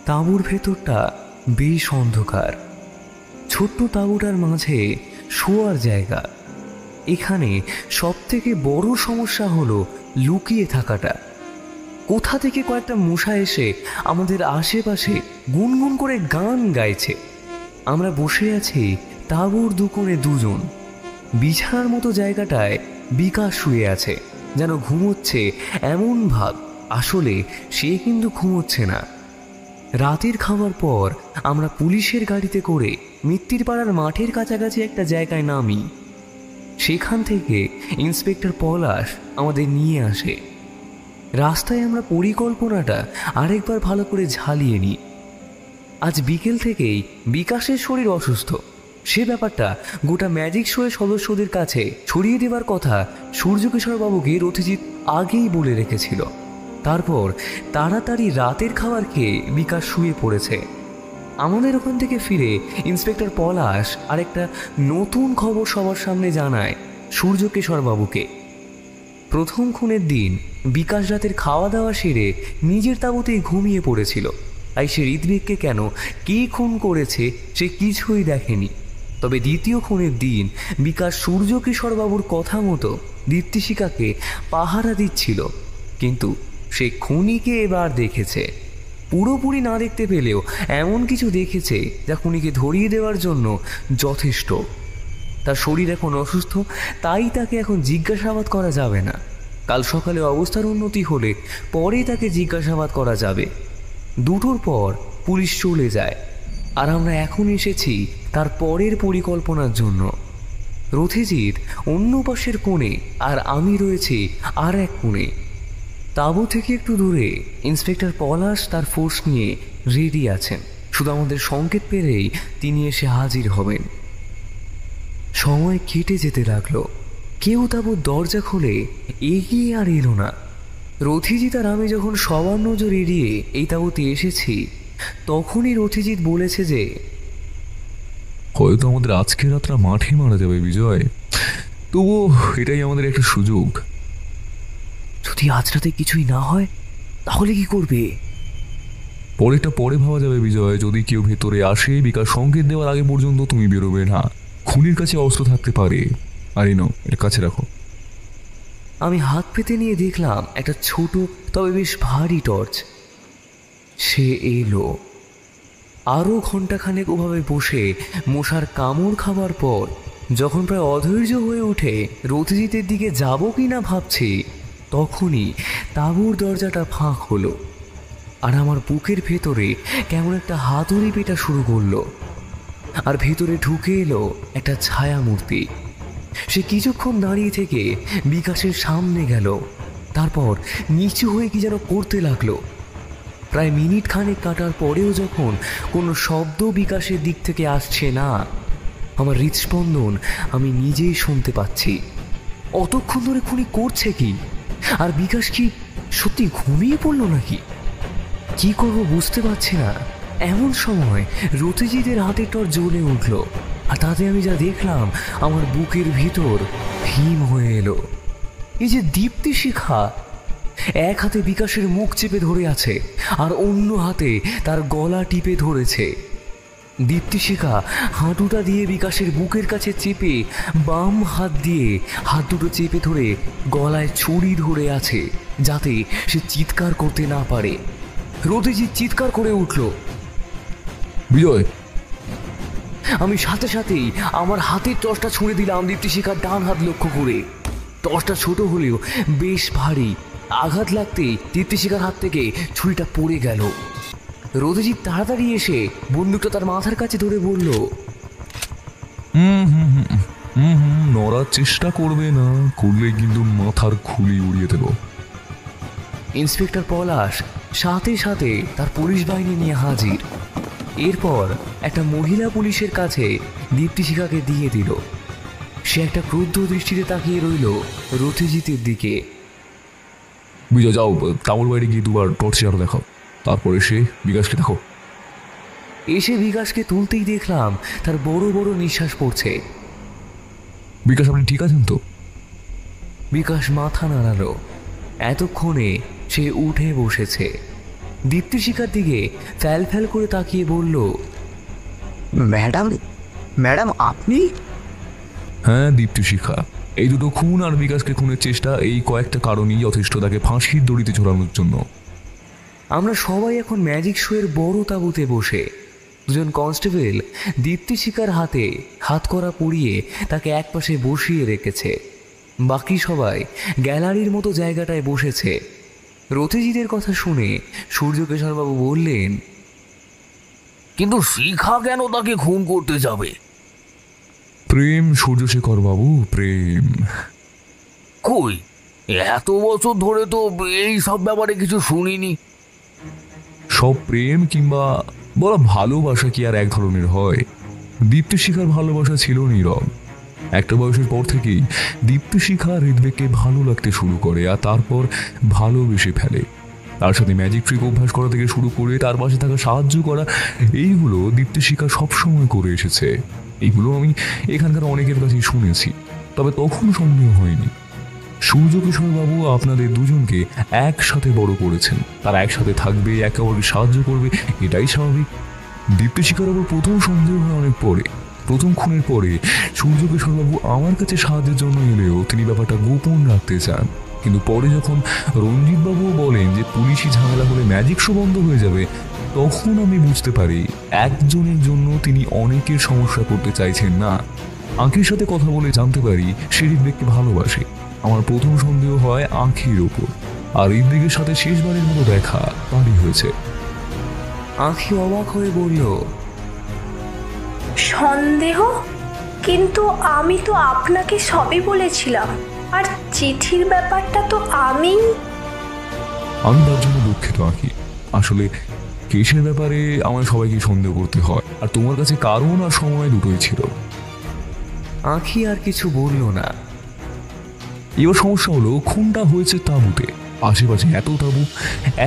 তাঁবুর ভেতরটা বেশ অন্ধকার। ছোট্ট তাঁবুটার মাঝে শোয়ার জায়গা। এখানে সব থেকে বড় সমস্যা হলো লুকিয়ে থাকাটা। কোথা থেকে কয়েকটা মশা এসে আমাদের আশেপাশে গুনগুন করে গান গাইছে। আমরা বসে আছি তাঁবুর দুকোণে দুজন। বিছানার মতো জায়গাটায় বিকাশ শুয়ে আছে, যেন ঘুমোচ্ছে এমন ভাব। আসলে সে কিন্তু ঘুমোচ্ছে না। রাতের খাওয়ার পর আমরা পুলিশের গাড়িতে করে মিত্তির পাড়ার মাঠের কাছাকাছি একটা জায়গায় নামি। সেখান থেকে ইন্সপেক্টর পলাশ আমাদের নিয়ে আসে। রাস্তায় আমরা পরিকল্পনাটা আরেকবার ভালো করে ঝালিয়ে নিই। আজ বিকেল থেকেই বিকাশের শরীর অসুস্থ। সে ব্যাপারটা গোটা ম্যাজিক শোয়ের সদস্যদের কাছে ছড়িয়ে দেবার কথা সূর্যকিশোর বাবুকে রথিজিৎ আগেই বলে রেখেছিল। তারপর তাড়াতাড়ি রাতের খাবার খেয়ে বিকাশ শুয়ে পড়েছে। আমাদের ওখান থেকে ফিরে ইন্সপেক্টর পলাশ আরেকটা নতুন খবর সবার সামনে জানায় সূর্যকিশোর বাবুকে। প্রথম খুনের দিন বিকাশ রাতের খাওয়া দাওয়া সেরে নিজের তাঁবুতেই ঘুমিয়ে পড়েছিল। তাই সে ঋত্বিককে কেন কে খুন করেছে সে কিছুই দেখেনি। তবে দ্বিতীয় খুনের দিন বিকাশ সূর্যকিশোর বাবুর কথা মতো দীপ্তিশিকাকে পাহারা দিচ্ছিল, কিন্তু সে খুনিকে এবার দেখেছে। পুরোপুরি না দেখতে পেলেও এমন কিছু দেখেছে যা খুনিকে ধরিয়ে দেওয়ার জন্য যথেষ্ট। তার শরীর এখন অসুস্থ, তাই তাকে এখন জিজ্ঞাসাবাদ করা যাবে না। কাল সকালে অবস্থার উন্নতি হলে পরে তাকে জিজ্ঞাসাবাদ করা যাবে। 2টোর পর পুলিশ চলে যায়, আর আমরা এখন এসেছি তার পরের পরিকল্পনার জন্য। রথিজিৎ অন্য পাশের কোণে, আর আমি রয়েছি আর এক কোণে। তাঁবু থেকে একটু দূরে ইন্সপেক্টর পলাশ তার ফোর্স নিয়ে রেডি আছেন। শুধু আমাদের সংকেত পেলেই তিনি এসে হাজির হবেন। সময় কেটে যেতে লাগলো। কেউ তাবুর দরজা খুলে এগিয়ে আর এলো না। রথিজিৎ আর আমি যখন সবার নজর এড়িয়ে এই তাবুতে এসেছি, তখনই রথিজিৎ বলেছে যে হয়তো আমাদের আজকের রাতটা মাঠে মারা যাবে বিজয়, তবুও এটাই আমাদের একটা সুযোগ। যদি আজ রাতে কিছুই না হয় তাহলে কি করবে? পরেরটা পরে ভাবা যাবে বিজয়। যদি কেউ ভেতরে আসে, বিকাশ সংকেত দেওয়ার আগে পর্যন্ত তুমি বেরোবে না। খুনির কাছে অস্ত্র থাকতে পারে। আর এই নাও, এর কাছে রাখো। আমি হাত পেতে নিয়ে দেখলাম একটা ছোট তবে বেশ ভারী টর্চ। সে এলো। আরও ঘন্টাখানেক ওভাবে বসে মশার কামড় খাবার পর যখন প্রায় অধৈর্য হয়ে ওঠে রথিজিতের দিকে যাব কি না ভাবছি, তখনই তাঁবুর দরজাটা ফাঁক হলো আর আমার বুকের ভেতরে কেমন একটা হাতুড়ি পেটা শুরু করলো। আর ভেতরে ঢুকে এলো একটা ছায়া মূর্তি। সে কিছুক্ষণ দাঁড়িয়ে থেকে বিকাশের সামনে গেল, তারপর নিচু হয়ে কি যেন করতে লাগলো। প্রায় মিনিট খানেক কাটার পরেও যখন কোনো শব্দ বিকাশের দিক থেকে আসছে না, আমার হৃদস্পন্দন আমি নিজেই শুনতে পাচ্ছি। অতক্ষণ ধরে খুনি করছে কি? আর বিকাশ কি সত্যি ঘুমিয়ে পড়লো নাকি? কি করবো বুঝতে পারছি না। এমন সময় রথিজিতের হাতের টর্চ জ্বলে উঠল, আর তাতে আমি যা দেখলাম আমার বুকের ভিতর হিম হয়ে এলো। এই যে দীপ্তিশিখা, এক হাতে বিকাশের মুখ চেপে ধরে আছে আর অন্য হাতে তার গলা টিপে ধরেছে। দীপ্তিশিখা হাঁটুটা দিয়ে বিকাশের বুকের কাছে চেপে বাম হাত দিয়ে হাত দুটো চেপে ধরে গলায় ছুরি ধরে আছে, যাতে সে চিৎকার করতে না পারে। রথিজিৎ চিৎকার করে উঠল, বিজয়! আমি সাথে সাথেই আমার হাতের টর্চটা ছুঁড়ে দিলাম দীপ্তিশিখার ডান হাত লক্ষ্য করে। টর্চটা ছোট হলেও বেশ ভারী। আঘাত লাগতেই দীপ্তিশিখার হাত থেকে ছুরিটা পড়ে গেল। রথিজিৎ তাড়াতাড়ি এসে বন্দুকটা তার মাথার কাছে ধরে বলল, নড়ার চেষ্টা করবে না, করলে কিন্তু মাথার খুলি উড়িয়ে দেব। ইন্সপেক্টর পলাশ সাথে সাথে তার পুলিশ বাহিনী নিয়ে হাজির। এরপর একটা মহিলা পুলিশের কাছে দীপ্তিশিখাকে দিয়ে দিল। সে একটা ক্রুদ্ধ দৃষ্টিতে তাকিয়ে রইল রথিজিতের দিকে। বিজয়, যাও তামুর বাইরে গিয়ে দুবার টর্চ আরো দেখাও, তারপর এসে বিকাশকে দেখো। এসে বিকাশকে তুলতেই দেখলাম তার বড় বড় নিঃশ্বাস পড়ছে। বিকাশ, আপনি ঠিক আছেন তো? বিকাশ মাথা নাড়ালো। এতক্ষণে সে উঠে বসেছে। দীপ্তিশিখার দিকে ফ্যাল ফ্যাল করে তাকিয়ে বলল, ম্যাডাম, ম্যাডাম আপনি? হ্যাঁ দীপ্তিশিখা, এই দুটো খুন আর বিকাশকে খুনের চেষ্টা, এই কয়েকটা কারণেই যথেষ্ট তাকে ফাঁসির দড়িতে ঝোলানোর জন্য। আমরা সবাই এখন ম্যাজিক শোয়ের বড় তাঁবুতে বসে। দুজন কনস্টেবল দীপ্তিশিখার হাতে হাত করা পরিয়ে তাকে একপাশে বসিয়ে রেখেছে। বাকি সবাই গ্যালারির মতো জায়গাটায় বসেছে। রথিজিতের কথা শুনে সূর্যকেশরবাবু বললেন, কিন্তু শিখা কেন তাকে খুন করতে যাবে? প্রেম সূর্যশেখর বাবু, প্রেম। কই, এত বছর ধরে তো এই সব ব্যাপারে কিছু শুনিনি। সব প্রেম কিংবা বলা ভালোবাসা কি আর এক ধরনের হয়? দীপ্তিশিখার ভালোবাসা ছিল নীরব। একটা বয়সের পর থেকেই দীপ্তিশিখা হৃদবেগকে ভালো লাগতে শুরু করে, আর তারপর ভালোবেসে ফেলে। তার সাথে ম্যাজিক ট্রিক অভ্যাস করা থেকে শুরু করে তার পাশে থাকা সাহায্য করা, এইগুলো দীপ্তিশিখা সবসময় করে এসেছে। এইগুলো আমি এখানকার অনেকের কাছেই শুনেছি, তবে তখন সন্দেহ হয়নি। সূর্যকিশোরবাবু আপনাদের দুজনকে একসাথে বড় করেছেন, তারা একসাথে থাকবে, একে অপরকে সাহায্য করবে, এটাই স্বাভাবিক। দীপ্তিশিখার ওপর প্রথম সন্দেহ হয় অনেক পরে। প্রথম খুনের পরে সূর্যকিশোরবাবু আমার কাছে সাহায্যের জন্য এলেও তিনি ব্যাপারটা গোপন রাখতে চান। কিন্তু পরে যখন রঞ্জিতবাবুও বলেন যে পুলিশি ঝামেলা হলে ম্যাজিক শো বন্ধ হয়ে যাবে, তখন আমি বুঝতে পারি একজনের জন্য তিনি অনেকের সমস্যা করতে চাইছেন না। আঁখির সাথে কথা বলে জানতে পারি সে হৃদবেগকে ভালোবাসে। আমার প্রথম সন্দেহ হয় আঁখির ওপর, আর হৃদবেগের সাথে শেষবারের মতো দেখা তারই হয়েছে। আঁখি অবাক হয়ে বলল, সন্দেহ? কিন্তু আমি তো আপনাকে সবই বলেছিলাম, আর চিঠির ব্যাপারটা তো আমি তার জন্য দুঃখিত আঁখি। আসলে কেসের ব্যাপারে আমার সবাইকে সন্দেহ করতে হয়, আর তোমার কাছে কারণ আর সময় দুটোই ছিল। আঁখি আর কিছু বলল না। এবার সমস্যা হলো খুনটা হয়েছে তাঁবুতে। আশেপাশে এত তাঁবু,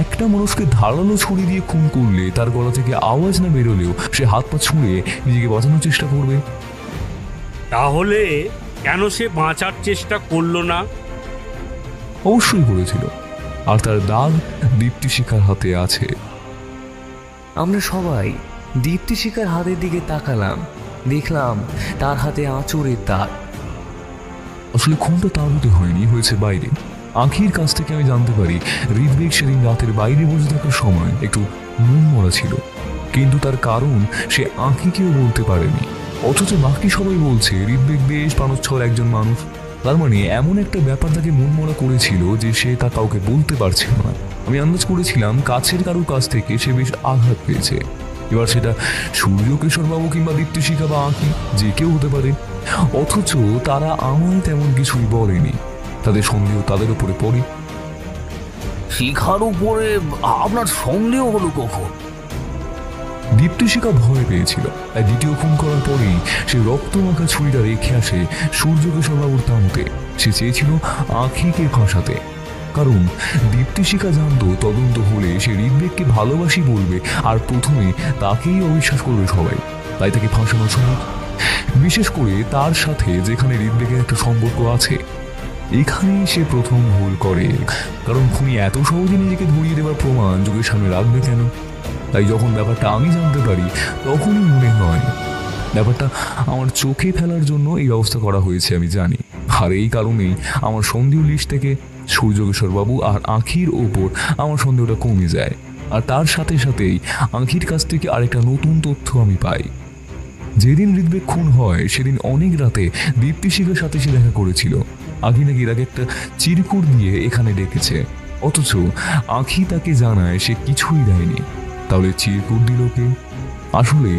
একটা মানুষকে ধারালো ছুরি দিয়ে খুন করলে তার গলা থেকে আওয়াজ না বেরোলেও সে হাত পা ছুঁড়ে নিজেকে বাঁচানোর চেষ্টা করবে। তাহলে কেন সে বাঁচার চেষ্টা করলো না? অবশ্যই করেছিল, আর তার দাগ দীপ্তিশিখার হাতে আছে। আমরা সবাই দীপ্তিশিখার হাতের দিকে তাকালাম, দেখলাম তার হাতে আঁচড়ের দাগ। আসলে খুনটা তাঁবুতে হয়নি, হয়েছে বাইরে। আঁখির কাছ থেকে আমি জানতে পারি ঋত্বিক সেদিন রাতের বাইরে বসে থাকার সময় একটু মন মরা ছিল, কিন্তু তার কারণ সে আঁখিকেও বলতে পারেনি। অথচ বাকি সবাই বলছে ঋত্বিক বেশ প্রাণোচ্ছল একজন মানুষ। তার মানে এমন একটা ব্যাপার তাকে মন মরা করেছিল যে সে তা কাউকে বলতে পারছিল না। আমি আন্দাজ করেছিলাম কাছের কারোর কাছ থেকে সে বেশ আঘাত পেয়েছে। এবার সেটা সূর্যকেশরবাবু কিংবা দীপ্তিশিখা বা আঁখি, যে কেউ হতে পারে। অথচ তারা আমায় তেমন কিছুই বলেনি। তাদের সন্দেহ তাদের উপরে পড়ে। শিখার উপরে আপনার সন্দেহ হলো কখন? দীপ্তিশিখা ভয় পেয়েছিল, তাই দ্বিতীয় খুন করার পরেই সে রক্তমাখা ছুরিটা রেখে আসে সূর্যকেশরবাবুর তাঁবুতে। সে চেয়েছিল আঁখিকে ফাঁসাতে, কারণ দীপ্তিশিখা জানতো তদন্ত হলে সে ঋত্বিককে ভালোবাসি বলবে, আর প্রথমে তাকেই অবিশ্বাস করবে সবাই। তাই তাকে ফাঁসানো সহজ, বিশেষ করে তার সাথে যেখানে ঋত্বিকের একটা সম্পর্ক আছে। এখানেই সে প্রথম ভুল করে, কারণ খুনি এত সহজে নিজেকে ধরিয়ে দেওয়ার প্রমাণ যুগের সামনে রাখবে কেন? তাই যখন ব্যাপারটা আমি জানতে পারি তখনই মনে হয় ব্যাপারটা আমার চোখে ফেলার জন্য এই ব্যবস্থা করা হয়েছে। আমি জানি, আর এই কারণেই আমার সন্দেহ লিস্ট থেকে সূর্যকেশরবাবু আর আঁখির ওপর আমার সন্দেহটা কমে যায়। আর তার সাথে সাথেই আঁখির কাছ থেকে আরেকটা নতুন তথ্য আমি পাই। যেদিন ঋত্বিক খুন হয় সেদিন অনেক রাতে দীপ্তিশিখার সাথে সে দেখা করেছিল। আঁখি নাকি তাকে একটা চিরকুট দিয়ে এখানে ডেকেছে, অথচ আঁখি তাকে জানায় সে কিছুই দেয়নি। তাহলে চিরকুট দিল কে? আসলে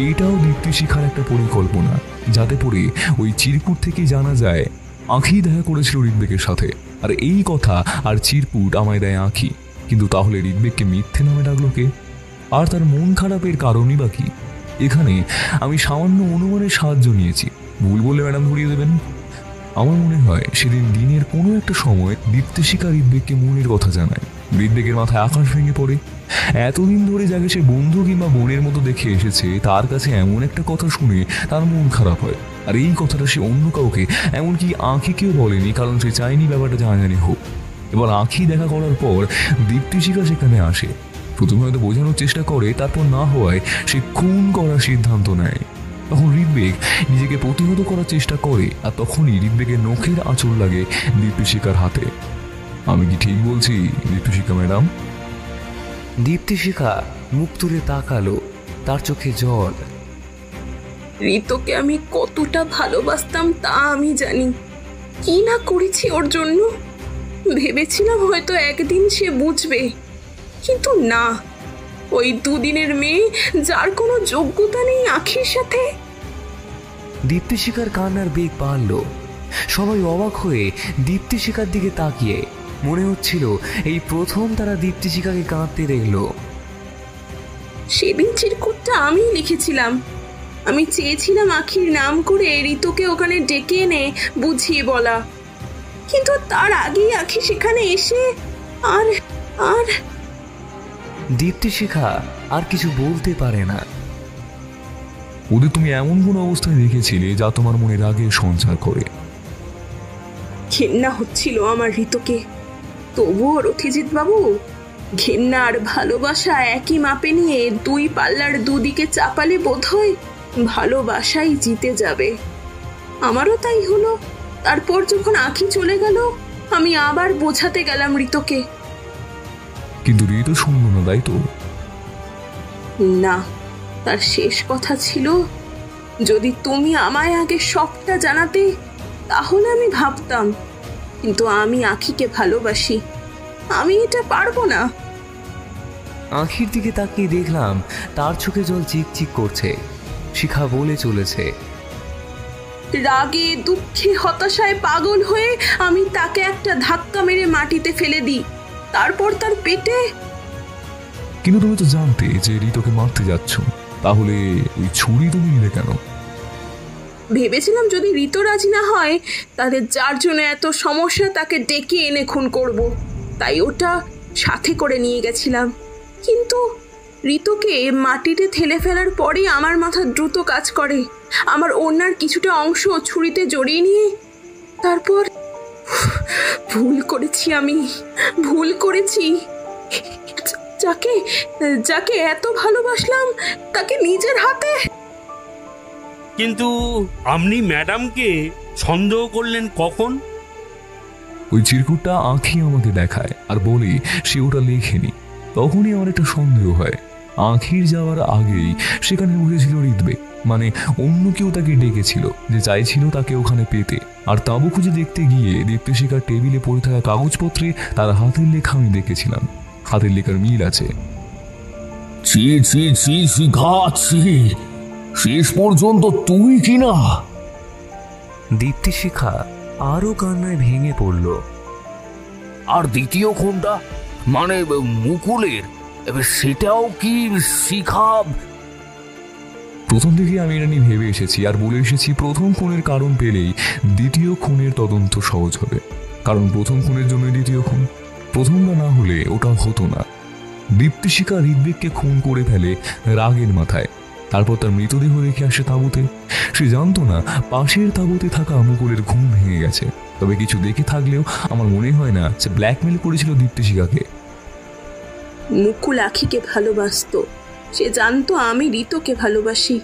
এটাও দীপ্তিশিখার একটা পরিকল্পনা, যাতে পরে ওই চিরকুট থেকে জানা যায় আঁখি দেখা করেছিল ঋত্বিকের সাথে। আর এই কথা আর চিরকুট আমায় দেয় আঁখি। কিন্তু তাহলে ঋত্বিককে মিথ্যে নামে ডাকলো কে? আর তার মন খারাপের কারণই বা কি? এখানে আমি সামান্য অনুমানের সাহায্য নিয়েছি, ভুল বলে ম্যাডাম ধরিয়ে দেবেন। আমার মনে হয় সেদিন দিনের কোনো একটা সময় দীপ্তিশিখা ঋত্বিককে মনের কথা জানায়। ঋত্বিকের মাথায় আকাশ ভেঙে পড়ে। এতদিন ধরে যাকে সে বন্ধু কিংবা বোনের মতো দেখে এসেছে, তার কাছে এমন একটা কথা শুনে তার মন খারাপ হয়। আর এই কথাটা সে অন্য কাউকে, এমনকি আঁখিকেও বলেনি, কারণ সে চায়নি ব্যাপারটা জানাজানি হোক। এবার আঁখি দেখা করার পর দীপ্তিশিখা সেখানে আসে। প্রথমে হয়তো বোঝানোর চেষ্টা করে, তারপর না হওয়ায় সে খুন করার সিদ্ধান্ত নেয়। তখন ঋত্বিক নিজেকে প্রতিহত করার চেষ্টা করে, আর তখনই ঋত্বিকের নখের আঁচড় লাগে দীপ্তিশিখার হাতে। আমি কি ঠিক বলছি দীপ্তিশিখা ম্যাডাম? দীপ্তিশিখা মুখ তুলে তাকালো, তার চোখে জল। ঋতুকে আমি কতটা ভালোবাসতাম তা আমি জানি। কি না করেছি ওর জন্য। ভেবেছিলাম হয়তো একদিন সে বুঝবে, কিন্তু না। ওই দুদিনের মেয়ে, যার কোনো যোগ্যতা নেই আঁখির সাথে। দীপ্তিশিখার কান্নার বেগ বাড়ল। সবাই অবাক হয়ে দীপ্তিশিখার দিকে তাকিয়ে, মনে হচ্ছিল এই প্রথম তারা দীপ্তিশিখাকে কাঁদতে দেখলো। সেদিন চিরকুটটা আমি লিখেছিলাম। আমি চেয়েছিলাম আঁখির নাম করে ঋতুকে ওখানে ডেকে এনে বুঝিয়ে বলা, কিন্তু তার আগেই আঁখি সেখানে এসে আর আর দীপ্তিশিখা আর কিছু বলতে পারে না। ওদের তুমি এমন কোন অবস্থায় রেখেছিলে যা তোমার মনে রাগের সঞ্চার করে? ঘেন্না হচ্ছিল আমার ঋতুকে। তবুও রথিজিৎ বাবু, ঘেন্না আর ভালোবাসা একই মাপে নিয়ে দুই পাল্লার দুদিকে চাপালে বোধহয় ভালোবাসাই জিতে যাবে। আমারও তাই হলো। তারপর যখন আঁখি চলে গেল, আমি আবার বোঝাতে গেলাম ঋতুকে। কিন্তু ঋতু শুনল না, তাই তো? না, তার শেষ কথা ছিল, যদি তুমি আমায় আগে সবটা জানাতে তাহলে আমি ভাবতাম, কিন্তু আমি আঁখিকে ভালোবাসি, আমি এটা পারবো না। আঁখির দিকে তাকিয়ে দেখলাম তার চোখে জল চিকচিক করছে। শিখা বলে চলেছে, রাগে দুঃখে হতাশায় পাগল হয়ে আমি তাকে একটা ধাক্কা মেরে মাটিতে ফেলে দিই। তারপর তার পেটে। কিন্তু তুমি তো জানতে যে ঋতুকে মারতে যাচ্ছ, তাহলে ওই ছুরি তুমি নিলে কেন? ভেবেছিলাম যদি ঋতু রাজি না হয় তাদের যার জন্য এত সমস্যা তাকে ডেকে এনে খুন করব, তাই ওটা সাথে করে নিয়ে গেছিলাম। কিন্তু ঋতুকে মাটিতে ঠেলে ফেলার পরেই আমার মাথা দ্রুত কাজ করে। আমার ওড়নার কিছুটা অংশ ছুরিতে জড়িয়ে নিয়ে তারপর ভুল করেছি, আমি ভুল করেছি। যাকে যাকে এত ভালোবাসলাম তাকে নিজের হাতে। কিন্তু আপনি ম্যাডামকে সন্দেহ করলেন কখন? ওই চিরকুটটা আঁখি আমাকে দেখায় আর বলে সে ওটা লেখেনি। তখনই আমার একটা সন্দেহ হয়। আঁখির যাওয়ার আগেই সেখানে বসেছিল ঋত্বিক, মানে অন্য কেউ তাকে ডেকেছিল, যে চাইছিল তাকে ওখানে পেতে। আর তাঁবু খুঁজে দেখতে গিয়ে দীপ্তিশিখার টেবিলে পড়ে থাকা কাগজপত্রে তার হাতের লেখা আমি দেখেছিলাম। হাতের লেখার মিল আছে। ছি ছি ছি শিখা, ছি! শেষ পর্যন্ত তুই কিনা? দীপ্তিশিখা আরো কান্নায় ভেঙে পড়ল। আর দ্বিতীয় খুনটা, মানে মুকুলের, সেটাও কি শিখা? প্রথম থেকে আমি এটা নিয়ে ভেবে এসেছি আর বলে এসেছি, প্রথম খুনের কারণ পেলেই দ্বিতীয় খুনের তদন্ত সহজ হবে। কারণ প্রথম খুনের জন্য দ্বিতীয় খুন, প্রথমটা না হলে ওটাও হতো না। দীপ্তিশিখা ঋত্বিককে খুন করে ফেলে রাগের মাথায়। তারপর তার মৃতদেহ রেখে আসে তাঁবুতে। সে জানতো না পাশের তাঁবুতে থাকা মুকুলের ঘুম ভেঙে গেছে। তবে কিছু দেখে থাকলেও আমার মনে হয় না সে ব্ল্যাকমেল করেছিল দীপ্তিশিখাকে। মুকুল আখিকে ভালোবাসতো, সে জানতো আমি ঋতুকে ভালোবাসি।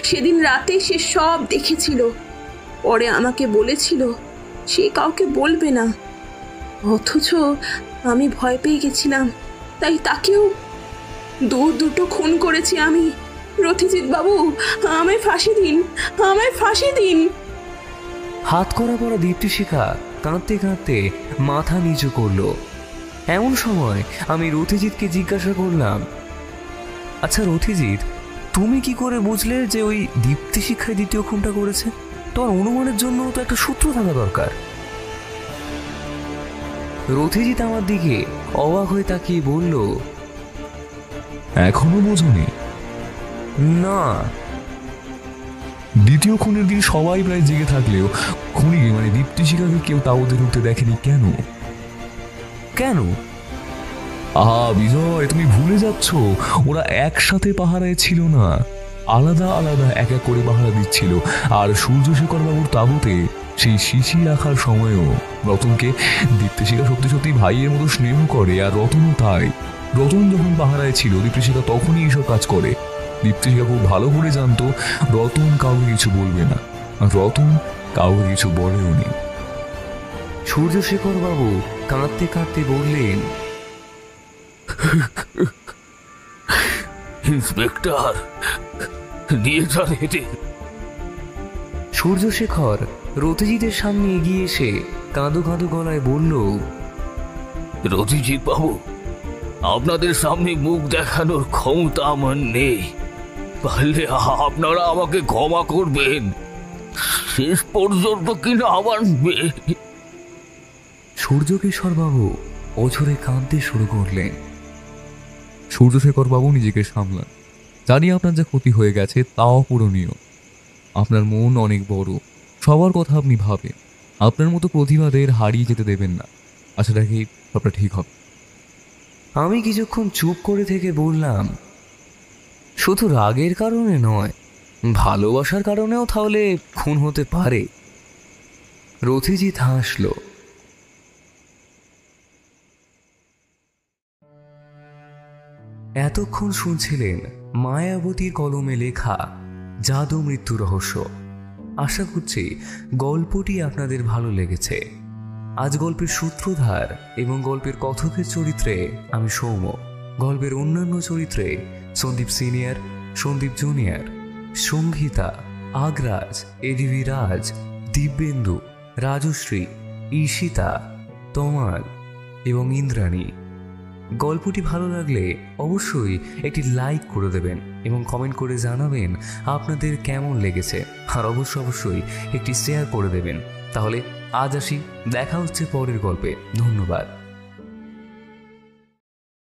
সেদিন রাতে সে সব দেখেছিল, পরে আমাকে বলেছিল সে কাউকে বলবে না। অথচ আমি ভয় পেয়ে গেছিলাম, তাই তাকেও দুটো খুন করেছি আমি। রথিজিৎ বাবু, আমায় ফাঁসি দিন, আমায় ফাঁসি দিন। হাত করা পড়া দীপ্তিশিখা কাঁদতে কাঁদতে মাথা নিচু করলো। এমন সময় আমি রথিজিৎকে জিজ্ঞাসা করলাম, আচ্ছা রথিজিৎ, তুমি কি করে বুঝলে যে ওই দীপ্তিশিখায় দ্বিতীয় খুনটা করেছে? তোমার অনুমানের জন্য তো একটা সূত্র থাকা দরকার। রথিজিৎ আমার দিকে অবাক হয়ে তাকিয়ে বলল, এখনো বোঝনি? না। দ্বিতীয় খুনের দিন সবাই প্রায় জেগে থাকলেও খুনিকে, মানে দীপ্তিশিখাকে কেউ তাঁবুতে ঢুকতে দেখেনি। কেন? কেন? আহা বিজয়, তুমি ভুলে যাচ্ছ, ওরা একসাথে পাহারায় ছিল না, আলাদা আলাদা এক এক করে পাহারা দিচ্ছিল। আর সূর্যশেখর বাবুর তাঁবুতে সেই শিশি রাখার সময়ও রতনকে দীপ্তিশিখা সত্যি সত্যি ভাইয়ের মতো স্নেহ করে, আর রতনও তাই। রতন যখন পাহারায় ছিল দীপ্তিশিখা তখনই এইসব কাজ করে। দীপ্তিশিখা খুব ভালো করে জানতো রতন কাউকে কিছু বলবে না, আর রতন কাউকে কিছু বলেও নি। সূর্যশেখর বাবু কাঁদতে কাঁদতে বললেন, ইন্সপেক্টর, নিয়ে যান এদের। সূর্যশেখর রথিজিতের সামনে এগিয়ে এসে কাঁদো কাঁদো গলায় বলল, রথিজিৎ বাবু, আপনাদের সামনে মুখ দেখানোর ক্ষমতা আমার নেই, পারলে আপনারা আমাকে ক্ষমা করবেন। শেষ পর্যন্ত কিনা আমার মেয়ে। সূর্যকেশর বাবু অঝরে কাঁদতে শুরু করলেন। সূর্যশেখর বাবু, নিজেকে সামলান। জানি আপনার যা ক্ষতি হয়ে গেছে তা অপূরণীয়। আপনার মন অনেক বড়, সবার কথা আপনি ভাবেন। আপনার মতো প্রতিভাদের হারিয়ে যেতে দেবেন না। আশা রাখি সবটা ঠিক হবে। আমি কিছুক্ষণ চুপ করে থেকে বললাম, শুধু রাগের কারণে নয়, ভালোবাসার কারণেও তাহলে খুন হতে পারে। রথিজিৎ হাসল। এতক্ষণ শুনছিলেন মায়াবতীর কলমে লেখা জাদু মৃত্যু রহস্য। আশা করছি গল্পটি আপনাদের ভালো লেগেছে। আজ গল্পের সূত্রধার এবং গল্পের কথকের চরিত্রে আমি সৌম। গল্পের অন্যান্য চরিত্রে সন্দীপ সিনিয়র, সন্দীপ জুনিয়র, সংহিতা, আগ্রাজ, এডিভি রাজ, দিব্যেন্দু, রাজশ্রী, ঈশিতা, তমাল এবং ইন্দ্রাণী। গল্পটি ভালো লাগলে অবশ্যই একটি লাইক করে দেবেন এবং কমেন্ট করে জানাবেন আপনাদের কেমন লেগেছে। আর অবশ্যই একটি শেয়ার করে দেবেন। তাহলে আজ আসি, দেখা হচ্ছে পরের গল্পে। ধন্যবাদ।